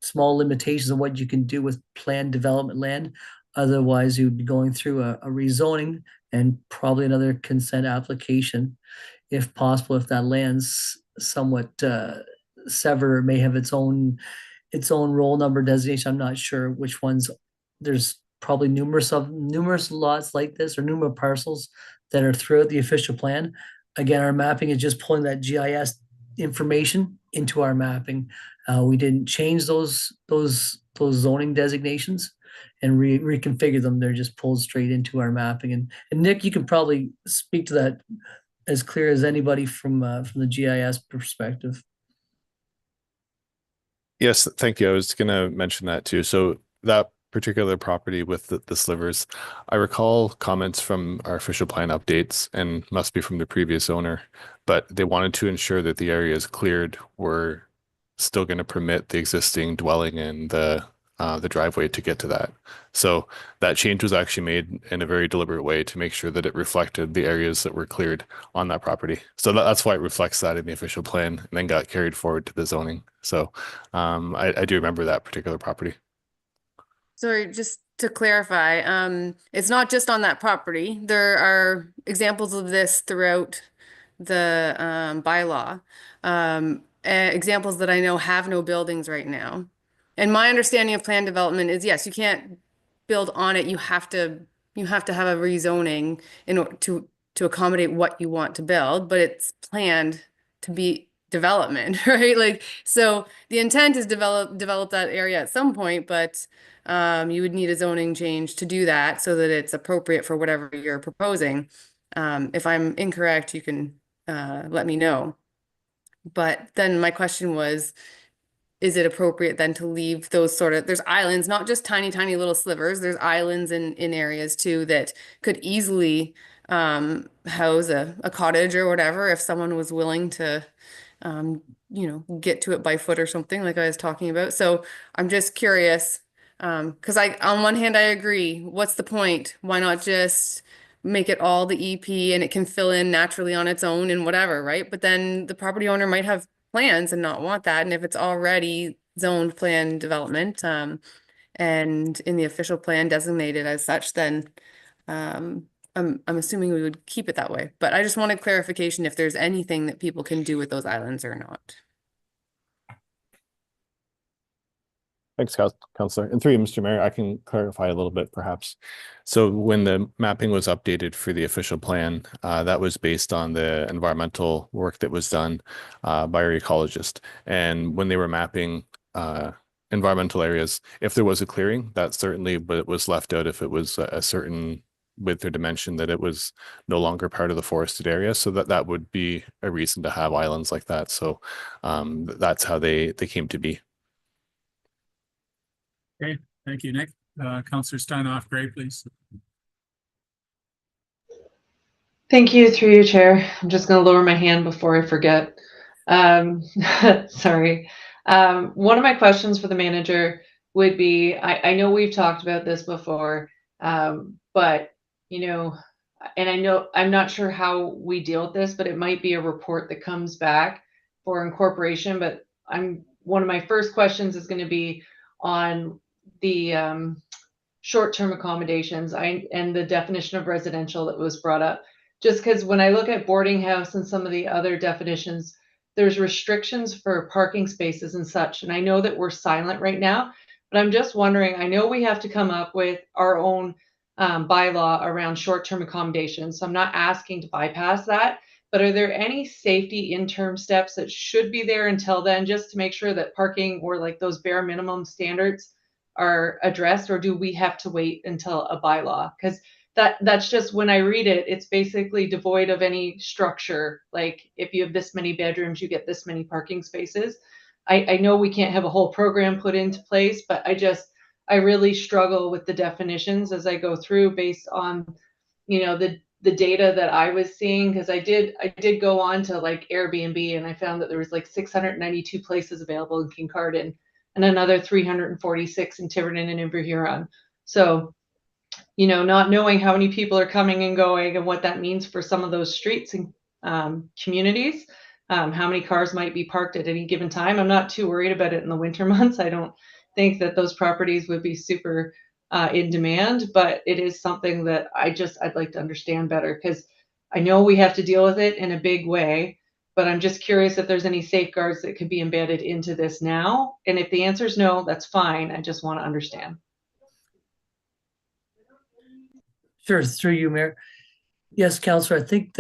small limitations on what you can do with planned development land. Otherwise, you'd be going through a rezoning and probably another consent application, if possible, if that land's somewhat severed or may have its own roll number designation. I'm not sure which ones. There's probably numerous lots like this or numerous parcels that are throughout the official plan. Again, our mapping is just pulling that GIS information into our mapping. We didn't change those zoning designations and reconfigure them. They're just pulled straight into our mapping. And Nick, you can probably speak to that as clear as anybody from the GIS perspective. Yes, thank you. I was going to mention that too. So that particular property with the slivers, I recall comments from our official plan updates, and must be from the previous owner, but they wanted to ensure that the areas cleared were still going to permit the existing dwelling and the driveway to get to that. So that change was actually made in a very deliberate way to make sure that it reflected the areas that were cleared on that property. So that's why it reflects that in the official plan and then got carried forward to the zoning. So I do remember that particular property. Sorry, just to clarify, it's not just on that property. There are examples of this throughout the bylaw. Examples that I know have no buildings right now. And my understanding of plan development is, yes, you can't build on it. You have to have a rezoning in order to accommodate what you want to build, but it's planned to be development, right? Like, so the intent is develop that area at some point, but you would need a zoning change to do that so that it's appropriate for whatever you're proposing. If I'm incorrect, you can let me know. But then my question was, is it appropriate then to leave those there's islands, not just tiny, tiny little slivers, there's islands in areas too that could easily house a cottage or whatever if someone was willing to, get to it by foot or something like I was talking about. So I'm just curious, because on one hand, I agree. What's the point? Why not just make it all the EP and it can fill in naturally on its own and whatever, right? But then the property owner might have plans and not want that. And if it's already zoned plan development, and in the official plan designated as such, then I'm assuming we would keep it that way. But I just wanted clarification if there's anything that people can do with those islands or not. Thanks, Councillor. And through you, Mr. Mayor, I can clarify a little bit perhaps. So when the mapping was updated for the official plan, that was based on the environmental work that was done by our ecologist. And when they were mapping environmental areas, if there was a clearing, that certainly, but it was left out if it was a certain width or dimension that it was no longer part of the forested area. So that would be a reason to have islands like that. So that's how they came to be. Okay, thank you, Nick. Councillor Steinhoff, Gray, please. Thank you, through you, Chair. I'm just going to lower my hand before I forget. Sorry. One of my questions for the manager would be, I know we've talked about this before, but, and I know, I'm not sure how we deal with this, but it might be a report that comes back for incorporation. But one of my first questions is going to be on the short-term accommodations and the definition of residential that was brought up. Just because when I look at boarding house and some of the other definitions, there's restrictions for parking spaces and such. And I know that we're silent right now, but I'm just wondering, I know we have to come up with our own bylaw around short-term accommodations. So I'm not asking to bypass that, but are there any safety interim steps that should be there until then, just to make sure that parking or like those bare minimum standards are addressed, or do we have to wait until a bylaw? Because that's just, when I read it, it's basically devoid of any structure. Like if you have this many bedrooms, you get this many parking spaces. I know we can't have a whole program put into place, but I really struggle with the definitions as I go through based on, the data that I was seeing. Because I did go on to like Airbnb, and I found that there was like 692 places available in Kincardine and another 346 in Tiverton and Inver Huron. So, not knowing how many people are coming and going and what that means for some of those streets and communities, how many cars might be parked at any given time. I'm not too worried about it in the winter months. I don't think that those properties would be super in demand, but it is something that I'd like to understand better, because I know we have to deal with it in a big way, but I'm just curious if there's any safeguards that could be embedded into this now. And if the answer is no, that's fine. I just want to understand. Sure, through you, Mayor. Yes, Councillor, I think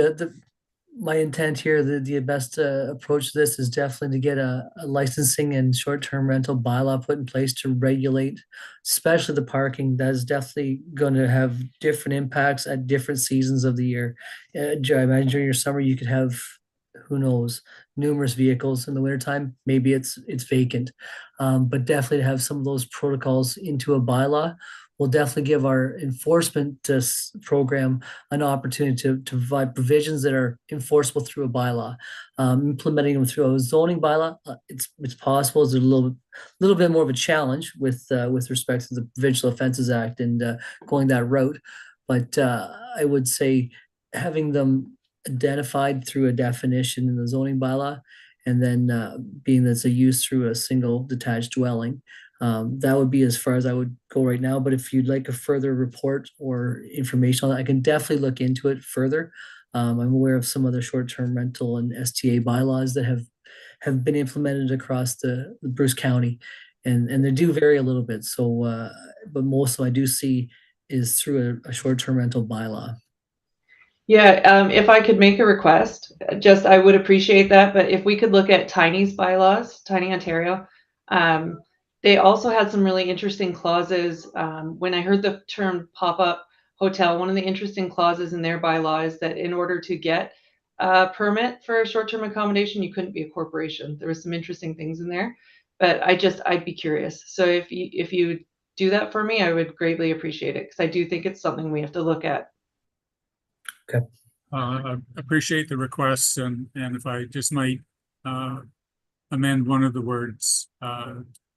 my intent here, the best approach to this is definitely to get a licensing and short-term rental bylaw put in place to regulate, especially the parking. That is definitely going to have different impacts at different seasons of the year. I imagine during your summer, you could have who knows, numerous vehicles in the wintertime, maybe it's vacant. But definitely to have some of those protocols into a bylaw will definitely give our enforcement program an opportunity to provide provisions that are enforceable through a bylaw. Implementing them through a zoning bylaw, it's possible. It's a little bit more of a challenge with respect to the Provincial Offences Act and going that route. But I would say having them identified through a definition in the zoning bylaw, and then being that's a use through a single detached dwelling. That would be as far as I would go right now. But if you'd like a further report or information on that, I can definitely look into it further. I'm aware of some other short-term rental and STA bylaws that have been implemented across the Bruce County, and they do vary a little bit. So, but most of them I do see is through a short-term rental bylaw. Yeah, if I could make a request, I would appreciate that. But if we could look at Tiny's bylaws, Tiny Ontario, they also had some really interesting clauses. When I heard the term pop-up hotel, one of the interesting clauses in their bylaw is that in order to get a permit for a short-term accommodation, you couldn't be a corporation. There was some interesting things in there, but I'd be curious. So if you do that for me, I would greatly appreciate it, because I do think it's something we have to look at. Okay. I appreciate the requests, and if I just might amend one of the words,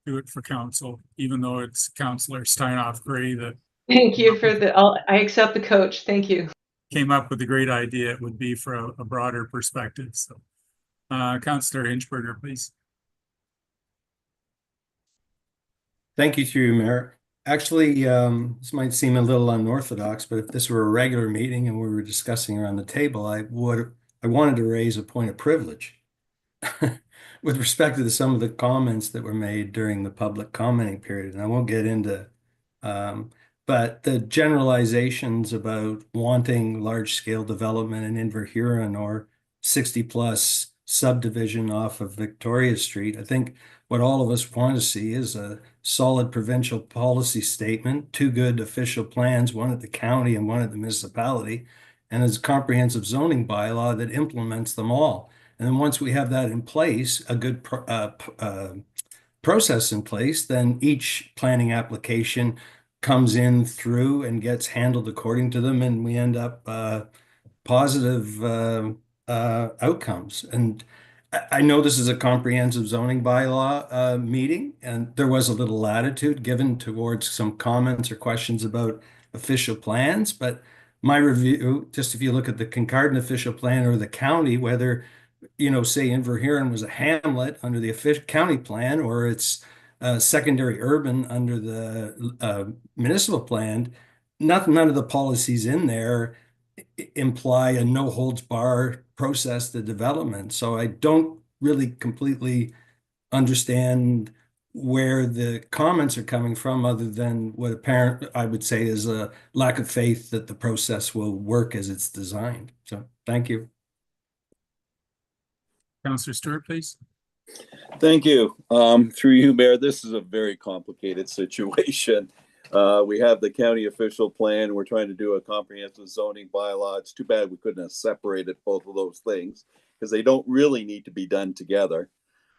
do it for council, even though it's Councillor Steinhoff Gray that Thank you for I accept the coach. Thank you. came up with a great idea. It would be for a broader perspective. So, Councillor Inchberger, please. Thank you to you, Mayor. Actually, this might seem a little unorthodox, but if this were a regular meeting and we were discussing around the table, I wanted to raise a point of privilege with respect to some of the comments that were made during the public commenting period. And I won't get into, but the generalizations about wanting large-scale development in Inverhuron or 60-plus subdivision off of Victoria Street, I think what all of us want to see is a solid provincial policy statement, two good official plans, one at the county and one at the municipality, and a comprehensive zoning bylaw that implements them all. And then once we have that in place, a good process in place, then each planning application comes in through and gets handled according to them, and we end up positive outcomes. And I know this is a comprehensive zoning bylaw meeting, and there was a little latitude given towards some comments or questions about official plans. But my review, just if you look at the Kincardine official plan or the county, whether, say Inverhuron was a hamlet under the official county plan or it's secondary urban under the municipal plan, none of the policies in there imply a no holds bar process to development. So I don't really completely understand where the comments are coming from, other than what apparent I would say is a lack of faith that the process will work as it's designed. So thank you. Councillor Stewart, please. Thank you. Through you, Mayor, this is a very complicated situation. We have the county official plan. We're trying to do a comprehensive zoning bylaw. It's too bad we couldn't have separated both of those things, because they don't really need to be done together.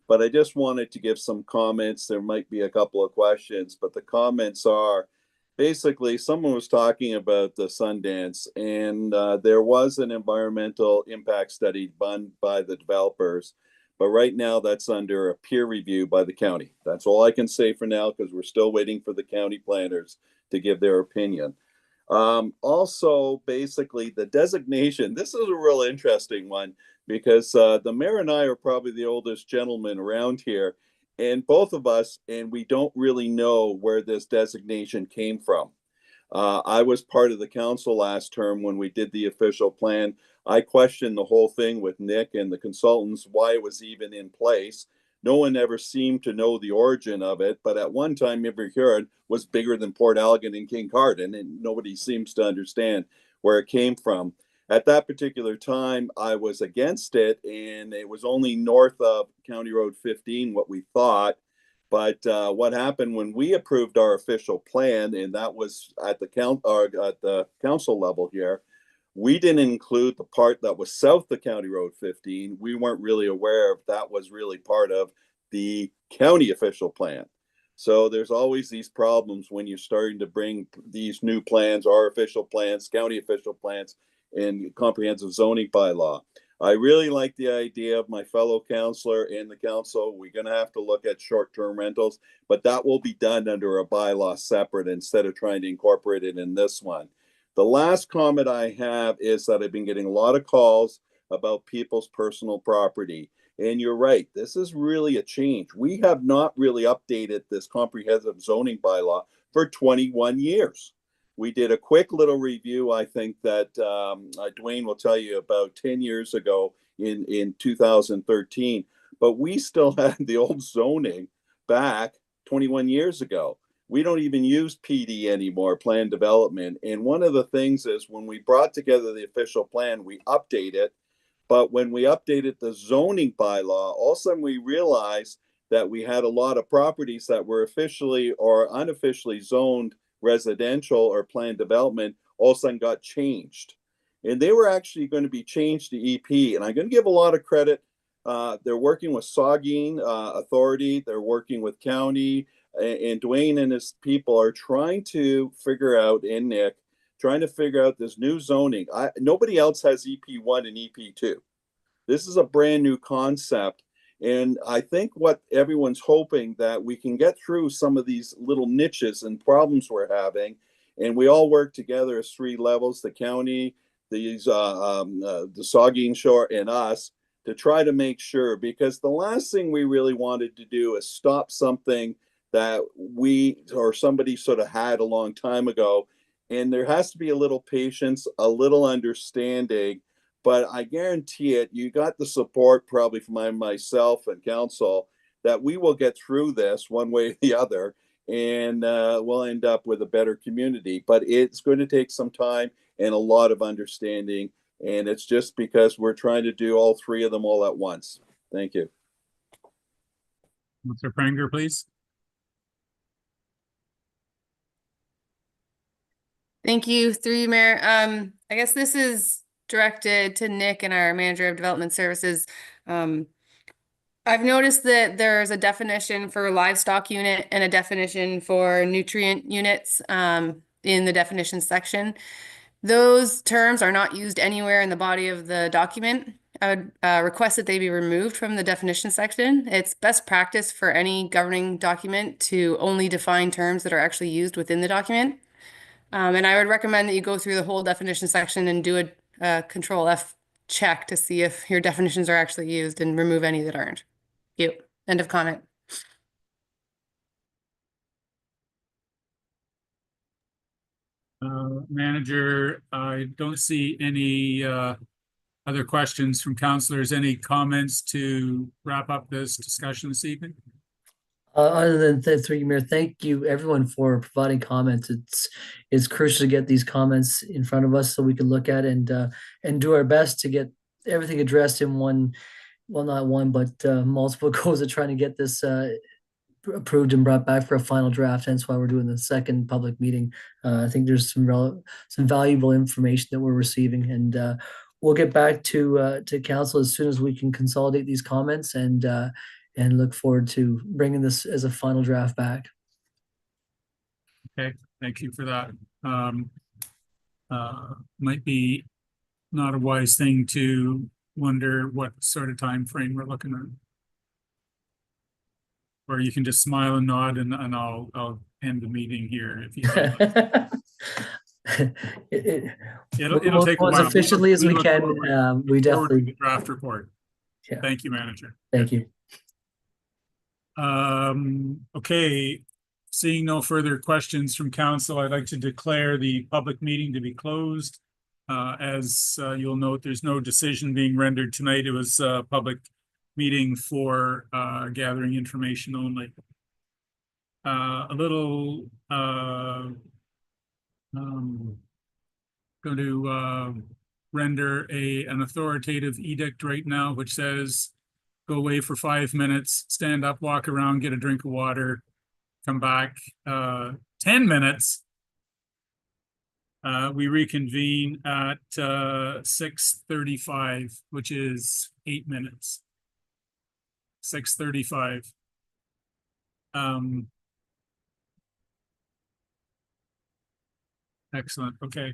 But I just wanted to give some comments. There might be a couple of questions, but the comments are basically someone was talking about the Sundance, and there was an environmental impact study done by the developers. But right now that's under a peer review by the county. That's all I can say for now, because we're still waiting for the county planners to give their opinion. Also, basically the designation, this is a real interesting one, because the mayor and I are probably the oldest gentlemen around here, and both of us, and we don't really know where this designation came from. I was part of the council last term when we did the official plan. I questioned the whole thing with Nick and the consultants, why it was even in place. No one ever seemed to know the origin of it, but at one time Inverhuron was bigger than Port Elgin and Kincardine, and nobody seems to understand where it came from. At that particular time, I was against it, and it was only north of County Road 15, what we thought. But what happened when we approved our official plan, and that was at the council level here, We didn't include the part that was south of County Road 15. We weren't really aware of that was really part of the county official plan. So there's always these problems when you're starting to bring these new plans, our official plans, county official plans, and comprehensive zoning bylaw. I really like the idea of my fellow councillor and the council. We're going to have to look at short-term rentals, but that will be done under a bylaw separate instead of trying to incorporate it in this one. The last comment I have is that I've been getting a lot of calls about people's personal property. And you're right, this is really a change. We have not really updated this comprehensive zoning bylaw for 21 years. We did a quick little review, I think that Dwayne will tell you about 10 years ago in 2013, but we still had the old zoning back 21 years ago. We don't even use PD anymore, plan development. And one of the things is when we brought together the official plan, we update it. But when we updated the zoning bylaw, all of a sudden we realized that we had a lot of properties that were officially or unofficially zoned residential or planned development, all of a sudden got changed. And they were actually going to be changed to EP. And I'm going to give a lot of credit. They're working with Saugeen Authority. They're working with county. And Dwayne and his people are trying to figure out, and Nick, trying to figure out this new zoning. Nobody else has EP1 and EP2. This is a brand new concept. And I think what everyone's hoping that we can get through some of these little niches and problems we're having. And we all work together as 3 levels, the county, the Saugeen Shore, and us, to try to make sure, because the last thing we really wanted to do is stop something that we or somebody sort of had a long time ago. And there has to be a little patience, a little understanding, but I guarantee it, you got the support probably from myself and council that we will get through this one way or the other, and we'll end up with a better community. But it's going to take some time and a lot of understanding, and it's just because we're trying to do all 3 of them all at once. Thank you. Mr. Pranger, please. Thank you, through you, Mayor. I guess this is directed to Nick and our Manager of Development Services. I've noticed that there's a definition for livestock unit and a definition for nutrient units in the definition section. Those terms are not used anywhere in the body of the document. I would request that they be removed from the definition section. It's best practice for any governing document to only define terms that are actually used within the document. And I would recommend that you go through the whole definition section and do a Control F check to see if your definitions are actually used and remove any that aren't. Thank you. End of comment. Manager, I don't see any other questions from councillors. Any comments to wrap up this discussion this evening? Other than through you, Mayor, thank you everyone for providing comments. It's crucial to get these comments in front of us so we can look at it and do our best to get everything addressed in one, well, not one, but multiple goals of trying to get this approved and brought back for a final draft. Hence why we're doing the second public meeting. I think there's some valuable information that we're receiving, and we'll get back to council as soon as we can consolidate these comments and look forward to bringing this as a final draft back. Okay, thank you for that. Might be not a wise thing to wonder what sort of time frame we're looking at. Or you can just smile and nod, and I'll end the meeting here if you it'll take a while. As efficiently as we can. We definitely the draft report. Yeah. Thank you, Manager. Thank you. Okay, seeing no further questions from council, I'd like to declare the public meeting to be closed. As you'll note, there's no decision being rendered tonight. It was a public meeting for gathering information only. Going to render an authoritative edict right now, which says go away for 5 minutes, stand up, walk around, get a drink of water, come back 10 minutes, We reconvene at 6:35, which is 8 minutes. 6:35. Excellent. Okay.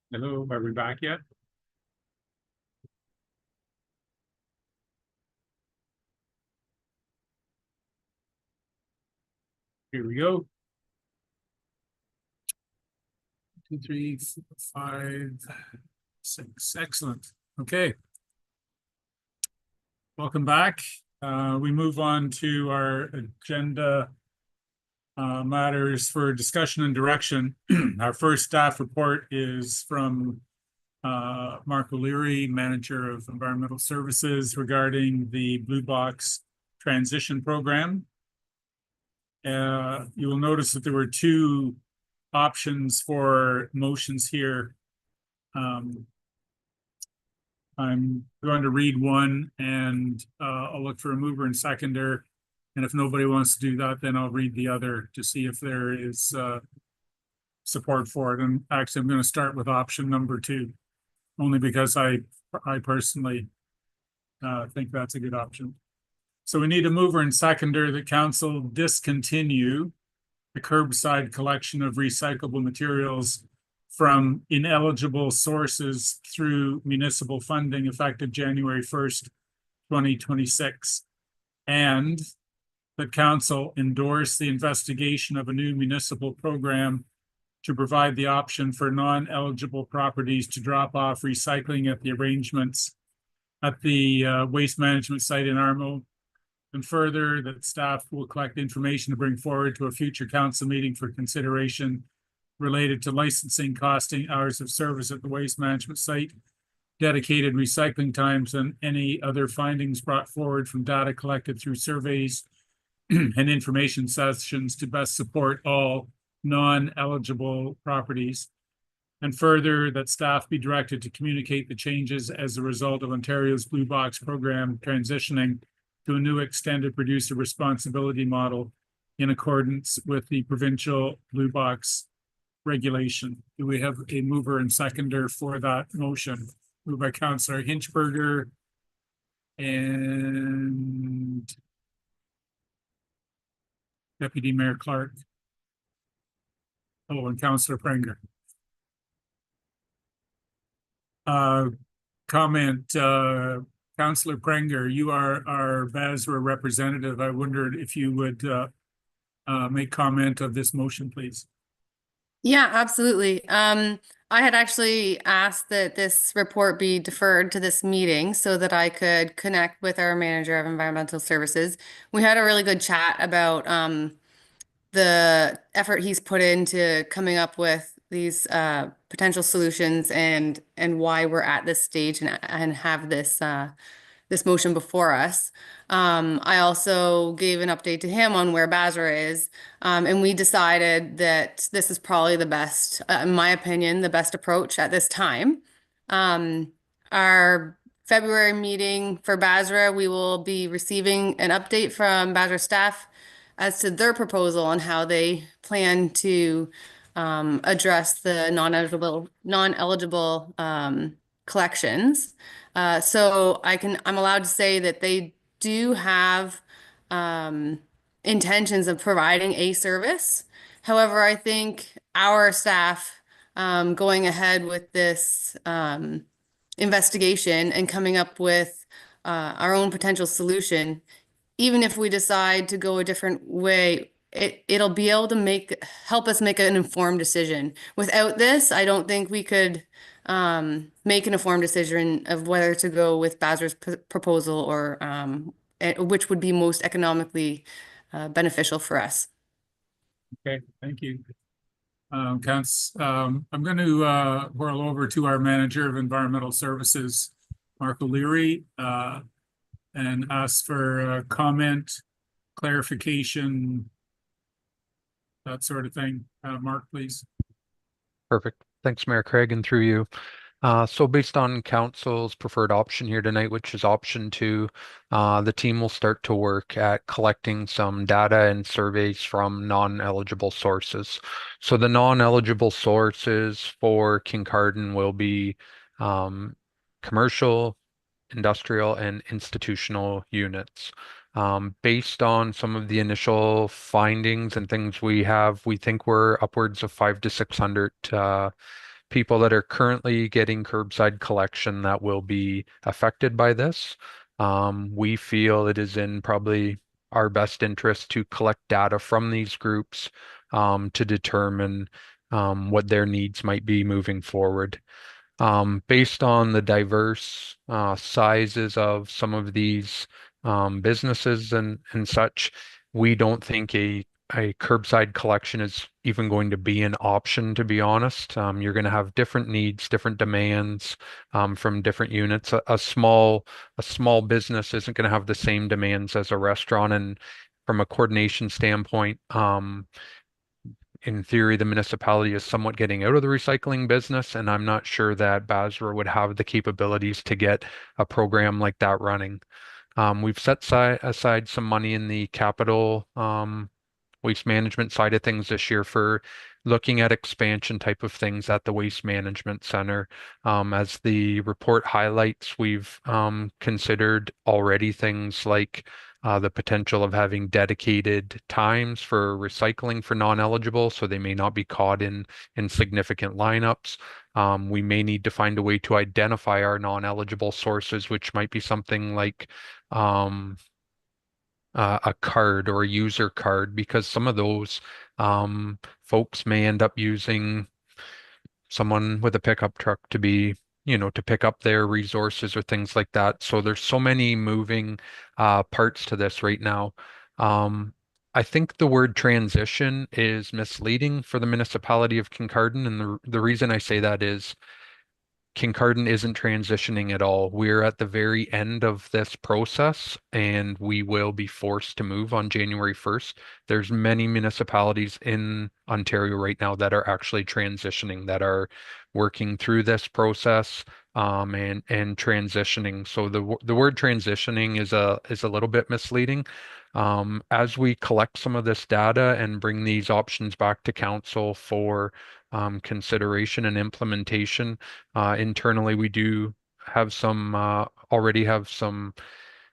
Hello, are we back yet? Here we go. 2, 3, 4, 5, 6. Excellent. Okay. Welcome back. We move on to our agenda matters for discussion and direction. Our first staff report is from Mark O'Leary, Manager of Environmental Services, regarding the Blue Box Transition Program. You will notice that there were two options for motions here. I'm going to read one and I'll look for a mover and seconder. And if nobody wants to do that, then I'll read the other to see if there is support for it. And actually, I'm going to start with option number 2, only because I personally think that's a good option. So we need a mover and seconder that council discontinue the curbside collection of recyclable materials from ineligible sources through municipal funding effective January 1st, 2026. And that council endorse the investigation of a new municipal program to provide the option for non-eligible properties to drop off recycling at the arrangements at the waste management site in Armo. And further, that staff will collect information to bring forward to a future council meeting for consideration related to licensing, costing, hours of service at the waste management site, dedicated recycling times, and any other findings brought forward from data collected through surveys and information sessions to best support all non-eligible properties. And further, that staff be directed to communicate the changes as a result of Ontario's Blue Box program transitioning to a new extended producer responsibility model in accordance with the provincial Blue Box regulation. Do we have a mover and seconder for that motion? Moved by Councillor Hinchberger and Deputy Mayor Clark. Oh, and Councillor Prenger. Comment, Councillor Prenger, you are our Basra representative. I wondered if you would make comment of this motion, please. Yeah, absolutely. I had actually asked that this report be deferred to this meeting so that I could connect with our manager of environmental services. We had a really good chat about the effort he's put into coming up with these potential solutions and why we're at this stage and have this this motion before us. I also gave an update to him on where Basra is, and we decided that this is probably the best, in my opinion, the best approach at this time. Our February meeting for Basra, we will be receiving an update from Basra staff as to their proposal on how they plan to address the non-eligible collections. So I'm allowed to say that they do have intentions of providing a service. However, I think our staff going ahead with this investigation and coming up with our own potential solution, even if we decide to go a different way, it'll be able to help us make an informed decision. Without this, I don't think we could make an informed decision of whether to go with Basra's proposal or which would be most economically beneficial for us. Okay, thank you. I'm going to whirl over to our manager of environmental services, Mark O'Leary, and ask for comment, clarification, that sort of thing. Mark, please. Perfect. Thanks, Mayor Craig, and through you. So based on council's preferred option here tonight, which is option 2, the team will start to work at collecting some data and surveys from non-eligible sources. So the non-eligible sources for Kincardine will be commercial, industrial, and institutional units. Based on some of the initial findings and things we have, we think we're upwards of 500 to 600 people that are currently getting curbside collection that will be affected by this. We feel it is in probably our best interest to collect data from these groups to determine what their needs might be moving forward. Based on the diverse sizes of some of these businesses and such, we don't think a curbside collection is even going to be an option, to be honest. You're going to have different needs, different demands from different units. A small business isn't going to have the same demands as a restaurant, and from a coordination standpoint, in theory, the municipality is somewhat getting out of the recycling business, and I'm not sure that Basra would have the capabilities to get a program like that running. We've set aside some money in the capital waste management side of things this year for looking at expansion type of things at the Waste Management Center. As the report highlights, we've considered already things like the potential of having dedicated times for recycling for non-eligible, so they may not be caught in significant lineups. We may need to find a way to identify our non-eligible sources, which might be something like a card or a user card, because some of those folks may end up using someone with a pickup truck to be, to pick up their resources or things like that. So there's so many moving parts to this right now. I think the word transition is misleading for the municipality of Kincardine, and the reason I say that is Kincardine isn't transitioning at all. We're at the very end of this process, and we will be forced to move on January 1st. There's many municipalities in Ontario right now that are actually transitioning, that are working through this process and transitioning. So the word transitioning is a little bit misleading. As we collect some of this data and bring these options back to council for consideration and implementation, internally we do have already have some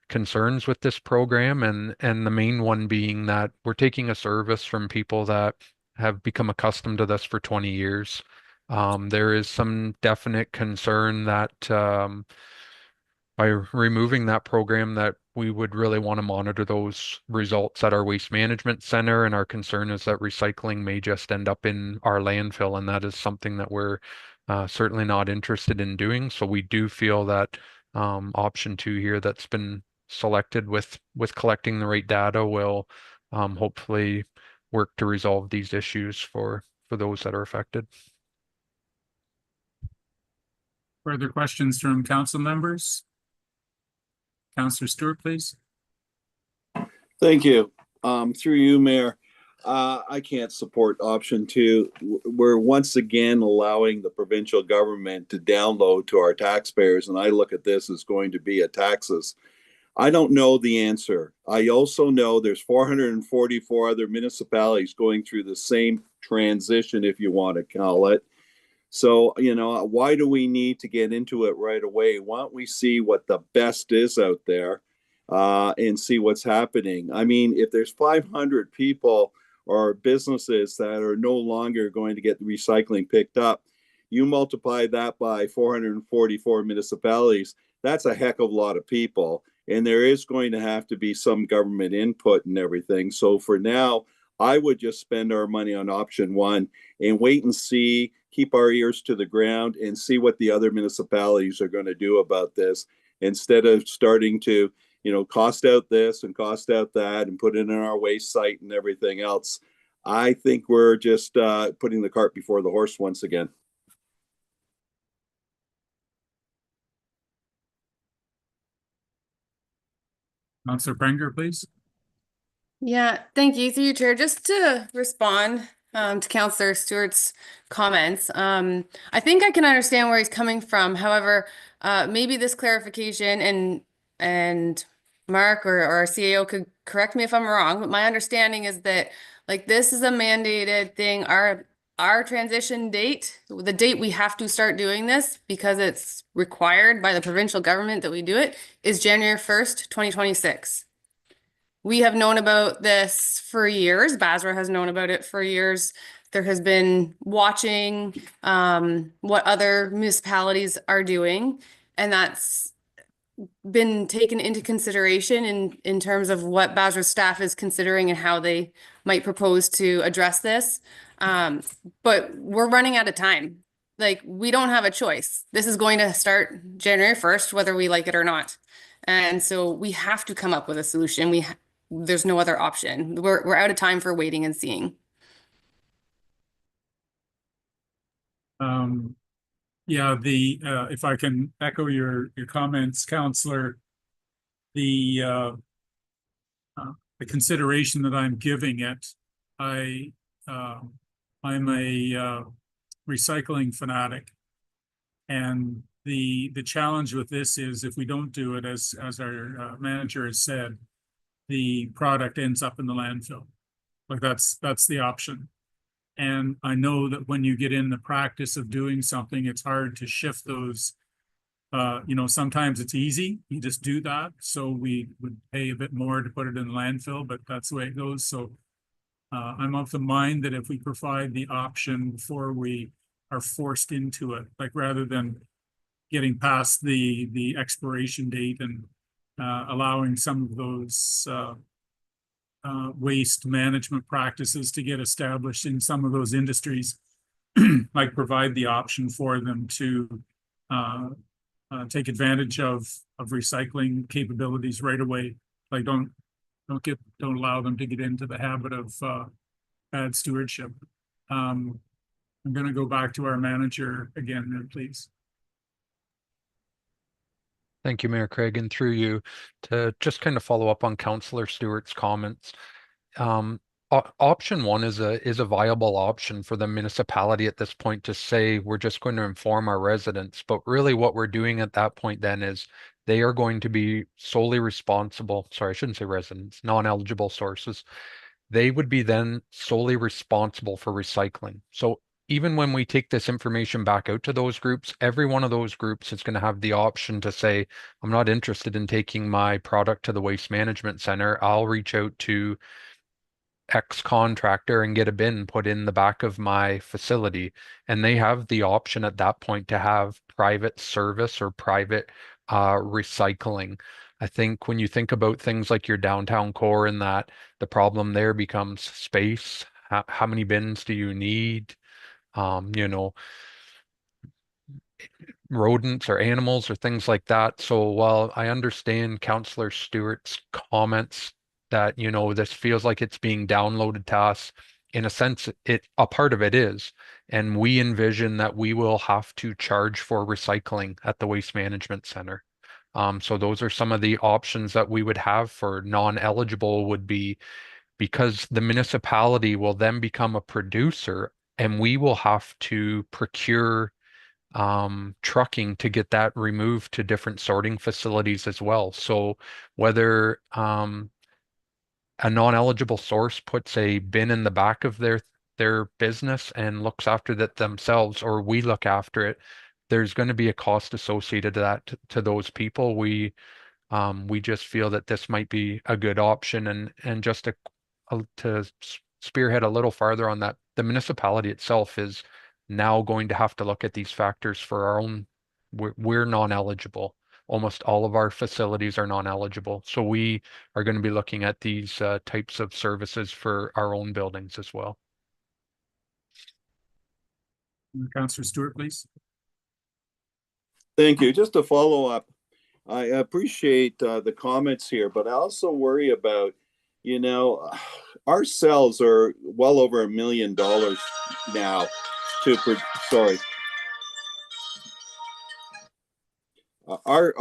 concerns with this program, and the main one being that we're taking a service from people that have become accustomed to this for 20 years. There is some definite concern that by removing that program, that we would really want to monitor those results at our waste management center, and our concern is that recycling may just end up in our landfill, and that is something that we're certainly not interested in doing. So we do feel that option 2 here that's been selected with collecting the right data will hopefully work to resolve these issues for those that are affected. Further questions from council members? Councillor Stewart, please. Thank you. Through you, Mayor. I can't support option 2. We're once again allowing the provincial government to download to our taxpayers, and I look at this as going to be a taxes. I don't know the answer. I also know there's 444 other municipalities going through the same transition, if you want to call it. So, why do we need to get into it right away? Why don't we see what the best is out there and see what's happening? I mean, if there's 500 people or businesses that are no longer going to get the recycling picked up, you multiply that by 444 municipalities, that's a heck of a lot of people. And there is going to have to be some government input and everything. So for now, I would just spend our money on option 1 and wait and see, keep our ears to the ground and see what the other municipalities are going to do about this, instead of starting to, cost out this and cost out that and put it in our waste site and everything else. I think we're just putting the cart before the horse once again. Councillor Prenger, please. Yeah, thank you. Through you, Chair. Just to respond to Councillor Stewart's comments, I think I can understand where he's coming from. However, maybe this clarification, and Mark or our CAO could correct me if I'm wrong, but my understanding is that this is a mandated thing. Our transition date, the date we have to start doing this because it's required by the provincial government that we do it, is January 1st, 2026. We have known about this for years. Basra has known about it for years. There has been watching what other municipalities are doing, and that's been taken into consideration in terms of what Basra staff is considering and how they might propose to address this. But we're running out of time. Like, we don't have a choice. This is going to start January 1st, whether we like it or not. And so we have to come up with a solution. There's no other option. We're out of time for waiting and seeing. Yeah, if I can echo your comments, Councillor, the consideration that I'm giving it, I'm a recycling fanatic, and the challenge with this is if we don't do it, as our manager has said, the product ends up in the landfill. Like that's the option. And I know that when you get in the practice of doing something, it's hard to shift those. Sometimes it's easy. You just do that. So we would pay a bit more to put it in the landfill, but that's the way it goes. So I'm of the mind that if we provide the option before we are forced into it, like rather than getting past the expiration date and allowing some of those waste management practices to get established in some of those industries, like provide the option for them to take advantage of recycling capabilities right away. Like don't allow them to get into the habit of bad stewardship. I'm going to go back to our manager again, then, please. Thank you, Mayor Craig, and through you to just kind of follow up on Councillor Stewart's comments. Option one is a viable option for the municipality at this point to say we're just going to inform our residents, but really what we're doing at that point then is they are going to be solely responsible. Sorry, I shouldn't say residents, non-eligible sources. They would be then solely responsible for recycling. So even when we take this information back out to those groups, every one of those groups is going to have the option to say, I'm not interested in taking my product to the waste management center. I'll reach out to X contractor and get a bin put in the back of my facility. And they have the option at that point to have private service or private recycling. I think when you think about things like your downtown core and that, the problem there becomes space. How many bins do you need? Rodents or animals or things like that. So while I understand Councillor Stewart's comments that, this feels like it's being downloaded to us, in a sense, a part of it is. And we envision that we will have to charge for recycling at the Waste Management Center. So those are some of the options that we would have for non-eligible would be, because the municipality will then become a producer and we will have to procure trucking to get that removed to different sorting facilities as well. So whether a non-eligible source puts a bin in the back of their business and looks after that themselves, or we look after it, there's going to be a cost associated to that to those people. We just feel that this might be a good option, and just to spearhead a little farther on that, the municipality itself is now going to have to look at these factors for our own. We're non-eligible. Almost all of our facilities are non-eligible. So we are going to be looking at these types of services for our own buildings as well. Councillor Stewart, please. Thank you. Just to follow up, I appreciate the comments here, but I also worry about, our cells are well over $1 million now sorry. Our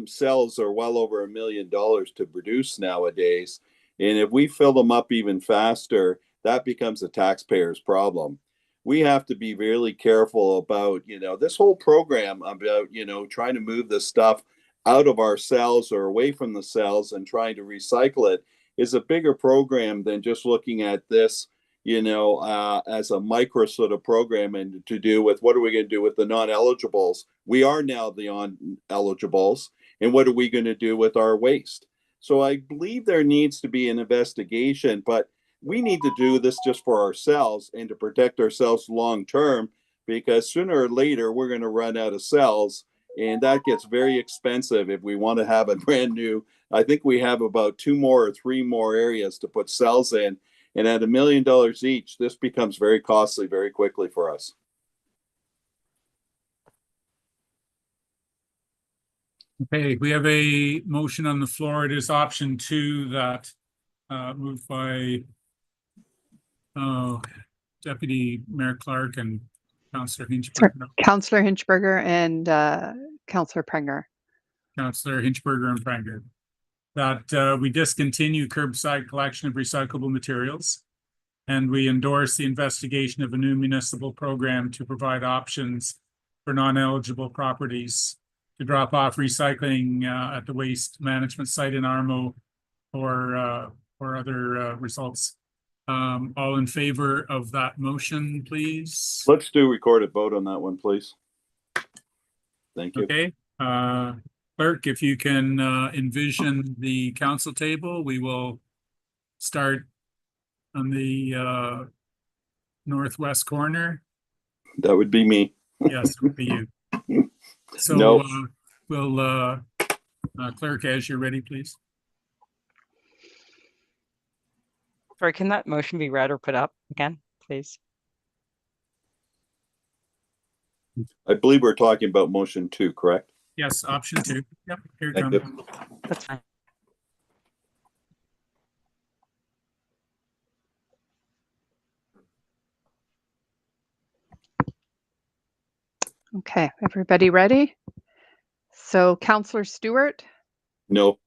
cells are well over $1 million to produce nowadays. And if we fill them up even faster, that becomes a taxpayer's problem. We have to be really careful about, this whole program about, trying to move this stuff out of our cells or away from the cells and trying to recycle it is a bigger program than just looking at this, as a micro sort of program, and to do with what are we going to do with the non-eligibles? We are now the non-eligibles, and what are we going to do with our waste? So I believe there needs to be an investigation, but we need to do this just for ourselves and to protect ourselves long term, because sooner or later we're going to run out of cells, and that gets very expensive if we want to have a brand new. I think we have about 2 more or 3 more areas to put cells in, and at $1 million each, this becomes very costly very quickly for us. Okay, we have a motion on the floor. It is option 2 that moved by Deputy Mayor Clark and Councillor Hinchberger. Councillor Hinchberger and Councillor Prenger. Councillor Hinchberger and Prenger. That we discontinue curbside collection of recyclable materials, and we endorse the investigation of a new municipal program to provide options for non-eligible properties to drop off recycling at the waste management site in Armo or other results. All in favor of that motion, please? Let's do recorded vote on that one, please. Thank you. Okay. Clerk, if you can envision the council table, we will start on the northwest corner. That would be me. Yes, it would be you. So No. we'll clerk, as you're ready, please. Sorry, can that motion be read or put up again, please? I believe we're talking about motion 2, correct? Yes, option 2. Yep, here it Thank comes. That's fine. Okay, everybody ready? So Councillor Stewart, No.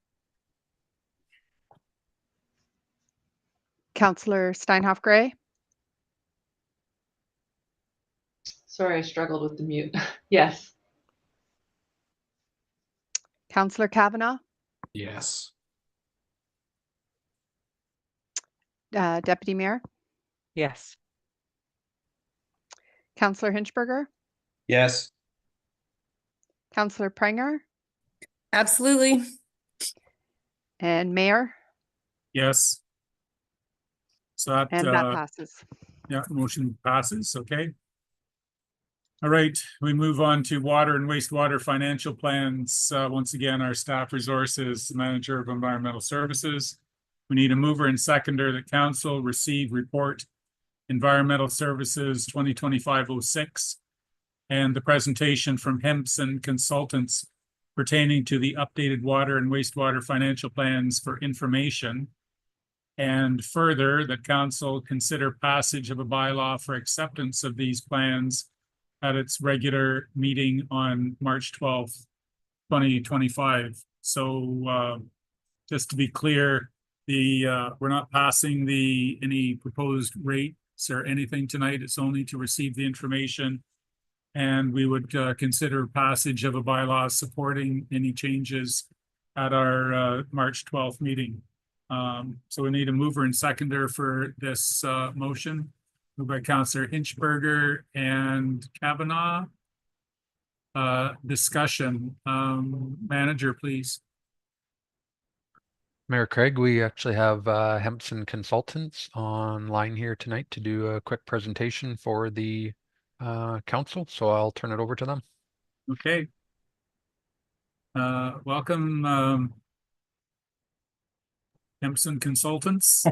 Councillor Steinhoff Gray, Sorry, I struggled with the mute. Yes. Councillor Kavanaugh, Yes. Deputy Mayor, Yes. Councillor Hinchberger, Yes. Councillor Prenger, Absolutely. and Mayor, Yes. So that, and that passes. yeah, motion passes. Okay. All right, we move on to water and wastewater financial plans. Once again, our staff resources manager of environmental services. We need a mover and seconder that council receive report environmental services 2025-06 and the presentation from Hempson Consultants pertaining to the updated water and wastewater financial plans for information. And further, that council consider passage of a bylaw for acceptance of these plans at its regular meeting on March 12th, 2025. So just to be clear, we're not passing any proposed rates or anything tonight. It's only to receive the information. And we would consider passage of a bylaw supporting any changes at our March 12th meeting. So we need a mover and seconder for this motion. Moved by Councillor Hinchberger and Kavanaugh. Discussion. Manager, please. Mayor Craig, we actually have Hempson Consultants online here tonight to do a quick presentation for the council, so I'll turn it over to them. Okay. Welcome, Hempson Consultants.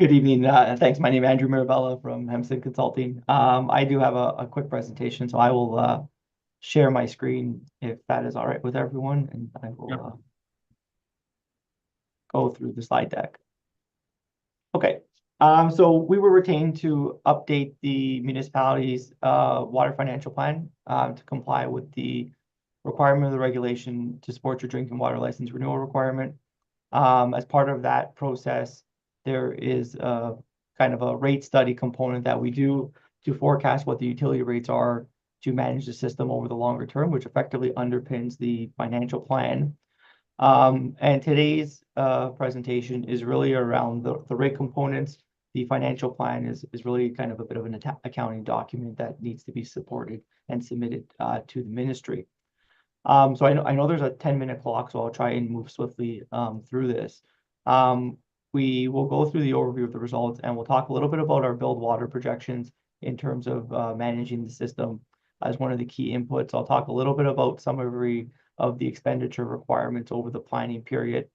Good evening. Thanks. My name is Andrew Mirabella from Hempson Consulting. I do have a quick presentation, so I will share my screen if that is all right with everyone, and I will go through the slide deck. Okay. So we were retained to update the municipality's water financial plan to comply with the requirement of the regulation to support your drinking water license renewal requirement. As part of that process, there is a kind of a rate study component that we do to forecast what the utility rates are to manage the system over the longer term, which effectively underpins the financial plan. And today's presentation is really around the rate components. The financial plan is really kind of a bit of an accounting document that needs to be supported and submitted to the ministry. So I know there's a 10-minute clock, so I'll try and move swiftly through this. we will go through the overview of the results, and we'll talk a little bit about our build water projections in terms of managing the system as one of the key inputs. I'll talk a little bit about summary of the expenditure requirements over the planning period.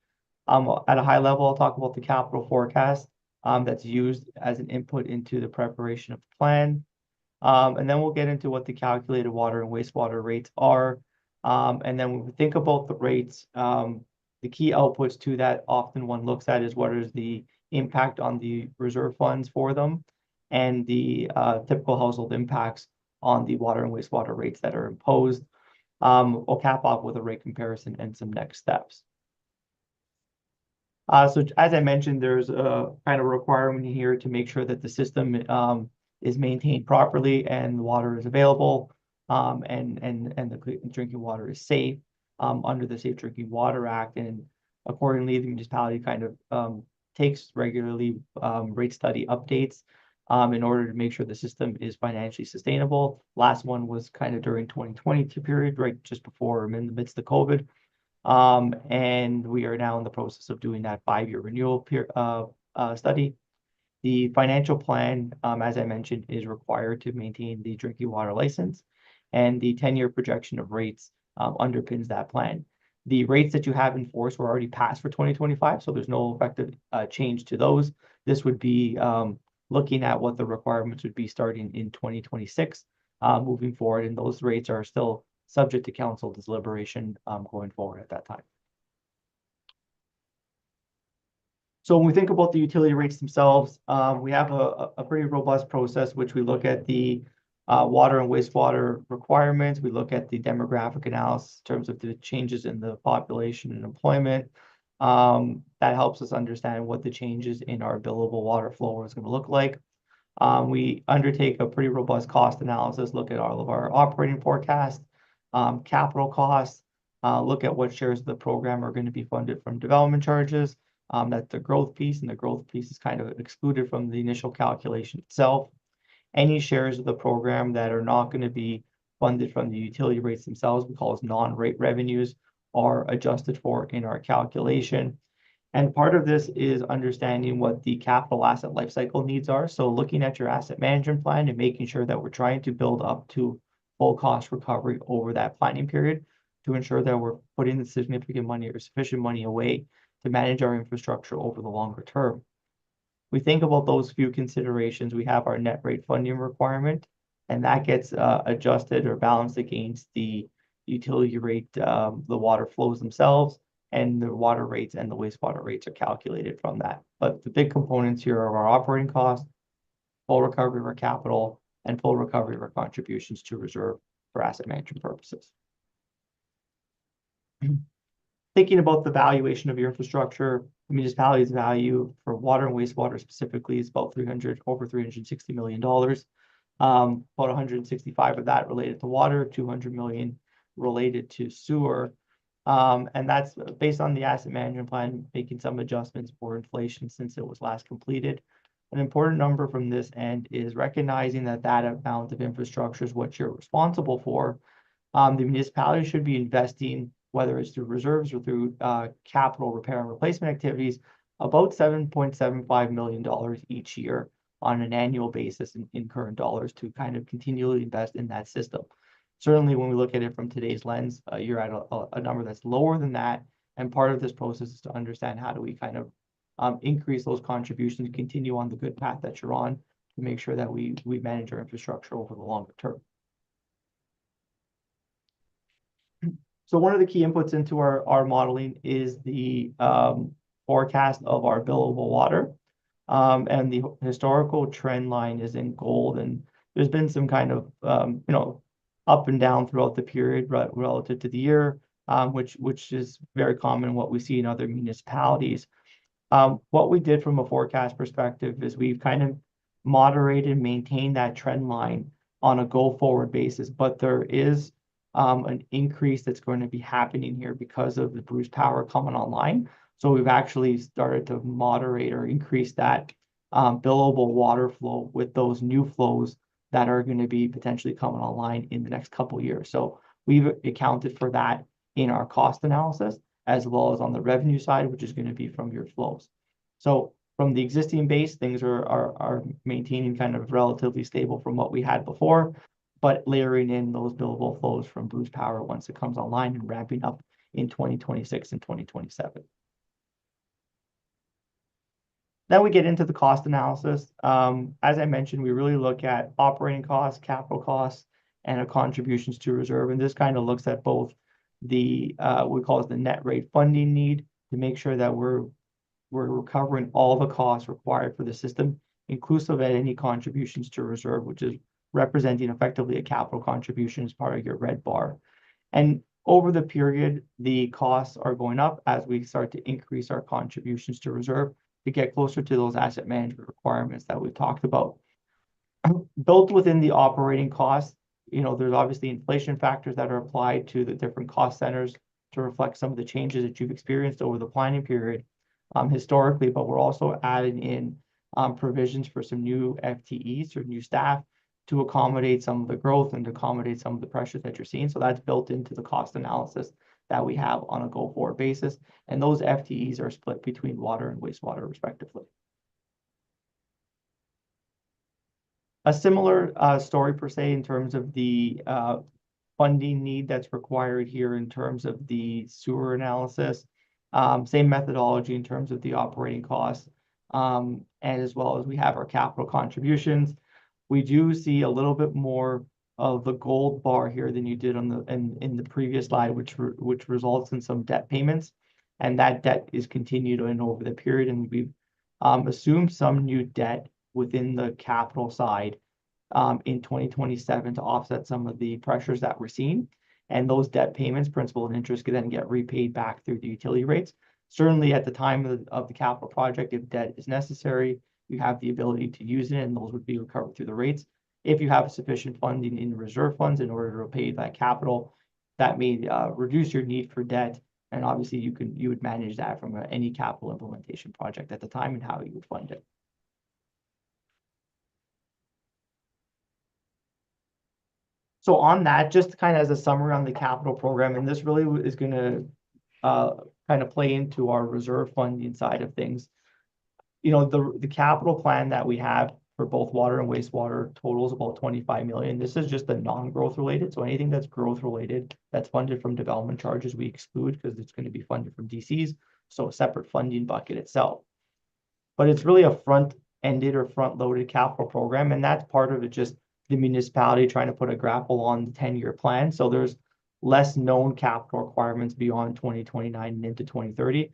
At a high level, I'll talk about the capital forecast that's used as an input into the preparation of the plan. And then we'll get into what the calculated water and wastewater rates are. And then when we think about the rates, the key outputs to that often one looks at is what is the impact on the reserve funds for them and the typical household impacts on the water and wastewater rates that are imposed. We'll cap off with a rate comparison and some next steps. So as I mentioned, there's a kind of requirement here to make sure that the system is maintained properly and the water is available and the drinking water is safe under the Safe Drinking Water Act. And accordingly, the municipality kind of takes regularly rate study updates in order to make sure the system is financially sustainable. Last one was kind of during 2022 period, right just before I'm in the midst of COVID. And we are now in the process of doing that 5-year renewal study. The financial plan, as I mentioned, is required to maintain the drinking water license, and the 10-year projection of rates underpins that plan. The rates that you have in force were already passed for 2025, so there's no effective change to those. This would be looking at what the requirements would be starting in 2026 moving forward, and those rates are still subject to council deliberation going forward at that time. So when we think about the utility rates themselves, we have a pretty robust process, which we look at the water and wastewater requirements. We look at the demographic analysis in terms of the changes in the population and employment. That helps us understand what the changes in our billable water flow is going to look like. We undertake a pretty robust cost analysis, look at all of our operating forecasts, capital costs, look at what shares of the program are going to be funded from development charges. That's the growth piece, and the growth piece is kind of excluded from the initial calculation itself. Any shares of the program that are not going to be funded from the utility rates themselves, we call as non-rate revenues, are adjusted for in our calculation. And part of this is understanding what the capital asset lifecycle needs are. So looking at your asset management plan and making sure that we're trying to build up to full cost recovery over that planning period to ensure that we're putting the significant money or sufficient money away to manage our infrastructure over the longer term. We think about those few considerations. We have our net rate funding requirement, and that gets adjusted or balanced against the utility rate, the water flows themselves, and the water rates and the wastewater rates are calculated from that. But the big components here are our operating costs, full recovery of our capital, and full recovery of our contributions to reserve for asset management purposes. Thinking about the valuation of your infrastructure, the municipality's value for water and wastewater specifically is about over $360 million. About 165 of that related to water, 200 million related to sewer. And that's based on the asset management plan, making some adjustments for inflation since it was last completed. An important number from this end is recognizing that that amount of infrastructure is what you're responsible for. The municipality should be investing, whether it's through reserves or through capital repair and replacement activities, about $7.75 million each year on an annual basis in current dollars to kind of continually invest in that system. Certainly, when we look at it from today's lens, you're at a number that's lower than that. And part of this process is to understand how do we kind of increase those contributions, continue on the good path that you're on to make sure that we manage our infrastructure over the longer term. So one of the key inputs into our modeling is the forecast of our billable water. And the historical trend line is in gold. And there's been some kind of, up and down throughout the period relative to the year, which is very common what we see in other municipalities. What we did from a forecast perspective is we've kind of moderated and maintained that trend line on a go-forward basis, but there is an increase that's going to be happening here because of the Bruce Power coming online. So we've actually started to moderate or increase that billable water flow with those new flows that are going to be potentially coming online in the next couple of years. So we've accounted for that in our cost analysis, as well as on the revenue side, which is going to be from your flows. So from the existing base, things are maintaining kind of relatively stable from what we had before, but layering in those billable flows from Bruce Power once it comes online and ramping up in 2026 and 2027. Then we get into the cost analysis. As I mentioned, we really look at operating costs, capital costs, and our contributions to reserve. And this kind of looks at both the, we call it the net rate funding need to make sure that we're recovering all the costs required for the system, inclusive of any contributions to reserve, which is representing effectively a capital contribution as part of your red bar. And over the period, the costs are going up as we start to increase our contributions to reserve to get closer to those asset management requirements that we've talked about. Built within the operating costs, you know, there's obviously inflation factors that are applied to the different cost centers to reflect some of the changes that you've experienced over the planning period historically, but we're also adding in provisions for some new FTEs or new staff to accommodate some of the growth and to accommodate some of the pressures that you're seeing. So that's built into the cost analysis that we have on a go-forward basis. And those FTEs are split between water and wastewater respectively. A similar story per se in terms of the funding need that's required here in terms of the sewer analysis. Same methodology in terms of the operating costs, and as well as we have our capital contributions. We do see a little bit more of the gold bar here than you did on the in the previous slide, which results in some debt payments, and that debt is continued in over the period, and we've assumed some new debt within the capital side in 2027 to offset some of the pressures that we're seeing. And those debt payments, principal and interest, can then get repaid back through the utility rates. Certainly at the time of the capital project, if debt is necessary, you have the ability to use it, and those would be recovered through the rates. If you have sufficient funding in reserve funds in order to repay that capital, that may reduce your need for debt. And obviously you would manage that from any capital implementation project at the time and how you would fund it. So on that, just kind of as a summary on the capital program, and this really is going to kind of play into our reserve funding side of things. You know, the capital plan that we have for both water and wastewater totals about 25 million. This is just the non-growth related. So anything that's growth related that's funded from development charges, we exclude because it's going to be funded from DCs. So a separate funding bucket itself. But it's really a front-ended or front-loaded capital program. And that's part of it, just the municipality trying to put a grapple on the 10-year plan. So there's less known capital requirements beyond 2029 and into 2030.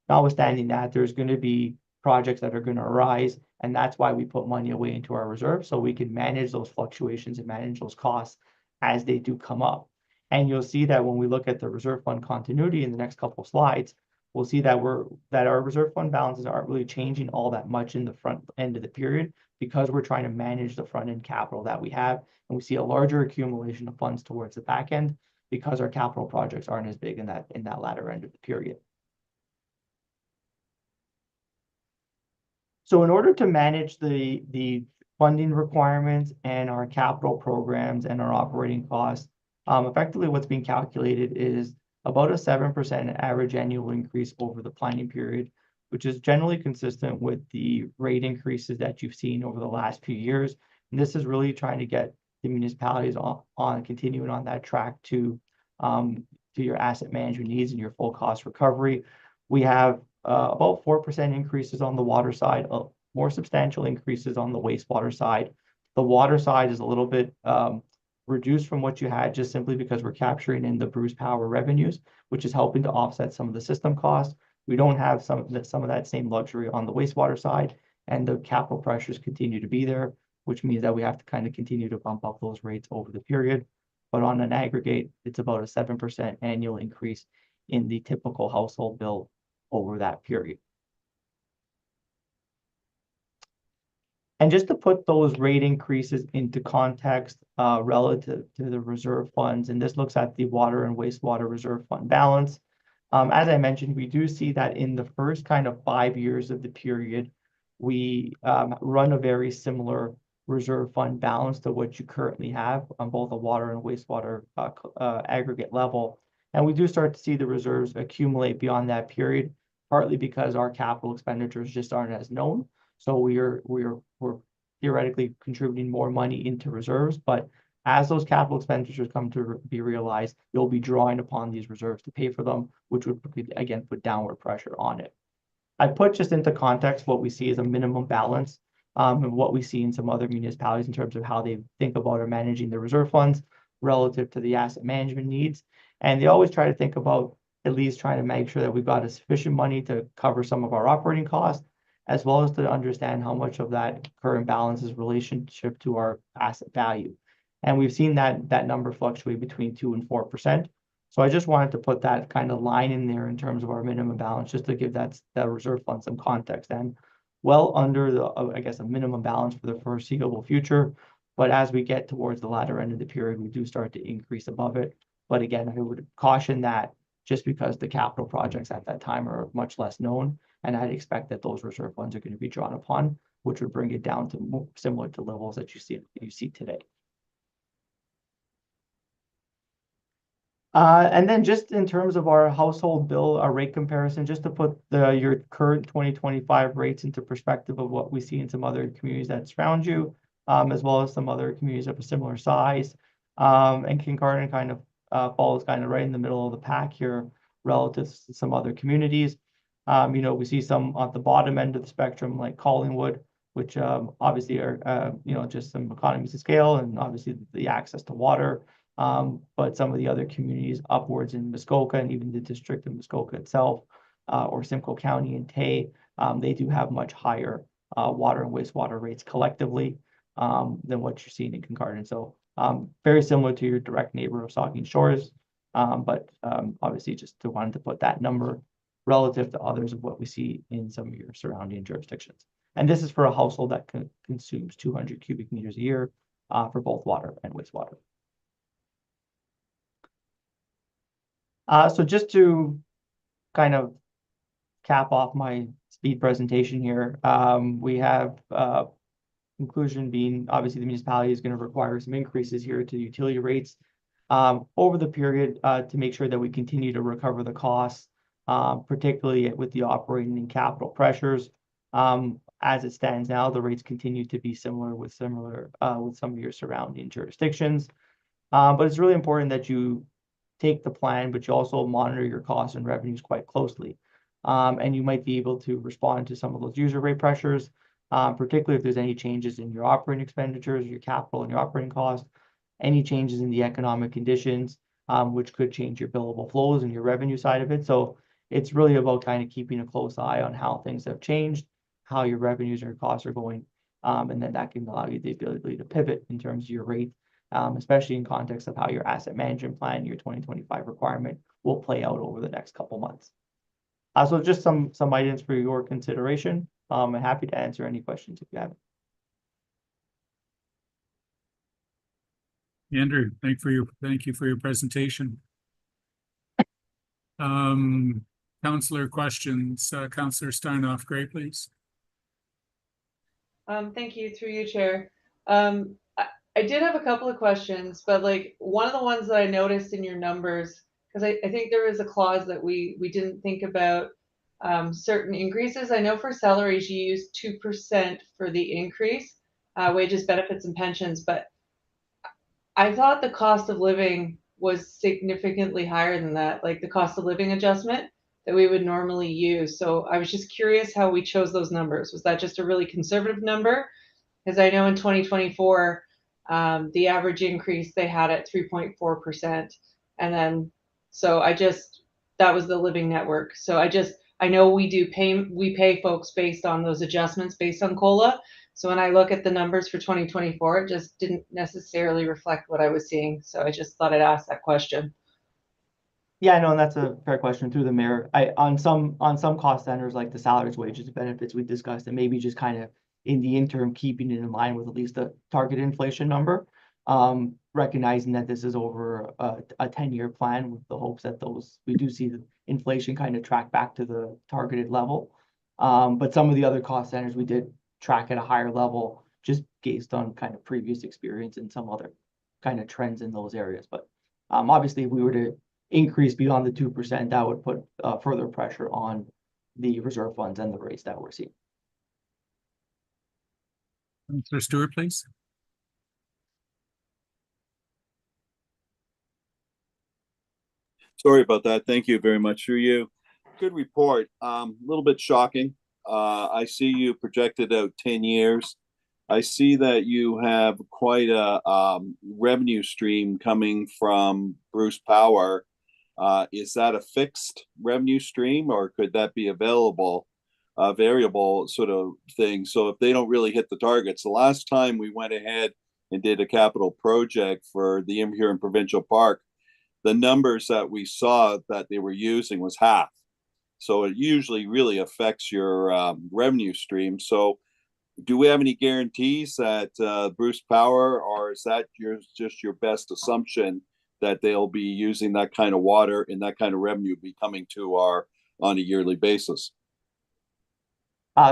Notwithstanding that, there's going to be projects that are going to arise, and that's why we put money away into our reserve, so we can manage those fluctuations and manage those costs as they do come up. And you'll see that when we look at the reserve fund continuity in the next couple of slides, we'll see that our reserve fund balances aren't really changing all that much in the front end of the period, because we're trying to manage the front end capital that we have, and we see a larger accumulation of funds towards the back end because our capital projects aren't as big in that latter end of the period. So in order to manage the funding requirements and our capital programs and our operating costs, effectively what's being calculated is about a 7% average annual increase over the planning period, which is generally consistent with the rate increases that you've seen over the last few years. And this is really trying to get the municipalities on continuing on that track to your asset management needs and your full cost recovery. We have about 4% increases on the water side, more substantial increases on the wastewater side. The water side is a little bit reduced from what you had, just simply because we're capturing in the Bruce Power revenues, which is helping to offset some of the system costs. We don't have some of that same luxury on the wastewater side, and the capital pressures continue to be there, which means that we have to kind of continue to bump up those rates over the period. But on an aggregate, it's about a 7% annual increase in the typical household bill over that period. And just to put those rate increases into context relative to the reserve funds, and this looks at the water and wastewater reserve fund balance. As I mentioned, we do see that in the first kind of 5 years of the period, we run a very similar reserve fund balance to what you currently have on both a water and wastewater aggregate level. And we do start to see the reserves accumulate beyond that period, partly because our capital expenditures just aren't as known. So we're theoretically contributing more money into reserves, but as those capital expenditures come to be realized, you'll be drawing upon these reserves to pay for them, which would again put downward pressure on it. I put just into context what we see as a minimum balance, and what we see in some other municipalities in terms of how they think about or managing their reserve funds relative to the asset management needs. And they always try to think about at least trying to make sure that we've got a sufficient money to cover some of our operating costs, as well as to understand how much of that current balance is relationship to our asset value. And we've seen that number fluctuate between 2% and 4%. So I just wanted to put that kind of line in there in terms of our minimum balance, just to give that reserve fund some context, and well under the, I guess, a minimum balance for the foreseeable future. But as we get towards the latter end of the period, we do start to increase above it. But again, I would caution that just because the capital projects at that time are much less known, and I'd expect that those reserve funds are going to be drawn upon, which would bring it down to more similar to levels that you see today. And then just in terms of our household bill, our rate comparison, just to put your current 2025 rates into perspective of what we see in some other communities that surround you, as well as some other communities of a similar size. And Kincardine kind of falls kind of right in the middle of the pack here relative to some other communities. We see some at the bottom end of the spectrum, like Collingwood, which obviously are, just some economies of scale and obviously the access to water. But some of the other communities upwards in Muskoka and even the district of Muskoka itself, or Simcoe County and Tay, they do have much higher water and wastewater rates collectively than what you're seeing in Kincardine. So very similar to your direct neighbor of Saugeen Shores, but obviously just wanted to put that number relative to others of what we see in some of your surrounding jurisdictions. And this is for a household that consumes 200 cubic meters a year for both water and wastewater. So just to kind of cap off my speed presentation here, we have conclusion being obviously the municipality is going to require some increases here to utility rates over the period to make sure that we continue to recover the costs, particularly with the operating and capital pressures. As it stands now, the rates continue to be similar with some of your surrounding jurisdictions. But it's really important that you take the plan, but you also monitor your costs and revenues quite closely. And you might be able to respond to some of those user rate pressures, particularly if there's any changes in your operating expenditures, your capital and your operating costs, any changes in the economic conditions, which could change your billable flows and your revenue side of it. So it's really about kind of keeping a close eye on how things have changed, how your revenues and your costs are going. And then that can allow you the ability to pivot in terms of your rate, especially in context of how your asset management plan, your 2025 requirement will play out over the next couple months. So just some items for your consideration. I'm happy to answer any questions if you have. Andrew, thank you for your presentation. Councillor questions, Councillor Steinhoff, great, please. Thank you, through you, Chair. I did have a couple of questions, but like one of the ones that I noticed in your numbers, because I think there was a clause that we didn't think about, certain increases. I know for salaries you use 2% for the increase, wages, benefits, and pensions, but I thought the cost of living was significantly higher than that, like the cost of living adjustment that we would normally use. So I was just curious how we chose those numbers. Was that just a really conservative number? Because I know in 2024, the average increase they had at 3.4%. And then, so that was the living network. So I know we pay folks based on those adjustments based on COLA. So when I look at the numbers for 2024, it just didn't necessarily reflect what I was seeing. So I just thought I'd ask that question. Yeah, no, and that's a fair question through the mayor. On some cost centers like the salaries, wages, and benefits we discussed, and maybe just kind of in the interim keeping it in line with at least the target inflation number, recognizing that this is over a 10-year plan with the hopes that we do see the inflation kind of track back to the targeted level. But some of the other cost centers we did track at a higher level just based on kind of previous experience and some other kind of trends in those areas. But obviously if we were to increase beyond the 2%, that would put further pressure on the reserve funds and the rates that we're seeing. Councillor Stewart, please. Sorry about that. Thank you very much through you. Good report. A little bit shocking. I see you projected out 10 years. I see that you have quite a revenue stream coming from Bruce Power. Is that a fixed revenue stream, or could that be available, a variable sort of thing? So if they don't really hit the targets, the last time we went ahead and did a capital project for the Huron Provincial Park, the numbers that we saw that they were using was half. So it usually really affects your revenue stream. So do we have any guarantees that Bruce Power, or is that just your best assumption that they'll be using that kind of water and that kind of revenue be coming to our on a yearly basis?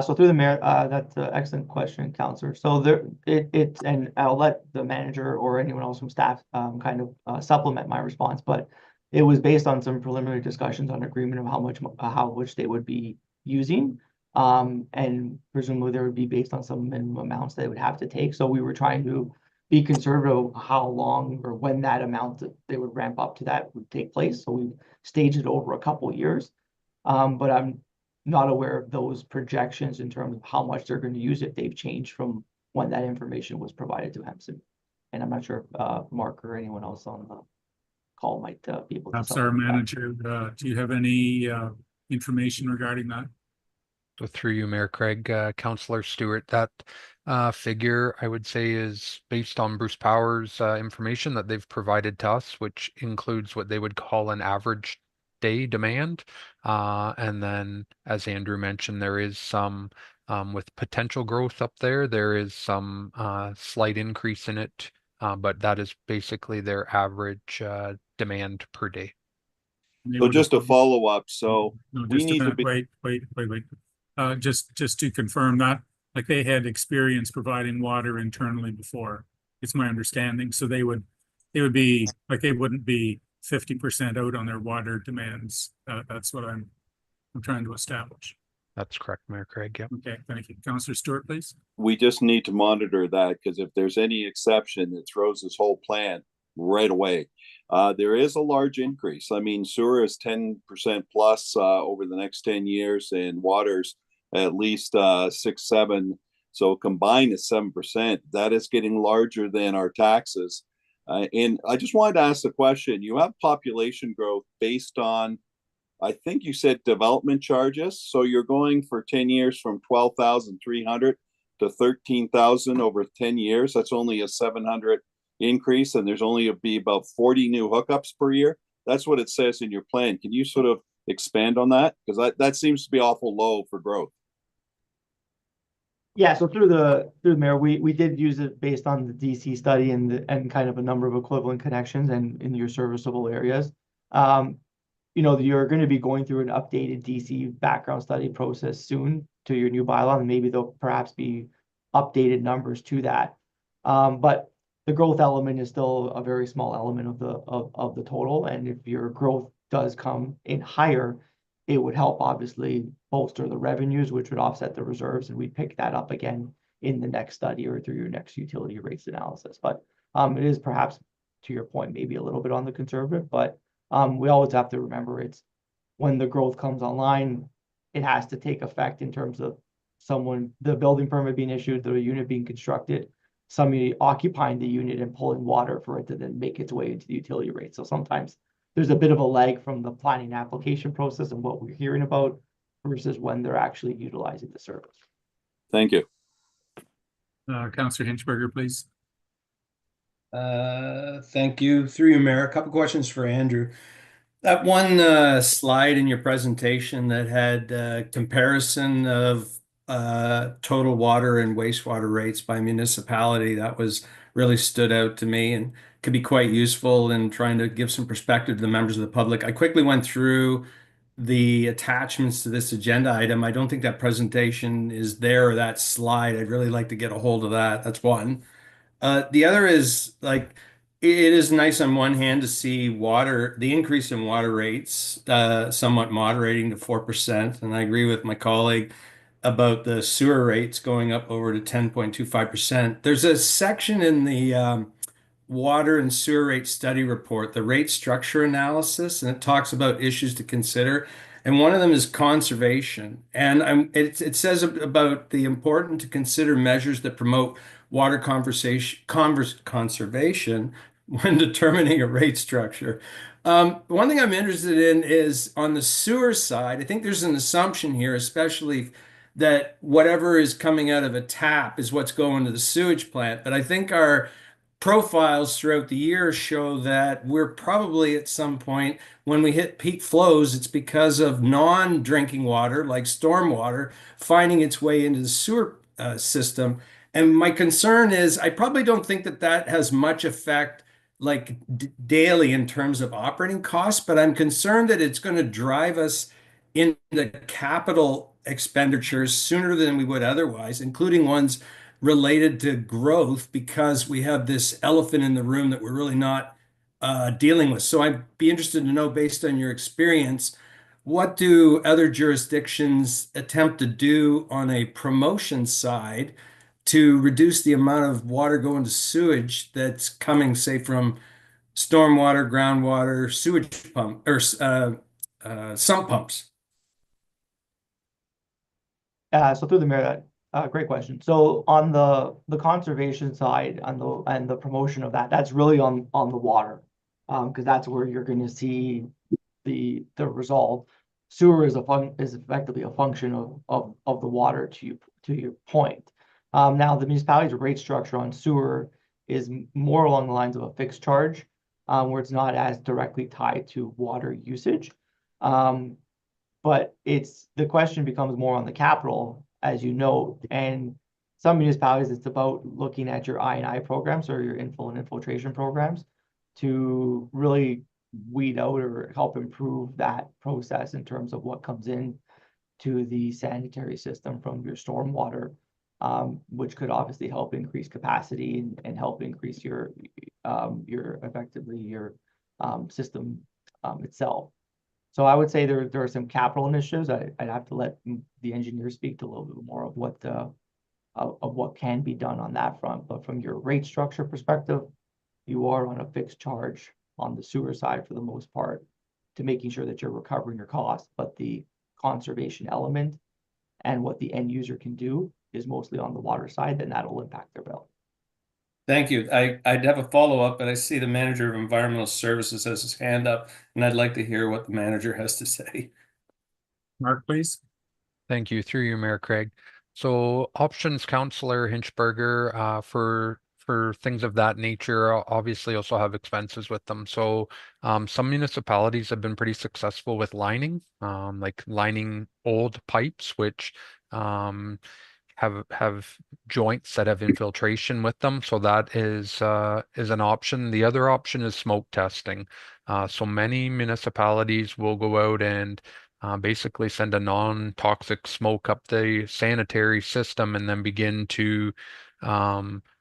So through the mayor, that's an excellent question, Councillor. So it's and I'll let the manager or anyone else from staff kind of supplement my response, but it was based on some preliminary discussions on agreement of how much they would be using. And presumably there would be based on some minimum amounts they would have to take. So we were trying to be conservative how long or when that amount that they would ramp up to that would take place. So we staged it over a couple of years. But I'm not aware of those projections in terms of how much they're going to use if they've changed from when that information was provided to Hempson. And I'm not sure if Mark or anyone else on the call might be able to. Perhaps our manager, do you have any information regarding that? So through you, Mayor Craig, Councillor Stewart, that figure I would say is based on Bruce Power's information that they've provided to us, which includes what they would call an average day demand. And then, as Andrew mentioned, there is some with potential growth up there. There is some slight increase in it, but that is basically their average demand per day. So just a follow up. So no, we need to be. Wait. Just to confirm that, like they had experience providing water internally before. It's my understanding. So they would be like, they wouldn't be 50% out on their water demands. That's what I'm trying to establish. That's correct, Mayor Craig. Yeah. Okay, thank you. Councillor Stewart, please. We just need to monitor that, because if there's any exception, it throws this whole plan right away. There is a large increase. I mean, sewer is 10% plus over the next 10 years, and water's at least 6-7. So combined is 7%. That is getting larger than our taxes. And I just wanted to ask the question, you have population growth based on, I think you said development charges. So you're going for 10 years from 12,300 to 13,000 over 10 years. That's only a 700 increase, and there's only be about 40 new hookups per year. That's what it says in your plan. Can you sort of expand on that? Because that seems to be awful low for growth. Yeah, so through the mayor, we did use it based on the DC study and kind of a number of equivalent connections and in your serviceable areas. You know, you're going to be going through an updated DC background study process soon to your new bylaw, and maybe there'll perhaps be updated numbers to that. But the growth element is still a very small element of the total, and if your growth does come in higher, it would help obviously bolster the revenues, which would offset the reserves, and we pick that up again in the next study or through your next utility rates analysis. But it is perhaps, to your point, maybe a little bit on the conservative, but we always have to remember it's when the growth comes online, it has to take effect in terms of the building permit being issued, the unit being constructed, somebody occupying the unit and pulling water for it to then make its way into the utility rate. So sometimes there's a bit of a lag from the planning application process and what we're hearing about versus when they're actually utilizing the service. Thank you. Councillor Hinchberger, please. Thank you. Through you, Mayor. A couple questions for Andrew. That one slide in your presentation that had comparison of total water and wastewater rates by municipality, that was really stood out to me and could be quite useful in trying to give some perspective to the members of the public. I quickly went through the attachments to this agenda item. I don't think that presentation is there, or that slide. I'd really like to get a hold of that. That's one. The other is, like, it is nice on one hand to see the increase in water rates somewhat moderating to 4%. And I agree with my colleague about the sewer rates going up over to 10.25%. There's a section in the water and sewer rate study report, the rate structure analysis, and it talks about issues to consider. And one of them is conservation. And it says about the important to consider measures that promote water conservation when determining a rate structure. One thing I'm interested in is on the sewer side, I think there's an assumption here, especially that whatever is coming out of a tap is what's going to the sewage plant. But I think our profiles throughout the year show that we're probably at some point when we hit peak flows, it's because of non-drinking water like stormwater finding its way into the sewer system. And my concern is I probably don't think that that has much effect like daily in terms of operating costs, but I'm concerned that it's going to drive us into capital expenditures sooner than we would otherwise, including ones related to growth, because we have this elephant in the room that we're really not dealing with. So I'd be interested to know, based on your experience, what do other jurisdictions attempt to do on a promotion side to reduce the amount of water going to sewage that's coming, say, from stormwater, groundwater, sewage pump, or sump pumps? So through the mayor, great question. So on the conservation side and the promotion of that, that's really on the water, because that's where you're going to see the result. Sewer is effectively a function of the water, to your point. Now the municipality's rate structure on sewer is more along the lines of a fixed charge, where it's not as directly tied to water usage. But the question becomes more on the capital, as you know, and some municipalities, it's about looking at your I&I programs or your infill and infiltration programs to really weed out or help improve that process in terms of what comes in to the sanitary system from your stormwater, which could obviously help increase capacity and help increase your system itself. So I would say there are some capital initiatives. I'd have to let the engineer speak to a little bit more of what can be done on that front. But from your rate structure perspective, you are on a fixed charge on the sewer side for the most part, to making sure that you're recovering your costs. But the conservation element and what the end user can do is mostly on the water side, then that'll impact their bill. Thank you. I'd have a follow-up, but I see the manager of environmental services has his hand up, and I'd like to hear what the manager has to say. Mark, please. Thank you. Through you, Mayor Craig. So options Councillor Hinchberger, for things of that nature, obviously also have expenses with them. So some municipalities have been pretty successful with lining, like lining old pipes, which have joints that have infiltration with them. So that is an option. The other option is smoke testing. So many municipalities will go out and basically send a non-toxic smoke up the sanitary system and then begin to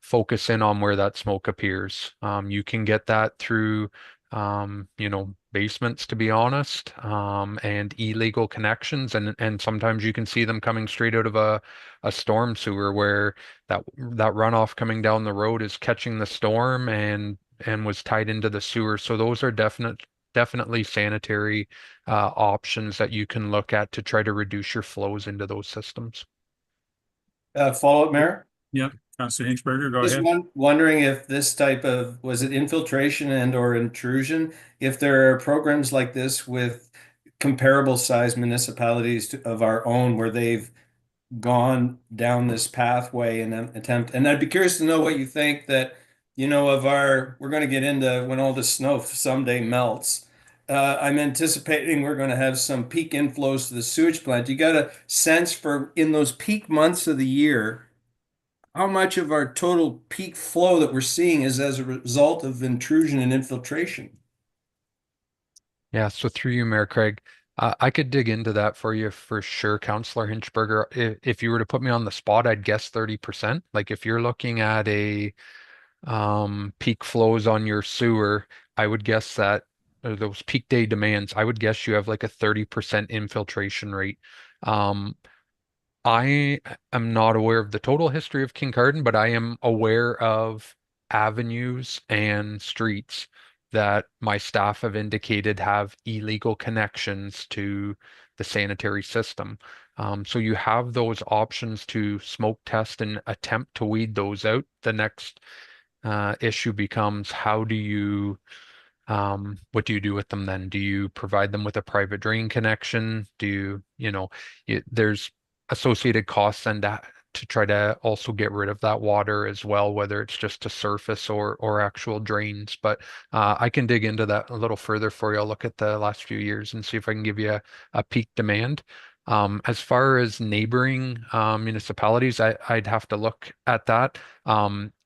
focus in on where that smoke appears. You can get that through basements, to be honest, and illegal connections, and sometimes you can see them coming straight out of a storm sewer, where that runoff coming down the road is catching the storm and was tied into the sewer. So those are definitely sanitary options that you can look at to try to reduce your flows into those systems. Follow-up, Mayor? Yep. Councillor Hinchberger, go Just ahead. wondering if this type of, was it infiltration and or intrusion? If there are programs like this with comparable size municipalities of our own where they've gone down this pathway and attempt, and I'd be curious to know what you think that, we're going to get into when all the snow someday melts. I'm anticipating we're going to have some peak inflows to the sewage plant. You got a sense for, in those peak months of the year, how much of our total peak flow that we're seeing is as a result of intrusion and infiltration? Yeah, so through you, Mayor Craig, I could dig into that for you for sure, Councillor Hinchberger. If you were to put me on the spot, I'd guess 30%. Like if you're looking at a peak flows on your sewer, I would guess that or those peak day demands, I would guess you have like a 30% infiltration rate. I am not aware of the total history of Kincardine, but I am aware of avenues and streets that my staff have indicated have illegal connections to the sanitary system. So you have those options to smoke test and attempt to weed those out. The next issue becomes how do you what do you do with them then? Do you provide them with a private drain connection? Do there's associated costs and to try to also get rid of that water as well, whether it's just to surface or actual drains. But I can dig into that a little further for you. I'll look at the last few years and see if I can give you a peak demand. As far as neighboring municipalities, I'd have to look at that.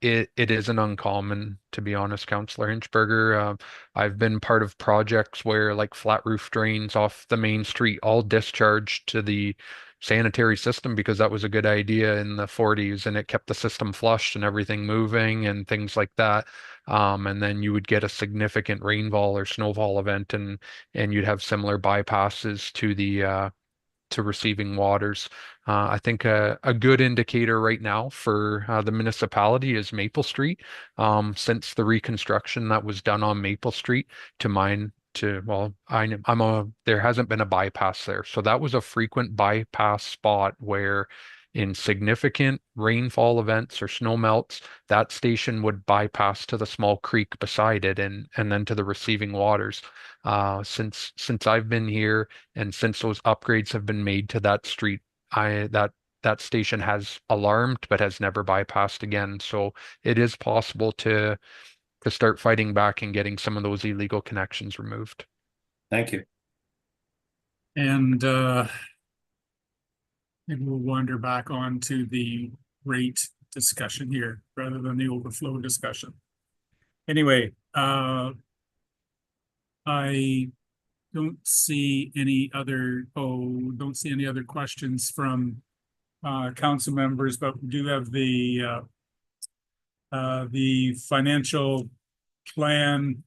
It isn't uncommon, to be honest, Councillor Hinchberger. I've been part of projects where like flat roof drains off the main street all discharged to the sanitary system because that was a good idea in the 40s and it kept the system flushed and everything moving and things like that. And then you would get a significant rainfall or snowfall event and you'd have similar bypasses to the to receiving waters. I think a good indicator right now for the municipality is Maple Street. Since the reconstruction that was done on Maple Street there hasn't been a bypass there. So that was a frequent bypass spot where in significant rainfall events or snow melts, that station would bypass to the small creek beside it and then to the receiving waters. Since I've been here and since those upgrades have been made to that street, that station has alarmed but has never bypassed again. So it is possible to start fighting back and getting some of those illegal connections removed. Thank you. And maybe we'll wander back onto the rate discussion here rather than the overflow discussion. Anyway, I don't see any other questions from council members, but we do have the financial plan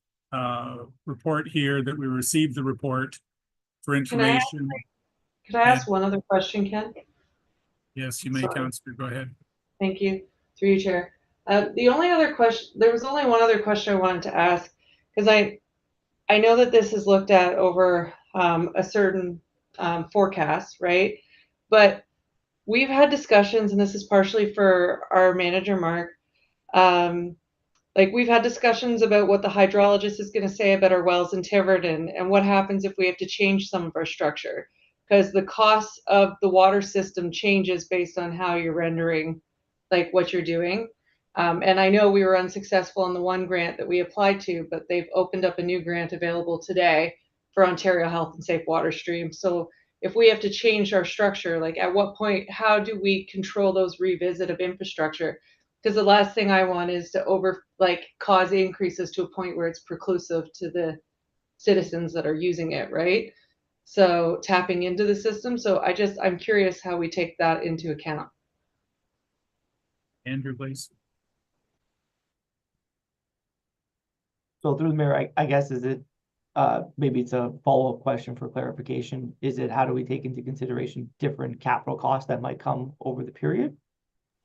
report here that we received the report for information. Could I ask one other question, Ken? Yes, you may, Councillor. Go ahead. Thank you. Through you, Chair. The only other question, there was only one other question I wanted to ask, because I know that this is looked at over a certain forecast, right? But we've had discussions, and this is partially for our manager, Mark. Like we've had discussions about what the hydrologist is going to say about our wells in Tiverton and what happens if we have to change some of our structure, because the cost of the water system changes based on how you're rendering like what you're doing. And I know we were unsuccessful in the one grant that we applied to, but they've opened up a new grant available today for Ontario Health and Safe Water Stream. So if we have to change our structure, like at what point, how do we control those revisit of infrastructure? Because the last thing I want is to cause increases to a point where it's preclusive to the citizens that are using it, right? So tapping into the system. So I'm curious how we take that into account. Andrew, please. So through the mayor, I guess, is it, maybe it's a follow-up question for clarification. Is it, how do we take into consideration different capital costs that might come over the period?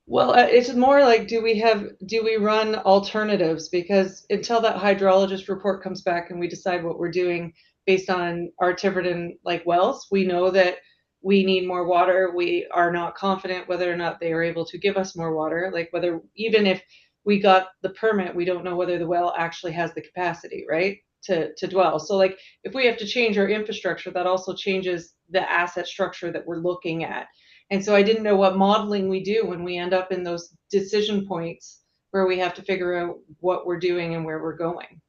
Well, it's more like, do we run alternatives? Because until that hydrologist report comes back and we decide what we're doing based on our Tiverton wells, we know that we need more water. We are not confident whether or not they are able to give us more water. Like whether, even if we got the permit, we don't know whether the well actually has the capacity, right, to dwell. So like if we have to change our infrastructure, that also changes the asset structure that we're looking at. And so I didn't know what modeling we do when we end up in those decision points where we have to figure out what we're doing and where we're going.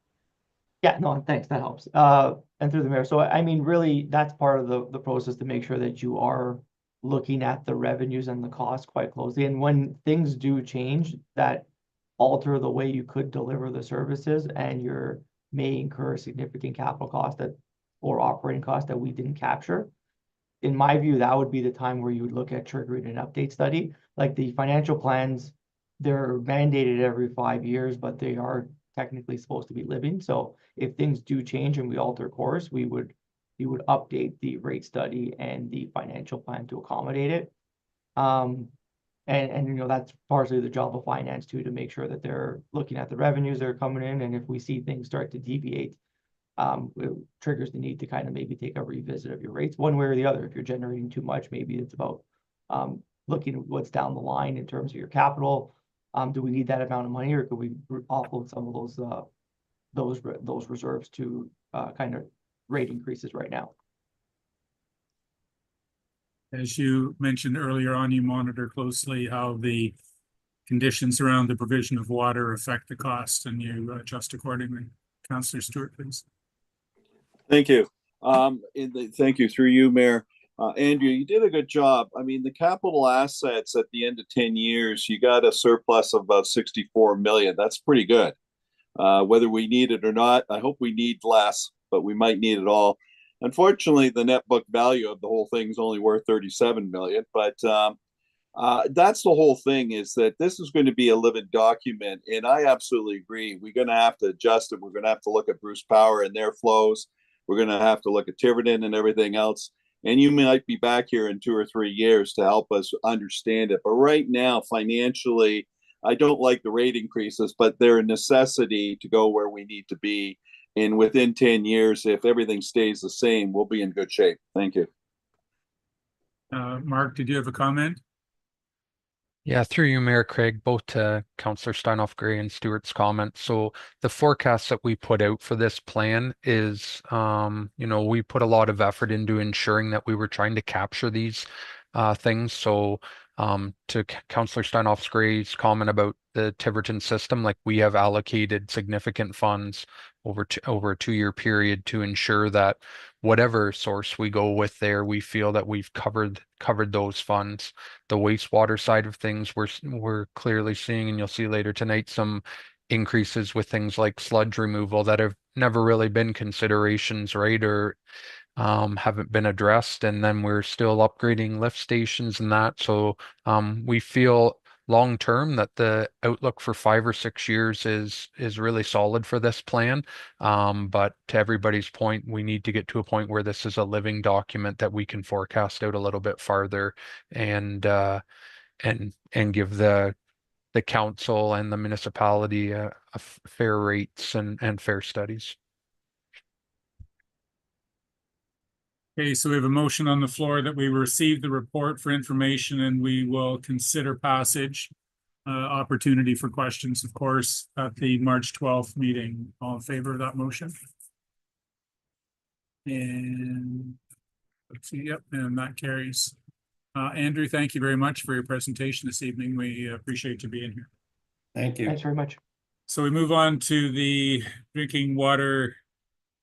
Yeah, no, thanks. That helps. And through the mayor. So, I mean, really, that's part of the process to make sure that you are looking at the revenues and the costs quite closely. And when things do change that alter the way you could deliver the services and you may incur significant capital costs or operating costs that we didn't capture, in my view, that would be the time where you would look at triggering an update study. Like the financial plans they're mandated every 5 years, but they are technically supposed to be living. So if things do change and we alter course, we would update the rate study and the financial plan to accommodate it. And you know, that's partially the job of finance too, to make sure that they're looking at the revenues that are coming in, and if we see things start to deviate, it triggers the need to kind of maybe take a revisit of your rates one way or the other. If you're generating too much, maybe it's about looking at what's down the line in terms of your capital. Do we need that amount of money, or could we offload some of those reserves to kind of rate increases right now? As you mentioned earlier on, you monitor closely how the conditions around the provision of water affect the cost, and you adjust accordingly. Councillor Stewart, please. Thank you. Thank you through you, Mayor. Andrew, you did a good job. I mean, the capital assets at the end of 10 years, you got a surplus of about 64 million. That's pretty good. Whether we need it or not, I hope we need less, but we might need it all. Unfortunately, the net book value of the whole thing is only worth 37 million, but that's the whole thing, is that this is going to be a living document. And I absolutely agree. We're going to have to adjust it. We're going to have to look at Bruce Power and their flows. We're going to have to look at Tiverton and everything else. And you might be back here in 2 or 3 years to help us understand it. But right now, financially, I don't like the rate increases, but they're a necessity to go where we need to be. And within 10 years, if everything stays the same, we'll be in good shape. Thank you. Mark, did you have a comment? Yeah, through you, Mayor Craig, both to Councillor Steinhoff-Gray and Stewart's comments. So the forecast that we put out for this plan is, you know, we put a lot of effort into ensuring that we were trying to capture these things. So to Councillor Steinhoff-Gray's comment about the Tiverton system, like, we have allocated significant funds over a 2-year period to ensure that whatever source we go with there, we feel that we've covered those funds. The wastewater side of things, we're clearly seeing, and you'll see later tonight, some increases with things like sludge removal that have never really been considerations, right? Or haven't been addressed. And then we're still upgrading lift stations and that. So we feel long term that the outlook for 5 or 6 years is really solid for this plan. But to everybody's point, we need to get to a point where this is a living document that we can forecast out a little bit farther and give the council and the municipality a fair rates and fair studies. Okay, so we have a motion on the floor that we receive the report for information, and we will consider passage. Opportunity for questions, of course, at the March 12th meeting. All in favor of that motion? And let's see, yep, and that carries. Andrew, thank you very much for your presentation this evening. We appreciate you being here. Thank you. Thanks very much. So we move on to the drinking water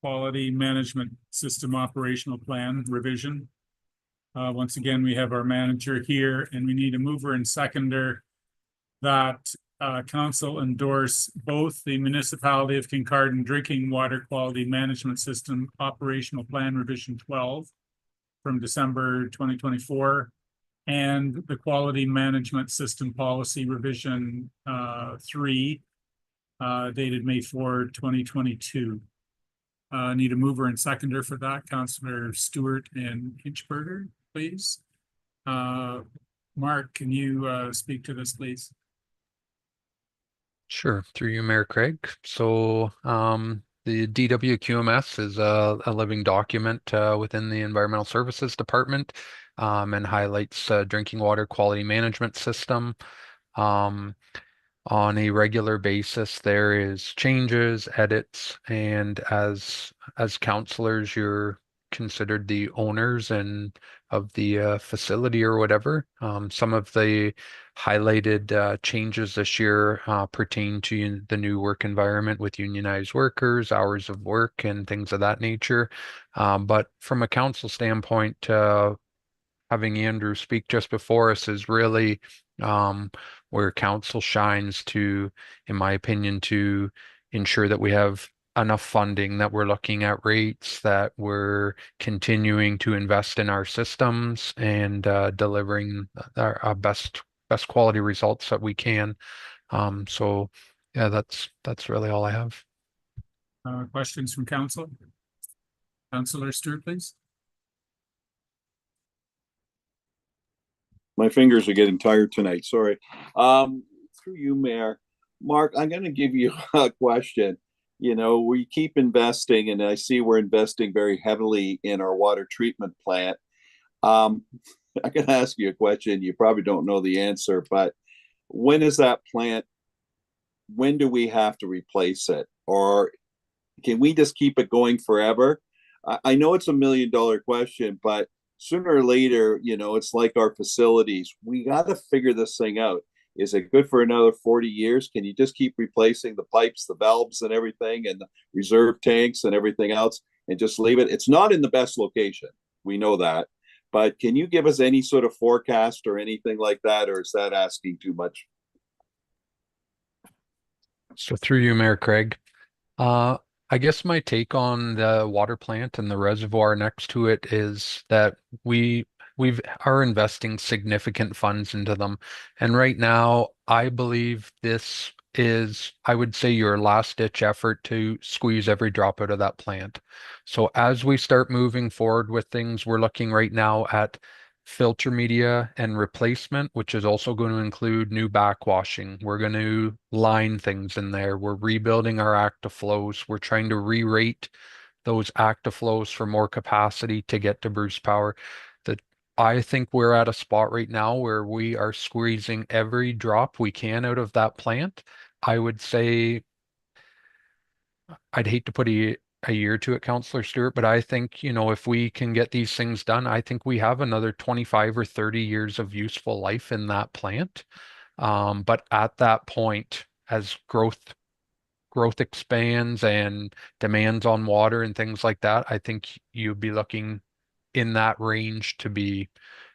quality management system operational plan revision. Once again, we have our manager here, and we need a mover and seconder that council endorse both the Municipality of Kincardine Drinking Water Quality Management System Operational Plan Revision 12 from December 2024 and the Quality Management System Policy Revision 3 dated May 4, 2022. Need a mover and seconder for that. Councillor Stewart and Hinchberger, please. Mark, can you speak to this, please? Sure, through you, Mayor Craig. So the DWQMS is a living document within the Environmental Services Department and highlights drinking water quality management system. On a regular basis, there is changes, edits, and as councillors, you're considered the owners and of the facility or whatever. Some of the highlighted changes this year pertain to the new work environment with unionized workers, hours of work, and things of that nature. But from a council standpoint, having Andrew speak just before us is really where council shines to, in my opinion, to ensure that we have enough funding, that we're looking at rates, that we're continuing to invest in our systems and delivering our best best quality results that we can. So yeah, that's really all I have. Questions from council? Councillor Stewart, please. My fingers are getting tired tonight, sorry. Through you, Mayor. Mark, I'm gonna give you a question. You know, we keep investing, and I see we're investing very heavily in our water treatment plant. I'm gonna ask you a question. You probably don't know the answer, but when is that plant, when do we have to replace it? Or can we just keep it going forever? I know it's $1 million question, but sooner or later, you know, it's like our facilities. We got to figure this thing out. Is it good for another 40 years? Can you just keep replacing the pipes, the valves and everything, and the reserve tanks and everything else, and just leave it? It's not in the best location. We know that. But can you give us any sort of forecast or anything like that, or is that asking too much? So through you, Mayor Craig, I guess my take on the water plant and the reservoir next to it is that we are investing significant funds into them. And right now, I believe this is, I would say, your last ditch effort to squeeze every drop out of that plant. So as we start moving forward with things, we're looking right now at filter media and replacement, which is also going to include new backwashing. We're going to line things in there. We're rebuilding our active flows. We're trying to re-rate those active flows for more capacity to get to Bruce Power. I think we're at a spot right now where we are squeezing every drop we can out of that plant. I would say, I'd hate to put a year to it, Councillor Stewart, but I think, you know, if we can get these things done, I think we have another 25 or 30 years of useful life in that plant. But at that point, as growth expands and demands on water and things like that, I think you'd be looking in that range to be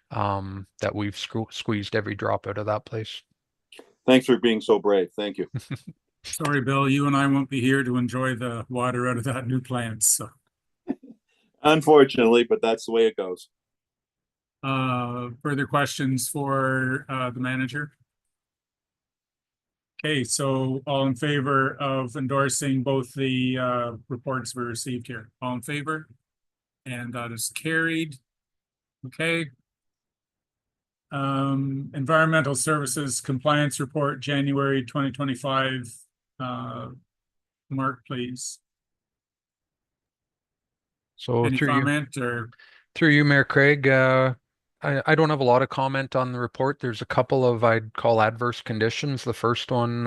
that we've squeezed every drop out of that place. Thanks for being so brave. Thank you. Sorry, Bill, you and I won't be here to enjoy the water out of that new plant, so. Unfortunately, but that's the way it goes. Further questions for the manager? Okay, so all in favor of endorsing both the reports we received here? All in favor? And that is carried. Okay. Environmental Services Compliance Report, January 2025. Mark, please. So any comment or through you, Mayor Craig, I don't have a lot of comment on the report. There's a couple of, I'd call, adverse conditions. The first one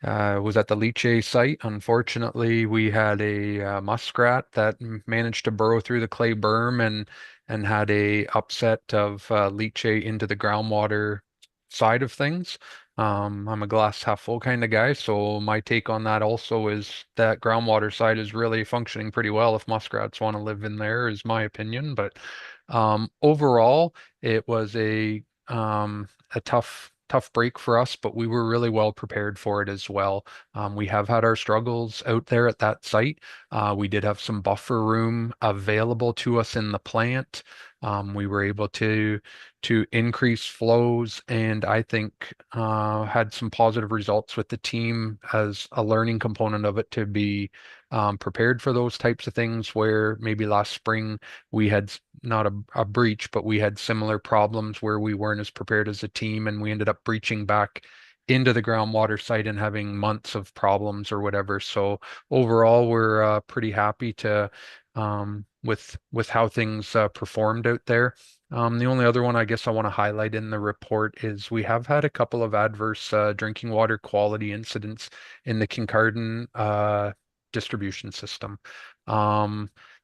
was at the Leachey site. Unfortunately, we had a muskrat that managed to burrow through the clay berm and had a upset of leachate into the groundwater side of things. I'm a glass half full kind of guy, so my take on that also is that groundwater side is really functioning pretty well if muskrats want to live in there, is my opinion. But overall, it was a tough break for us, but we were really well prepared for it as well. We have had our struggles out there at that site. We did have some buffer room available to us in the plant. We were able to increase flows, and I think had some positive results with the team as a learning component of it to be prepared for those types of things, where maybe last spring we had not a breach, but we had similar problems where we weren't as prepared as a team, and we ended up breaching back into the groundwater site and having months of problems or whatever. So overall, we're pretty happy to with how things performed out there. The only other one I guess I want to highlight in the report is we have had a couple of adverse drinking water quality incidents in the Kincardine distribution system.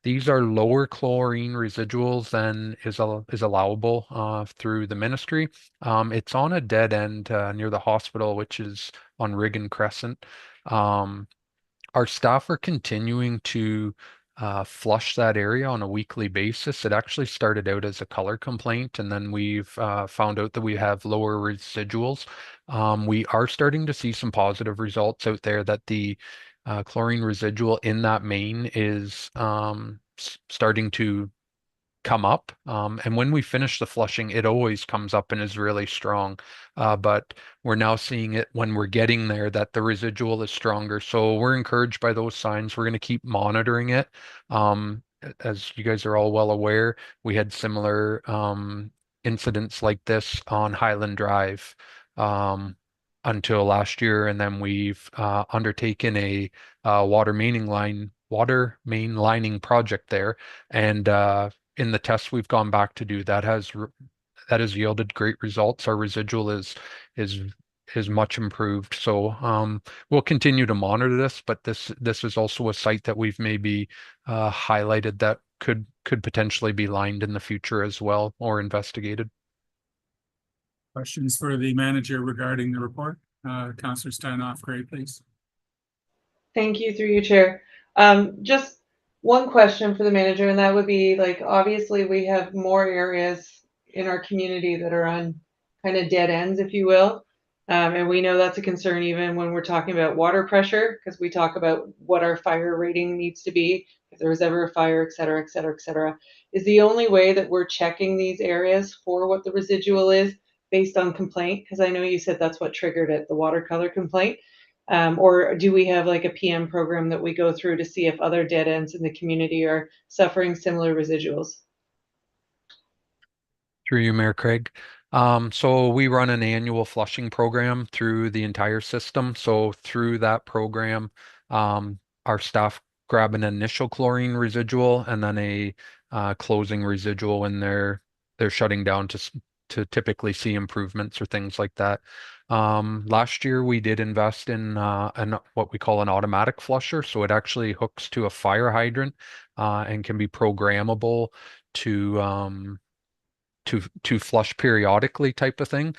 These are lower chlorine residuals than is allowable through the ministry. It's on a dead end near the hospital, which is on Riggin Crescent. Our staff are continuing to flush that area on a weekly basis. It actually started out as a color complaint, and then we've found out that we have lower residuals. We are starting to see some positive results out there, that the chlorine residual in that main is starting to come up. And when we finish the flushing, it always comes up and is really strong. But we're now seeing it when we're getting there that the residual is stronger. So we're encouraged by those signs. We're going to keep monitoring it. As you guys are all well aware, we had similar incidents like this on Highland Drive until last year, and then we've undertaken a water main lining project there, and in the tests we've gone back to do, that has yielded great results. Our residual is much improved. So we'll continue to monitor this, but this is also a site that we've maybe highlighted that could potentially be lined in the future as well, or investigated. Questions for the manager regarding the report? Councillor Stanoff, great, please. Thank you through you, Chair. Just one question for the manager, and that would be like, obviously we have more areas in our community that are on kind of dead ends, if you will. And we know that's a concern even when we're talking about water pressure, because we talk about what our fire rating needs to be if there was ever a fire, et cetera, et cetera, et cetera. Is the only way that we're checking these areas for what the residual is based on complaint? Because I know you said that's what triggered it, the watercolor complaint. Or do we have like a PM program that we go through to see if other dead ends in the community are suffering similar residuals? Through you, Mayor Craig. So we run an annual flushing program through the entire system. So through that program, our staff grab an initial chlorine residual and then a closing residual when they're shutting down to typically see improvements or things like that. Last year we did invest in what we call an automatic flusher. So it actually hooks to a fire hydrant and can be programmable to flush periodically type of thing.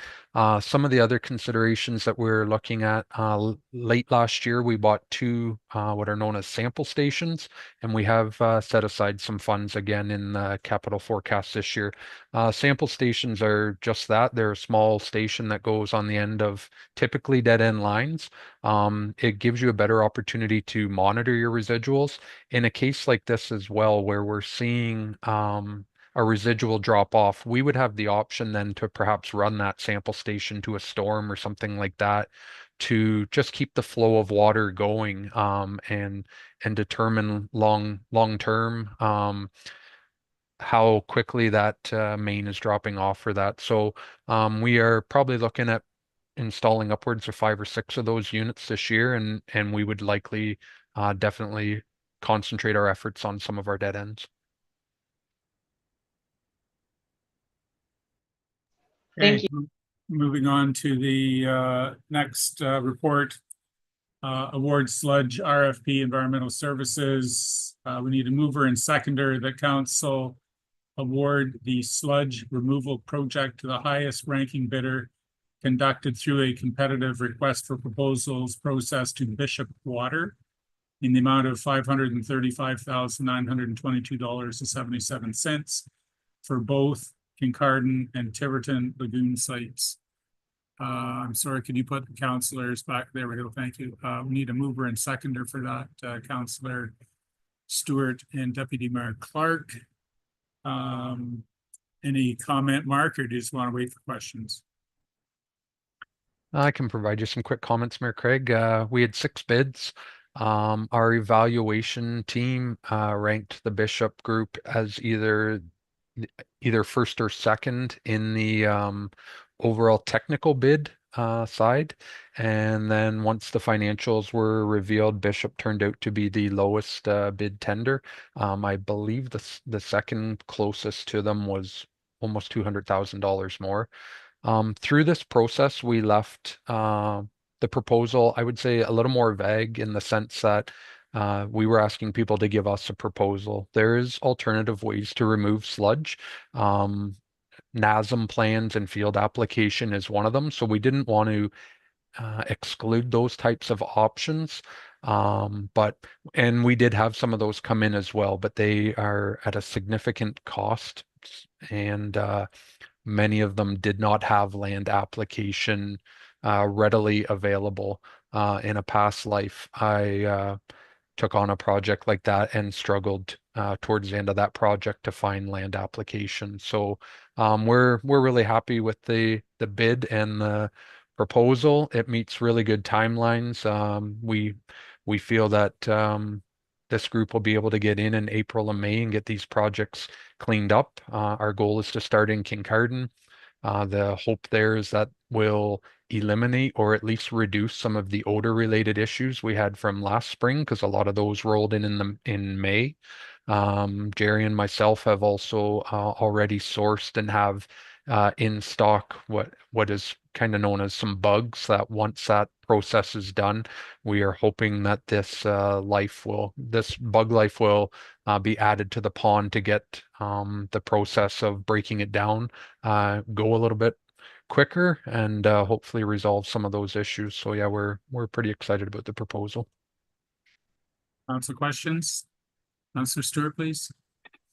Some of the other considerations that we're looking at, late last year, we bought two what are known as sample stations, and we have set aside some funds again in the capital forecast this year. Sample stations are just that. They're a small station that goes on the end of typically dead end lines. It gives you a better opportunity to monitor your residuals. In a case like this as well, where we're seeing a residual drop off, we would have the option then to perhaps run that sample station to a storm or something like that to just keep the flow of water going and determine long term how quickly that main is dropping off for that. So we are probably looking at installing upwards of 5 or 6 of those units this year, and we would likely definitely concentrate our efforts on some of our dead ends. Thank you. Moving on to the next report. Award sludge RFP environmental services. We need a mover and seconder that council award the sludge removal project to the highest ranking bidder conducted through a competitive request for proposals process to Bishop Water in the amount of $535,922.77 for both Kincardine and Tiverton Lagoon sites. I'm sorry, could you put the councillors back? There we go, thank you. We need a mover and seconder for that, Councillor Stewart and Deputy Mayor Clark. Any comment, Mark, or do you just want to wait for questions? I can provide you some quick comments, Mayor Craig. We had 6 bids. Our evaluation team ranked the Bishop Group as either first or second in the overall technical bid side. And then once the financials were revealed, Bishop turned out to be the lowest bid tender. I believe the second closest to them was almost $200,000 more. Through this process, we left the proposal, I would say, a little more vague in the sense that we were asking people to give us a proposal. There is alternative ways to remove sludge. NASM plans and field application is one of them. So we didn't want to exclude those types of options. And we did have some of those come in as well, but they are at a significant cost, and many of them did not have land application readily available. In a past life, I took on a project like that and struggled towards the end of that project to find land application. So we're really happy with the bid and the proposal. It meets really good timelines. We feel that this group will be able to get in April and May and get these projects cleaned up. Our goal is to start in Kincardine. The hope there is that will eliminate or at least reduce some of the odor related issues we had from last spring, because a lot of those rolled in May. Jerry and myself have also already sourced and have in stock what is kind of known as some bugs that once that process is done, we are hoping that this bug life will be added to the pond to get the process of breaking it down go a little bit quicker and hopefully resolve some of those issues. So yeah, we're pretty excited about the proposal. Council questions? Councillor Stewart, please.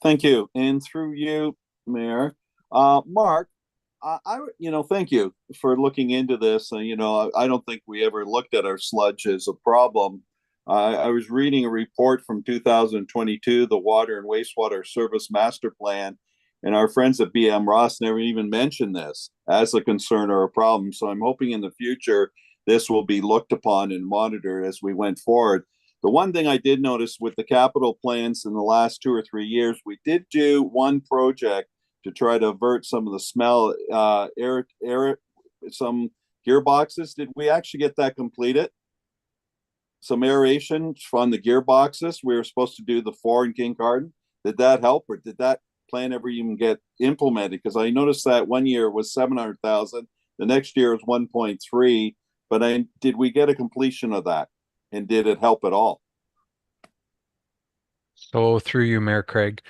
Thank you. And through you, Mayor, Mark, thank you for looking into this. I don't think we ever looked at our sludge as a problem. I was reading a report from 2022, the Water and Wastewater Service Master Plan, and our friends at BM Ross never even mentioned this as a concern or a problem. So I'm hoping in the future this will be looked upon and monitored as we went forward. The one thing I did notice with the capital plans in the last 2 or 3 years, we did do one project to try to avert some of the smell, some gearboxes. Did we actually get that completed? Some aeration on the gearboxes. We were supposed to do the 4 in Kincardine. Did that help, or did that plan ever even get implemented? Because I noticed that one year was 700,000, the next year was 1.3. But did we get a completion of that, and did it help at all? So through you, Mayor Craig,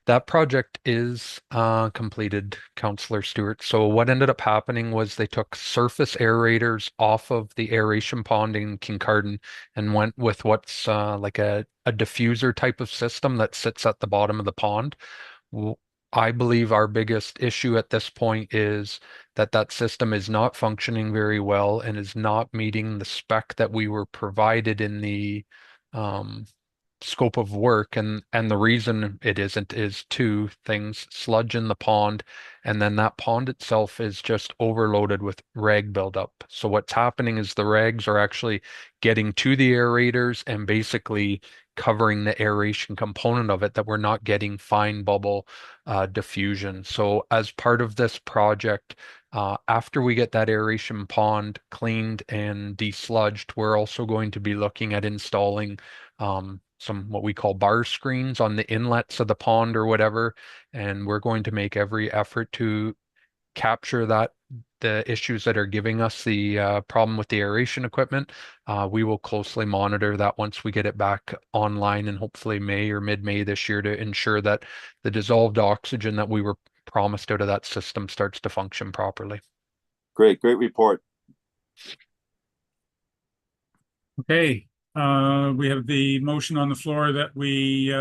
that project is completed, Councillor Stewart. So what ended up happening was they took surface aerators off of the aeration pond in Kincardine and went with what's like a diffuser type of system that sits at the bottom of the pond. I believe our biggest issue at this point is that system is not functioning very well and is not meeting the spec that we were provided in the scope of work, and the reason it isn't is 2 things: sludge in the pond, and then that pond itself is just overloaded with rag buildup. So what's happening is the rags are actually getting to the aerators and basically covering the aeration component of it, that we're not getting fine bubble diffusion. So as part of this project, after we get that aeration pond cleaned and desludged, we're also going to be looking at installing some what we call bar screens on the inlets of the pond or whatever, and we're going to make every effort to capture the issues that are giving us the problem with the aeration equipment. We will closely monitor that once we get it back online in hopefully May or mid-May this year, to ensure that the dissolved oxygen that we were promised out of that system starts to function properly. Great report. Okay. We have the motion on the floor that we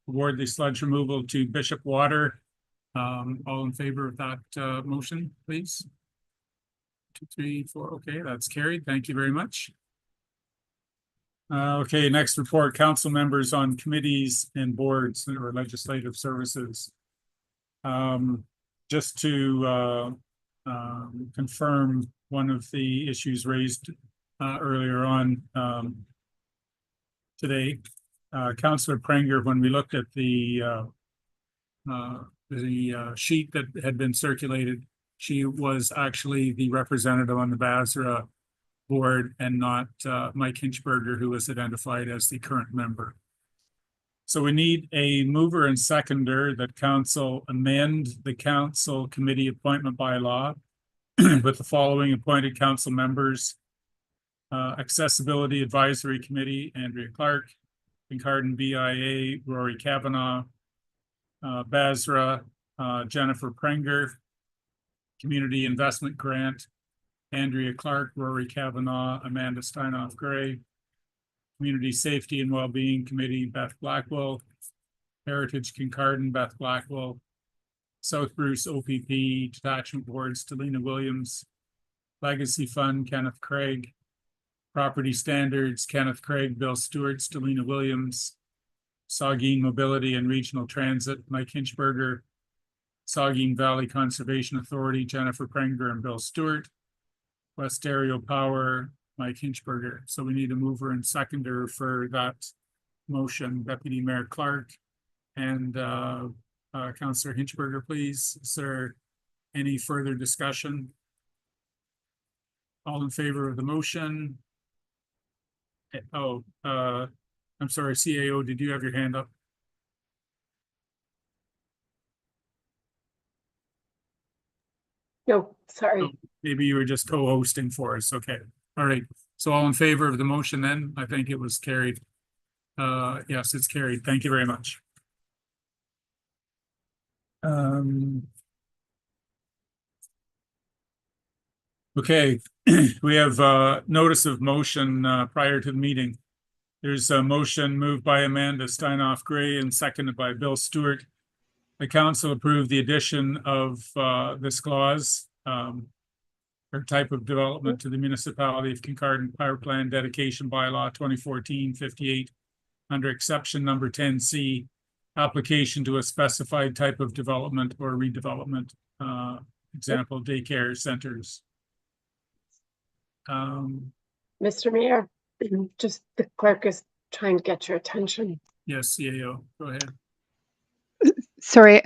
award the sludge removal to Bishop Water. All in favor of that motion, please? 2, 3, 4. Okay, that's carried. Thank you very much. Okay, next report, council members on committees and boards or legislative services. Just to confirm one of the issues raised earlier on today, Councillor Prenger, when we looked at the sheet that had been circulated, she was actually the representative on the Basra board and not Mike Hinchberger, who was identified as the current member. So we need a mover and seconder that council amend the council committee appointment bylaw with the following appointed council members: Accessibility Advisory Committee, Andrea Clark; Kincardine BIA, Rory Kavanagh; Basra, Jennifer Prenger; Community Investment Grant, Andrea Clark, Rory Kavanagh, Amanda Steinoff Gray; Community Safety and Wellbeing Committee, Beth Blackwell; Heritage Kincardine, Beth Blackwell; South Bruce OPP Detachment Board, Stelina Williams; Legacy Fund, Kenneth Craig; Property Standards, Kenneth Craig, Bill Stewart, Stelina Williams, Saugeen Mobility and Regional Transit, Mike Hinchberger, Saugeen Valley Conservation Authority, Jennifer Prenger and Bill Stewart, West Aerial Power, Mike Hinchberger. So we need a mover and seconder for that motion. Deputy Mayor Clark and Councillor Hinchberger, please. Is there any further discussion? All in favor of the motion? Oh, I'm sorry, CAO, did you have your hand up? No, sorry. Oh, maybe you were just co-hosting for us. Okay. All right. So all in favor of the motion then? I think it was carried. Yes, it's carried. Thank you very much. Okay, we have notice of motion prior to the meeting. There's a motion moved by Amanda Steinoff Gray and seconded by Bill Stewart. The council approved the addition of this clause or type of development to the Municipality of Kincardine Power Plan Dedication Bylaw 2014-58 under exception number 10C, application to a specified type of development or redevelopment, example, daycare centers. Mr. Mayor, just the clerk is trying to get your attention. Yes, CAO, go ahead. Sorry,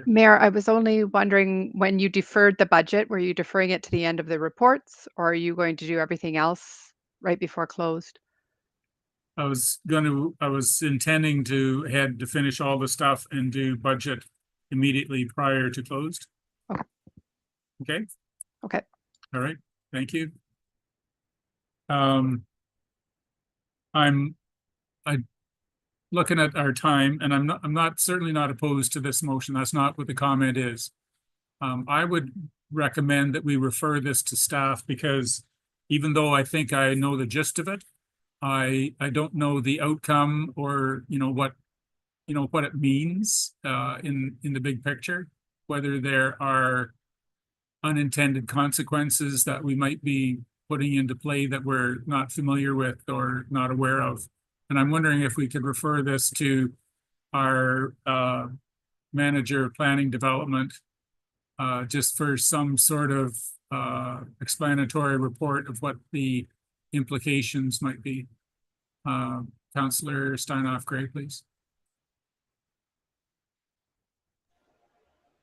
Mayor, I was only wondering, when you deferred the budget, were you deferring it to the end of the reports, or are you going to do everything else right before closed? I was intending to head to finish all the stuff and do budget immediately prior to closed. Okay. Okay. Okay. All right. Thank you. I'm looking at our time, and I'm certainly not opposed to this motion. That's not what the comment is. I would recommend that we refer this to staff, because even though I think I know the gist of it, I don't know the outcome or what it means in the big picture, whether there are unintended consequences that we might be putting into play that we're not familiar with or not aware of. And I'm wondering if we could refer this to our manager of planning development just for some sort of explanatory report of what the implications might be. Councillor Steinoff Gray, please.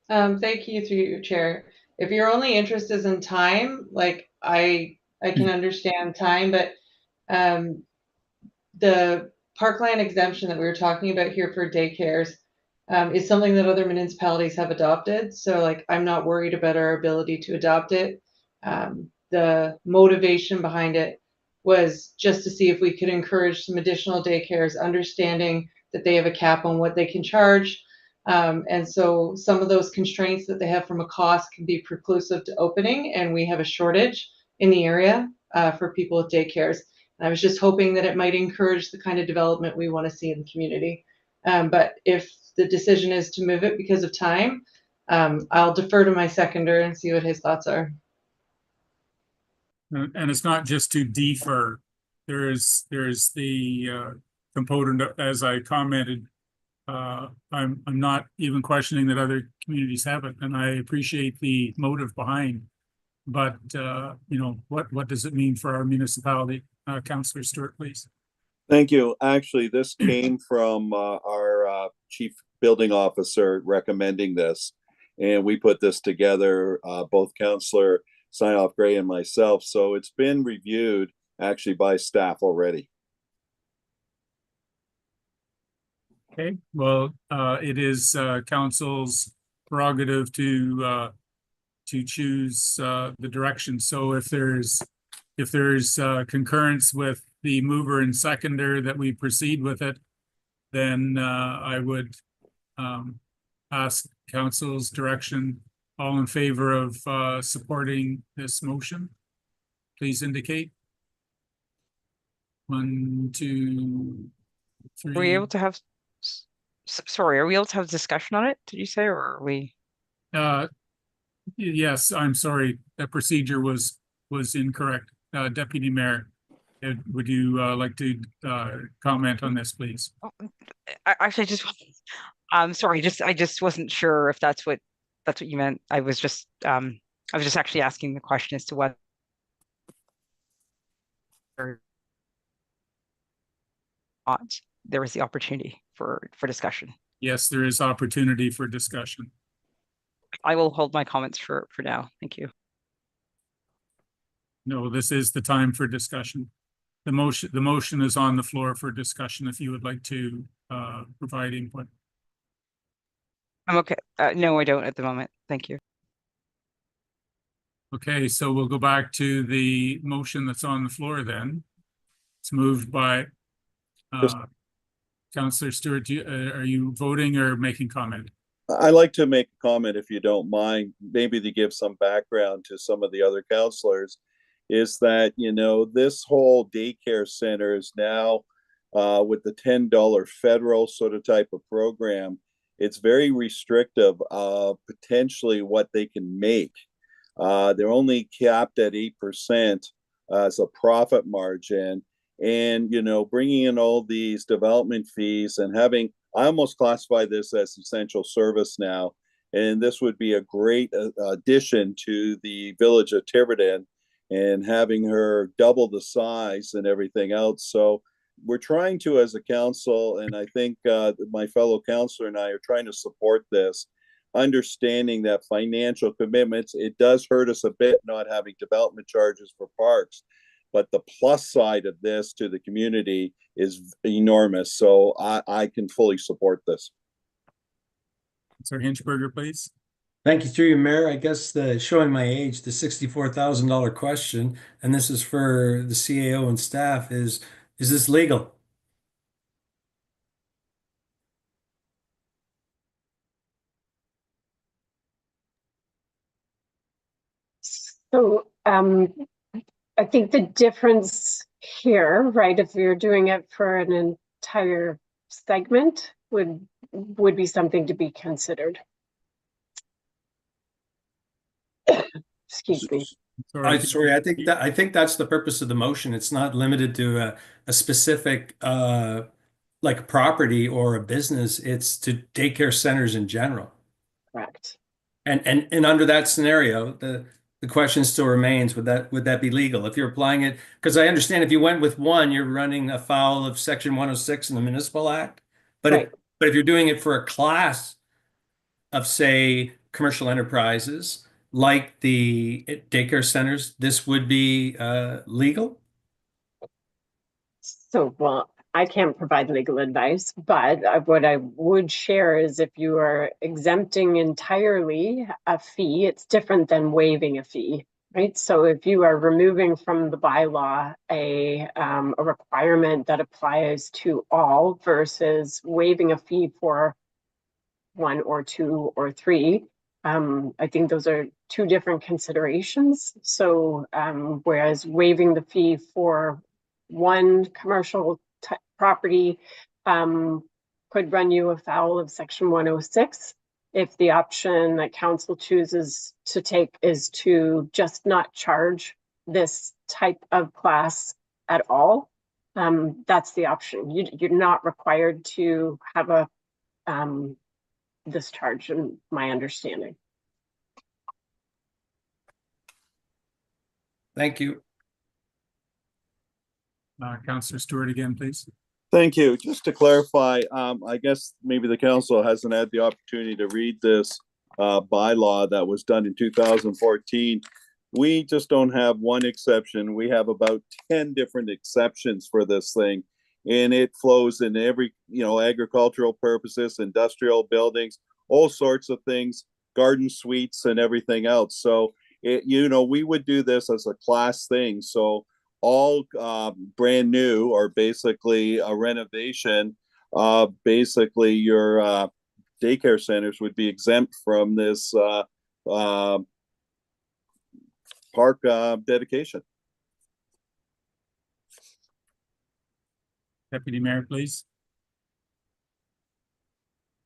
Thank you through your chair. If your only interest is in time, like I can understand time, but the parkland exemption that we were talking about here for daycares is something that other municipalities have adopted. So like, I'm not worried about our ability to adopt it. The motivation behind it was just to see if we could encourage some additional daycares, understanding that they have a cap on what they can charge. And so some of those constraints that they have from a cost can be preclusive to opening, and we have a shortage in the area for people with daycares. And I was just hoping that it might encourage the kind of development we want to see in the community. But if the decision is to move it because of time, I'll defer to my seconder and see what his thoughts are. And it's not just to defer. There's the component, as I commented. I'm not even questioning that other communities have it, and I appreciate the motive behind. But what does it mean for our municipality? Councillor Stewart, please. Thank you. Actually, this came from our chief building officer recommending this, and we put this together, both Councillor Steinoff Gray and myself. So it's been reviewed actually by staff already. Okay, well, it is council's prerogative to choose the direction. So if there's concurrence with the mover and seconder that we proceed with it, then I would ask council's direction. All in favor of supporting this motion, please indicate. 1, 2, 3. Are we able to have, sorry, are we able to have discussion on it, did you say, or are we? Yes, I'm sorry, that procedure was incorrect. Deputy Mayor, Would you like to comment on this, please? I actually just, sorry, I just wasn't sure if that's what you meant. I was just actually asking the question as to whether or not there was the opportunity for discussion. Yes, there is opportunity for discussion. I will hold my comments for now. Thank you. No, this is the time for discussion. The motion is on the floor for discussion if you would like to provide input. I'm okay. No, I don't at the moment. Thank you. Okay, so we'll go back to the motion that's on the floor then. It's moved by Councillor Stewart. Are you voting or making comment? I'd like to make a comment if you don't mind, maybe to give some background to some of the other councillors, is that, you know, this whole daycare center is now with the $10 federal sort of type of program, it's very restrictive of potentially what they can make. They're only capped at 8% as a profit margin. And, you know, bringing in all these development fees and having, I almost classify this as essential service now. And this would be a great addition to the village of Tiverton and having her double the size and everything else. So we're trying to, as a council, and I think my fellow councillor and I are trying to support this, understanding that financial commitments, it does hurt us a bit not having development charges for parks, but the plus side of this to the community is enormous. So I can fully support this. Sir Hinchberger, please. Thank you, through you, Mayor. I guess showing my age, the $64,000 question, and this is for the CAO and staff, is this legal? So I think the difference here, right, if you're doing it for an entire segment, would be something to be considered. Excuse me. Sorry, I think that's the purpose of the motion. It's not limited to a specific like property or a business. It's to daycare centers in general. Correct. And under that scenario, the question still remains, would that be legal? If you're applying it, because I understand if you went with one, you're running afoul of Section 106 in the Municipal Act. But right. If you're doing it for a class of, say, commercial enterprises, like the daycare centers, this would be legal? So, well, I can't provide legal advice, but what I would share is if you are exempting entirely a fee, it's different than waiving a fee, right? So if you are removing from the bylaw a requirement that applies to all versus waiving a fee for one or two or three, I think those are two different considerations. So whereas waiving the fee for one commercial property could run you afoul of Section 106 if the option that council chooses to take is to just not charge this type of class at all. That's the option. You're not required to have a this charge, in my understanding. Thank you. Councillor Stewart again, please. Thank you. Just to clarify, I guess maybe the council hasn't had the opportunity to read this bylaw that was done in 2014. We just don't have one exception. We have about 10 different exceptions for this thing. And it flows in every, you know, agricultural purposes, industrial buildings, all sorts of things, garden suites and everything else. So, you know, we would do this as a class thing. So all brand new or basically a renovation, basically your daycare centers would be exempt from this park dedication. Deputy Mayor, please.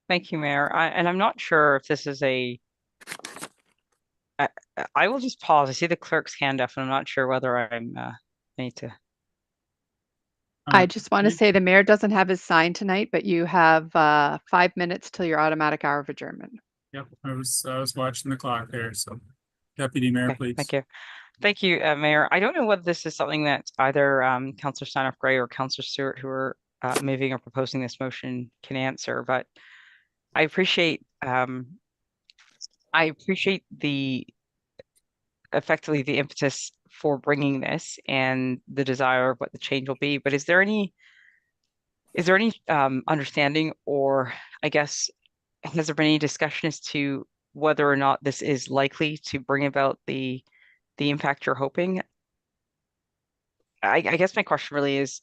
Thank you, Mayor. And I'm not sure if this is I will just pause. I see the clerk's hand up, and I'm not sure whether I need to I just want to say the mayor doesn't have his sign tonight, but you have 5 minutes till your automatic hour of adjournment. Yep, I was watching the clock there, so Deputy Mayor, Okay, please. thank you. Thank you, Mayor. I don't know whether this is something that either Councillor Steinhoff Gray or Councillor Stewart, who are moving or proposing this motion, can answer, but I appreciate the effectively the impetus for bringing this and the desire of what the change will be. But is there any understanding, or I guess has there been any discussion as to whether or not this is likely to bring about the impact you're hoping? I guess my question really is,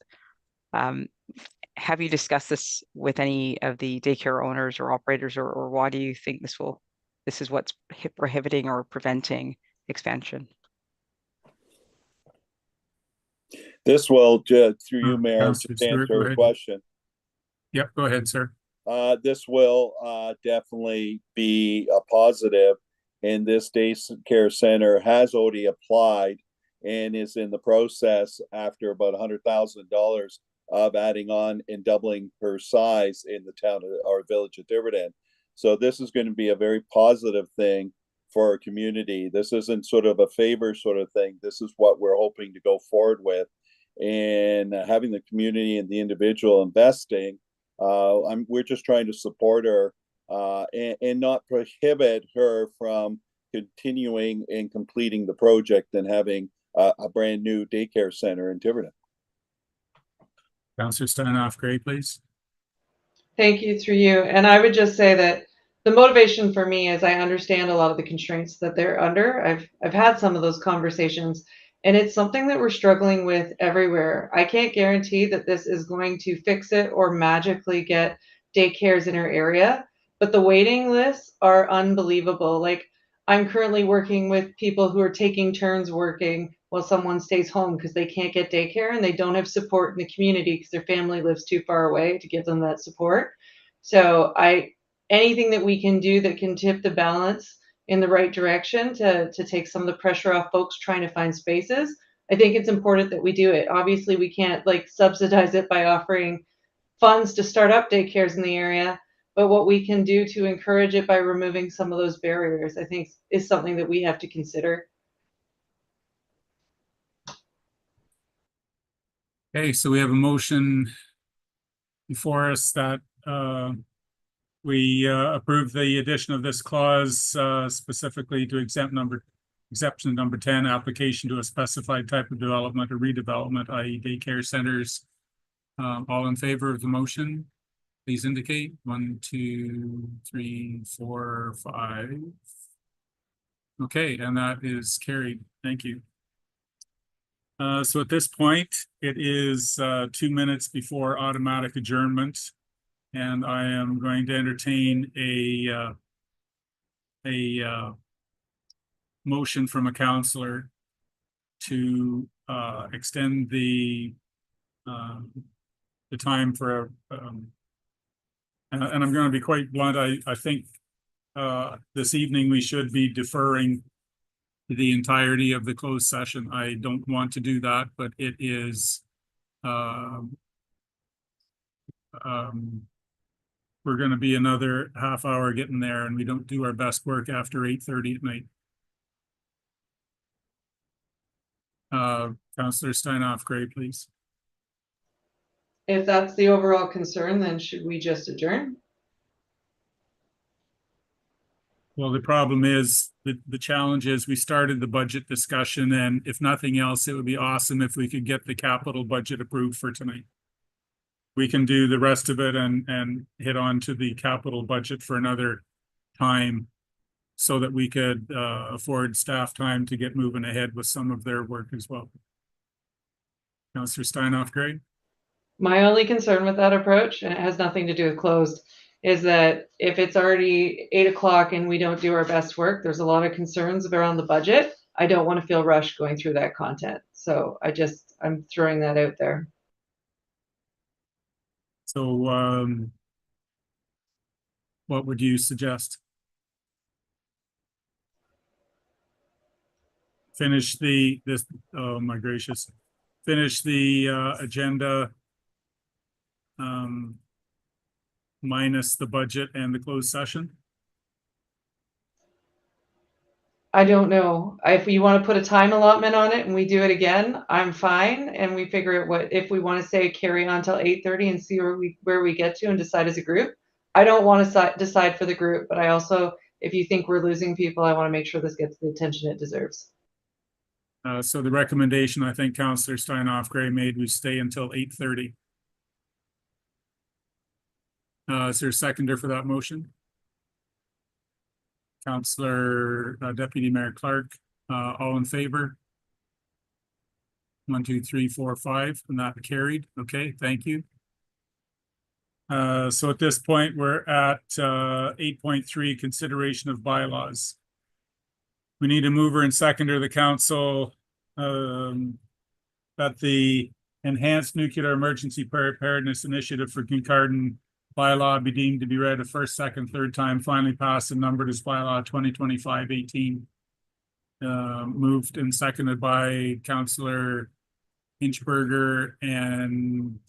have you discussed this with any of the daycare owners or operators, or why do you think this is what's prohibiting or preventing expansion? This will, through you, Mayor, Councillor just Stewart, answer go a ahead. question. Yep, go ahead, sir. This will definitely be a positive, and this daycare center has already applied and is in the process after about $100,000 of adding on and doubling her size in the town of our village of Tiverton. So this is going to be a very positive thing for our community. This isn't sort of a favor sort of thing. This is what we're hoping to go forward with, and having the community and the individual investing. We're just trying to support her and not prohibit her from continuing and completing the project and having a brand new daycare center in Tiverton. Councillor Steinhoff Gray, please. Thank you, through you. And I would just say that the motivation for me is I understand a lot of the constraints that they're under. I've had some of those conversations, and it's something that we're struggling with everywhere. I can't guarantee that this is going to fix it or magically get daycares in our area, but the waiting lists are unbelievable. Like, I'm currently working with people who are taking turns working while someone stays home because they can't get daycare and they don't have support in the community because their family lives too far away to give them that support. So anything that we can do that can tip the balance in the right direction to take some of the pressure off folks trying to find spaces, I think it's important that we do it. Obviously, we can't subsidize it by offering funds to start up daycares in the area, but what we can do to encourage it by removing some of those barriers, I think, is something that we have to consider. Okay, so we have a motion before us that we approve the addition of this clause specifically to exception number 10, application to a specified type of development or redevelopment, i.e. daycare centers. All in favor of the motion, please indicate. 1, 2, 3, 4, 5. Okay, and that is carried. Thank you. So at this point, it is 2 minutes before automatic adjournment, and I am going to entertain a motion from a councillor to extend the time for and I'm going to be quite blunt. I think this evening we should be deferring the entirety of the closed session. I don't want to do that, but it is we're going to be another half hour getting there, and we don't do our best work after 8:30 at night. Councillor Steinhoff Gray, please. If that's the overall concern, then should we just adjourn? Well, the problem is, the challenge is we started the budget discussion, and if nothing else, it would be awesome if we could get the capital budget approved for tonight. We can do the rest of it and hit on to the capital budget for another time so that we could afford staff time to get moving ahead with some of their work as well. Councillor Steinhoff Gray? My only concern with that approach, and it has nothing to do with closed, is that if it's already 8 o'clock and we don't do our best work, there's a lot of concerns around the budget. I don't want to feel rushed going through that content. So I'm throwing that out there. So what would you suggest? Finish oh my gracious. Finish the agenda minus the budget and the closed session? I don't know. If you want to put a time allotment on it and we do it again, I'm fine. And we figure out what, if we want to say carry on till 8:30 and see where we get to and decide as a group. I don't want to decide for the group, but I also, if you think we're losing people, I want to make sure this gets the attention it deserves. So the recommendation, I think Councillor Steinhoff Gray made, we stay until 8:30. Is there a seconder for that motion? Councillor Deputy Mayor Clark, all in favor? 1, 2, 3, 4, 5, and that carried. Okay, thank you. So at this point, we're at 8.3, consideration of bylaws. We need a mover and seconder of the council that the Enhanced Nuclear Emergency Preparedness Initiative for Kincardine bylaw be deemed to be read a first, second, third time, finally passed and numbered as bylaw 2025-18. Moved and seconded by Councillor Hinchberger and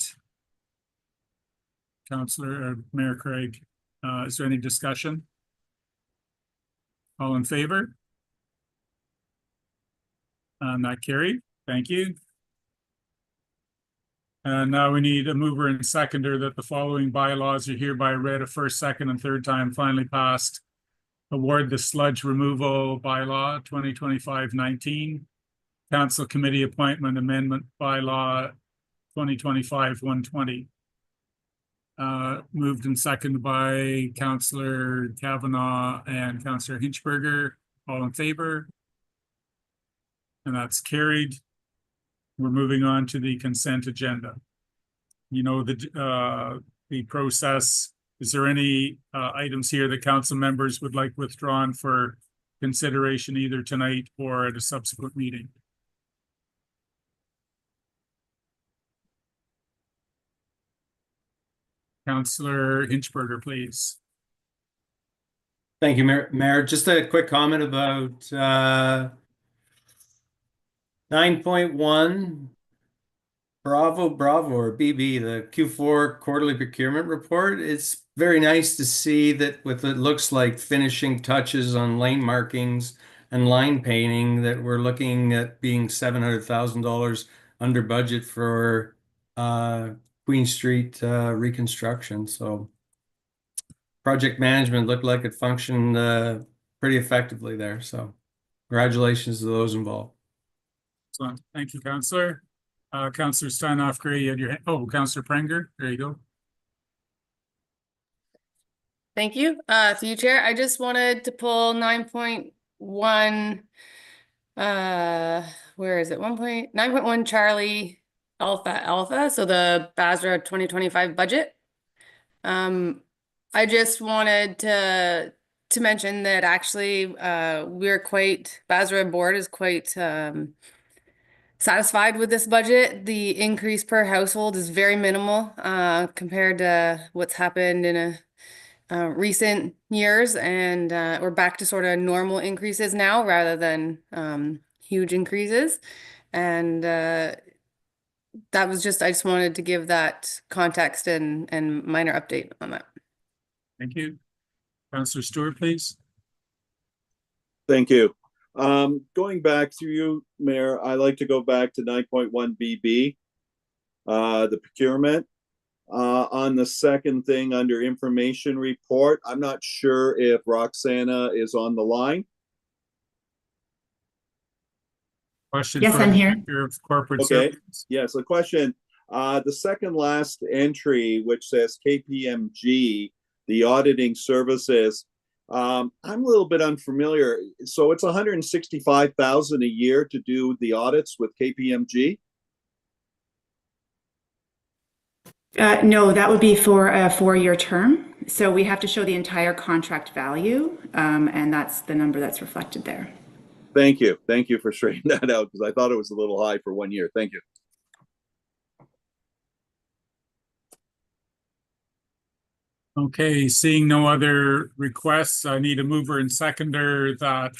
Councillor Mayor Craig. Is there any discussion? All in favor? And that carried. Thank you. And now we need a mover and seconder that the following bylaws are hereby read a first, second, and third time, finally passed. Award the sludge removal bylaw 2025-19. Council Committee Appointment Amendment bylaw 2025-120. Moved and seconded by Councillor Kavanaugh and Councillor Hinchberger. All in favor? And that's carried. We're moving on to the consent agenda. You know, the process. Is there any items here that council members would like withdrawn for consideration either tonight or at a subsequent meeting? Councillor Hinchberger, please. Thank you, Mayor. Just a quick comment about 9.1 Bravo or BB, the Q4 quarterly procurement report. It's very nice to see that with it looks like finishing touches on lane markings and line painting that we're looking at being $700,000 under budget for Queen Street reconstruction. So project management looked like it functioned pretty effectively there. So congratulations to those involved. Excellent. Thank you, Councillor. Councillor Steinhoff Gray, you had your hand. Oh, Councillor Prenger, there you go. Thank you. Through you, Chair. I just wanted to pull 9.1. Where is it? 9.1 Charlie Alpha. So the Basra 2025 budget. I just wanted to mention that actually Basra board is quite satisfied with this budget. The increase per household is very minimal compared to what's happened in recent years, and we're back to sort of normal increases now rather than huge increases. And that was just, I just wanted to give that context and minor update on that. Thank you. Councillor Stewart, please. Thank you. Going back through you, Mayor, I like to go back to 9.1 BB, the procurement. On the second thing under information report, I'm not sure if Roxana is on the line. Question. Yes, I'm here. Of corporate Okay. services. Yes, the question, the second last entry, which says KPMG, the auditing services. I'm a little bit unfamiliar. So it's $165,000 a year to do the audits with KPMG? No, that would be for a 4-year term. So we have to show the entire contract value, and that's the number that's reflected there. Thank you. Thank you for straightening that out because I thought it was a little high for 1 year. Thank you. Okay, seeing no other requests, I need a mover and seconder that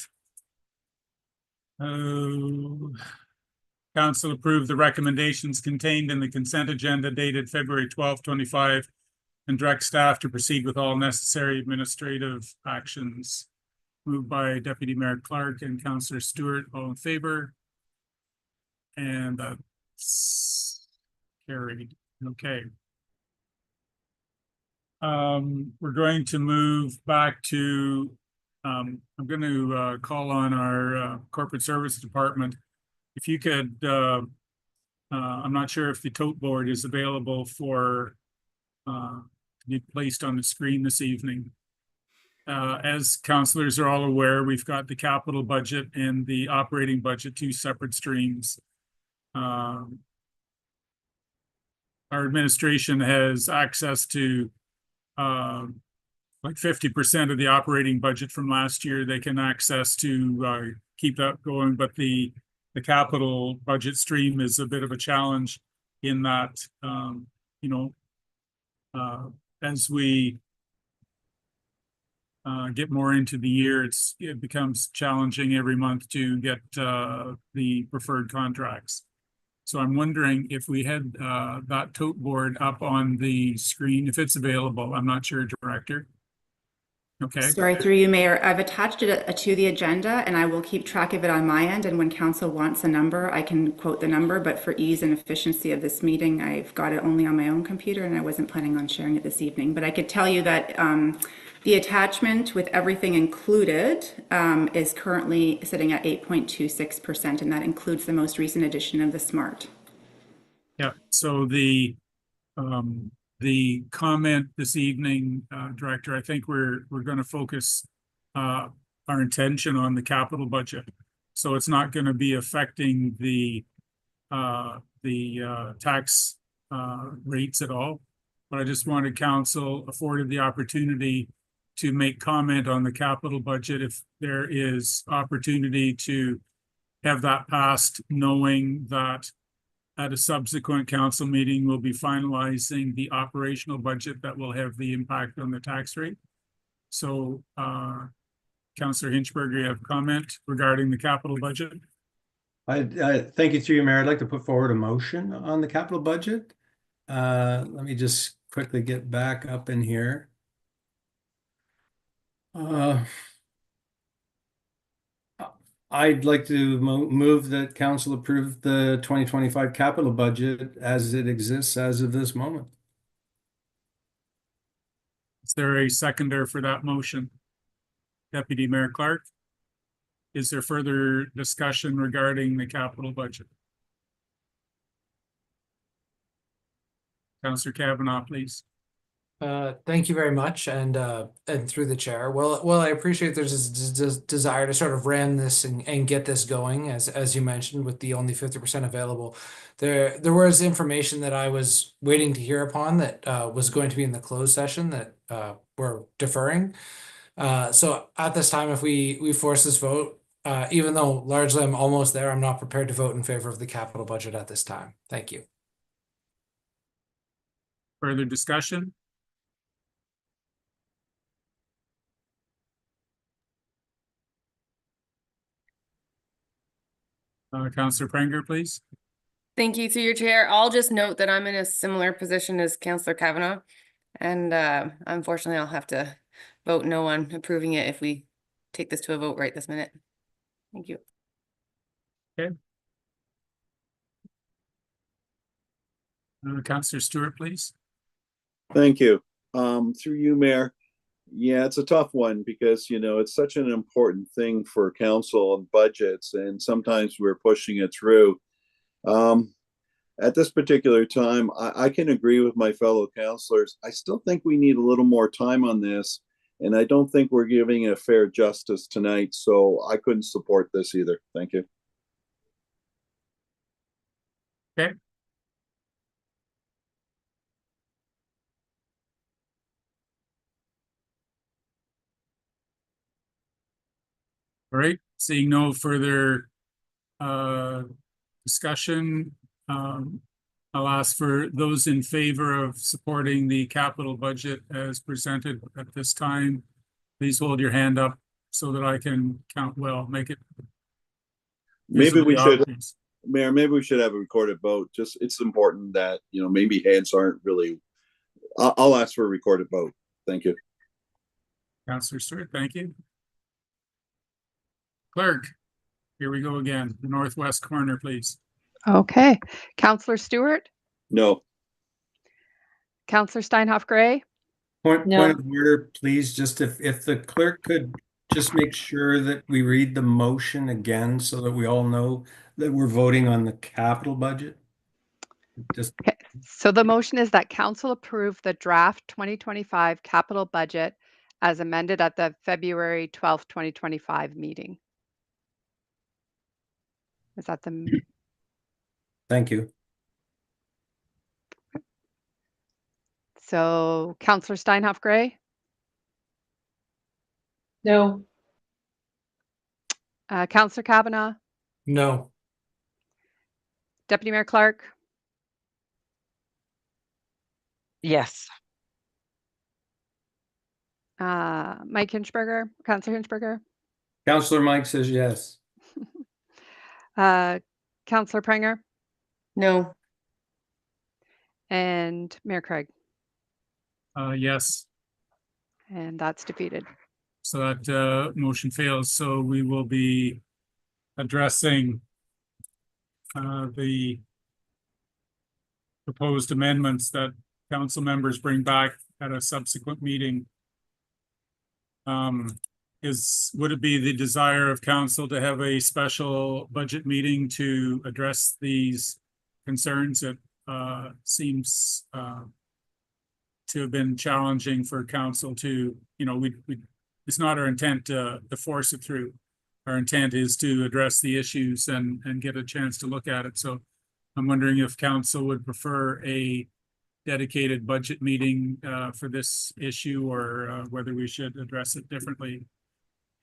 Council approved the recommendations contained in the consent agenda dated February 12, 25, and direct staff to proceed with all necessary administrative actions. Moved by Deputy Mayor Clark and Councillor Stewart. All in favor? And that's carried. Okay. We're going to move back to, I'm going to call on our corporate service department. If you could, I'm not sure if the tote board is available for to be placed on the screen this evening. As councillors are all aware, we've got the capital budget and the operating budget, two separate streams. Our administration has access to like 50% of the operating budget from last year. They can access to keep that going, but the capital budget stream is a bit of a challenge in that, you know, as we get more into the year, it becomes challenging every month to get the preferred contracts. So I'm wondering if we had that tote board up on the screen, if it's available. I'm not sure, Director. Okay. Sorry, through you, Mayor. I've attached it to the agenda and I will keep track of it on my end. And when council wants a number, I can quote the number, but for ease and efficiency of this meeting, I've got it only on my own computer and I wasn't planning on sharing it this evening. But I could tell you that the attachment with everything included is currently sitting at 8.26%, and that includes the most recent edition of the SMART. Yeah, so the comment this evening, Director, I think we're going to focus our intention on the capital budget. So it's not going to be affecting the tax rates at all. But I just wanted council afforded the opportunity to make comment on the capital budget if there is opportunity to have that passed, knowing that at a subsequent council meeting, we'll be finalizing the operational budget that will have the impact on the tax rate. So, Councillor Hinchberger, you have a comment regarding the capital budget? I thank you, through you, Mayor. I'd like to put forward a motion on the capital budget. Let me just quickly get back up in here. I'd like to move that council approve the 2025 capital budget as it exists as of this moment. Is there a seconder for that motion? Deputy Mayor Clark? Is there further discussion regarding the capital budget? Councillor Kavanaugh, please. Thank you very much, and through the chair. Well, I appreciate there's this desire to sort of ram this and get this going, as you mentioned, with the only 50% available. There was information that I was waiting to hear upon that was going to be in the closed session that we're deferring. So at this time, if we force this vote, even though largely I'm almost there, I'm not prepared to vote in favor of the capital budget at this time. Thank you. Further discussion? Councillor Prenger, please. Thank you, through your chair. I'll just note that I'm in a similar position as Councillor Kavanaugh, and unfortunately I'll have to vote no on approving it if we take this to a vote right this minute. Thank you. Okay. Councillor Stewart, please. Thank you. Through you, Mayor. Yeah, it's a tough one because, you know, it's such an important thing for council and budgets, and sometimes we're pushing it through. At this particular time, I can agree with my fellow councillors. I still think we need a little more time on this, and I don't think we're giving it fair justice tonight, so I couldn't support this either. Thank you. Okay. All right, seeing no further discussion, I'll ask for those in favor of supporting the capital budget as presented at this time. Please hold your hand up so that I can count well, make it. Maybe we should. Mayor, maybe we should have a recorded vote. Just, it's important that, maybe hands aren't really, I'll ask for a recorded vote. Thank you. Councillor Stewart, thank you. Clerk, here we go again. The northwest corner, please. Okay. Councillor Stewart, No. Councillor Steinhoff Gray, Point of order, please. Just if the clerk could just make sure that we read the motion again so that we all know that we're voting on the capital budget. Just okay. So the motion is that council approve the draft 2025 capital budget as amended at the February 12th, 2025 meeting. Is that the? Thank you. So Councillor Steinhoff Gray, No. Councillor Kavanaugh, No. Deputy Mayor Clark, Yes. Mike Hinchberger, Councillor Hinchberger, Councillor Mike says yes. Councillor Pranger, No. and Mayor Craig. Yes. And that's defeated. So that motion fails. So we will be addressing the proposed amendments that council members bring back at a subsequent meeting. Would it be the desire of council to have a special budget meeting to address these concerns? It seems to have been challenging for council to, it's not our intent to force it through. Our intent is to address the issues and get a chance to look at it. So I'm wondering if council would prefer a dedicated budget meeting for this issue, or whether we should address it differently.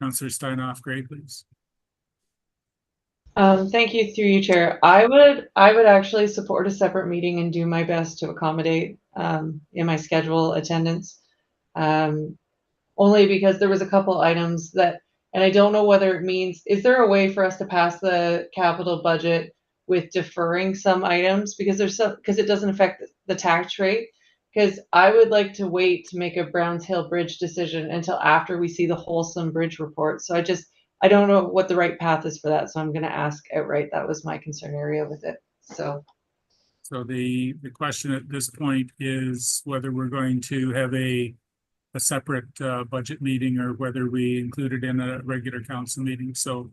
Councillor Steinhoff Gray, please. Thank you, through you, Chair. I would actually support a separate meeting and do my best to accommodate in my schedule attendance. Only because there was a couple items that, and I don't know whether it means, is there a way for us to pass the capital budget with deferring some items? Because it doesn't affect the tax rate. Because I would like to wait to make a Browns Hill Bridge decision until after we see the wholesome bridge report. So I don't know what the right path is for that. So I'm going to ask outright. That was my concern area with it. So the question at this point is whether we're going to have a separate budget meeting, or whether we include it in a regular council meeting. So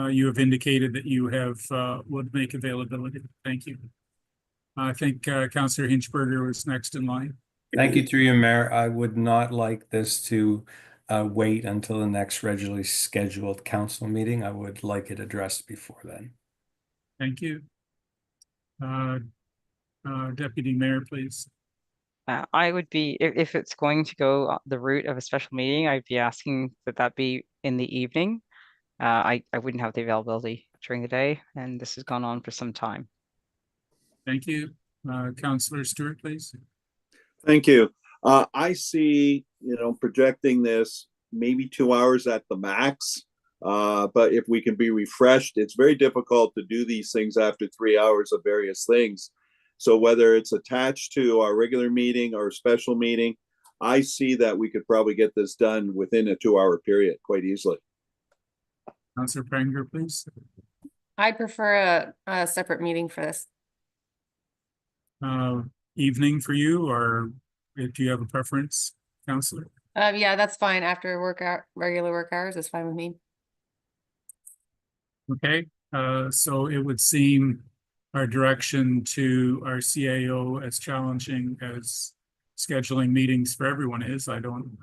you have indicated that you would make availability. Thank you. I think Councillor Hinchberger was next in line. Thank you, through you, Mayor. I would not like this to wait until the next regularly scheduled council meeting. I would like it addressed before then. Thank you. Deputy Mayor, please. I would be, if it's going to go the route of a special meeting, I'd be asking that be in the evening. I wouldn't have the availability during the day, and this has gone on for some time. Thank you. Councillor Stewart, please. Thank you. I see, projecting this maybe 2 hours at the max. But if we can be refreshed, it's very difficult to do these things after 3 hours of various things. So whether it's attached to our regular meeting or special meeting, I see that we could probably get this done within a 2 hour period quite easily. Councillor Pranger, please. I prefer a separate meeting for this. Evening for you, or do you have a preference, Councillor? Yeah, that's fine. After regular work hours is fine with me. Okay, so it would seem our direction to our CAO, as challenging as scheduling meetings for everyone is, I don't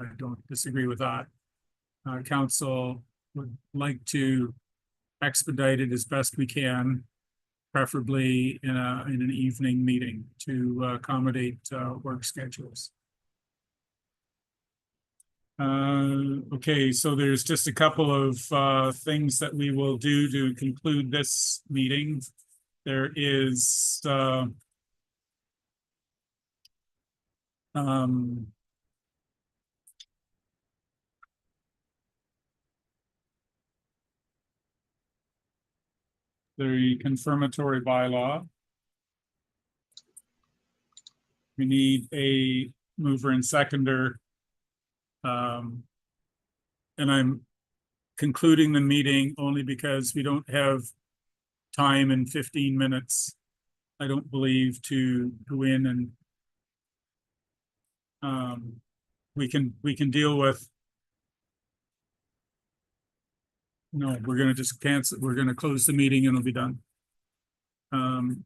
disagree with that. Council would like to expedite it as best we can, preferably in an evening meeting to accommodate work schedules. Okay, so there's just a couple of things that we will do to conclude this meeting. There is the confirmatory bylaw. We need a mover and seconder. And I'm concluding the meeting only because we don't have time in 15 minutes, I don't believe, to go in and we can deal with. No, we're gonna just cancel, we're gonna close the meeting and it'll be done.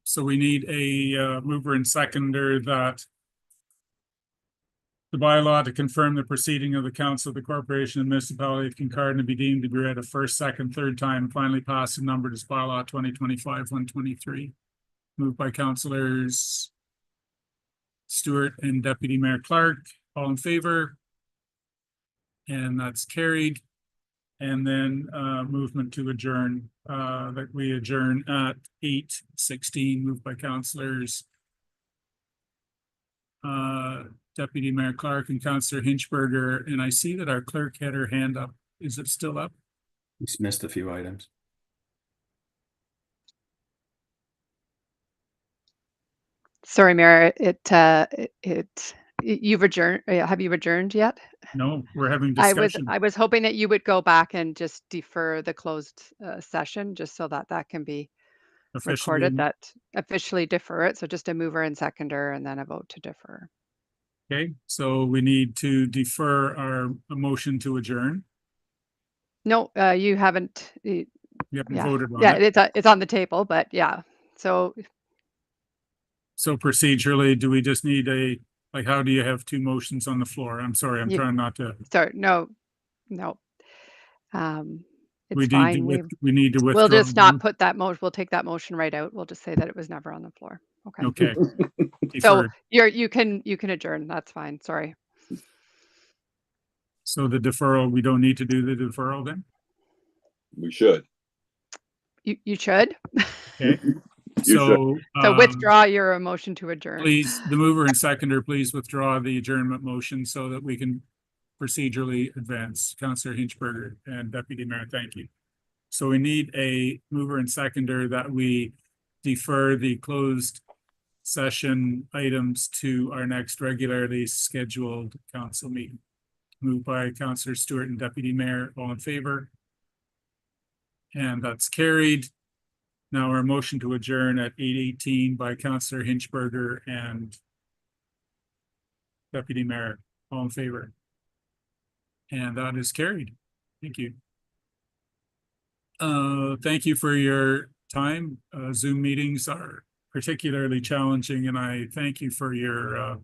So we need a mover and seconder that the bylaw to confirm the proceeding of the council of the corporation and municipality of Kincardine to be deemed to be read a first, second, third time, and finally passed and numbered as bylaw 2025-123. Moved by councillors Stewart and Deputy Mayor Clark. All in favor? And that's carried. And then movement to adjourn, that we adjourn at 8:16, moved by councillors Deputy Mayor Clark and Councillor Hinchberger. And I see that our clerk had her hand up. Is it still up? He's missed a few items. Sorry, Mayor, you've adjourned, have you adjourned yet? No, we're having I discussion. was hoping that you would go back and just defer the closed session, just so that that can be Officially. recorded, that officially defer it. So just a mover and seconder and then a vote to defer. Okay, so we need to defer our motion to adjourn. No, you haven't. We haven't Yeah, voted on yeah, it. it's on the table, but yeah. So So procedurally, do we just need like, how do you have two motions on the floor? I'm sorry, I'm You- trying not to. sorry, no. We It's need fine. to, we need to withdraw. We'll just one. not put that motion. We'll take that motion right out. We'll just say that it was never on the floor. Okay. Okay. So Deferred. you can adjourn. That's fine. Sorry. So the deferral, we don't need to do the deferral then? We should. You should. Okay. You So. So withdraw your motion to adjourn. Please, the mover and seconder, please withdraw the adjournment motion so that we can procedurally advance. Councillor Hinchberger and Deputy Mayor, thank you. So we need a mover and seconder that we defer the closed session items to our next regularly scheduled council meeting. Moved by Councillor Stewart and Deputy Mayor, all in favor? And that's carried. Now our motion to adjourn at 8:18 by Councillor Hinchberger and Deputy Mayor, all in favor? And that is carried. Thank you. Thank you for your time. Zoom meetings are particularly challenging, and I thank you for your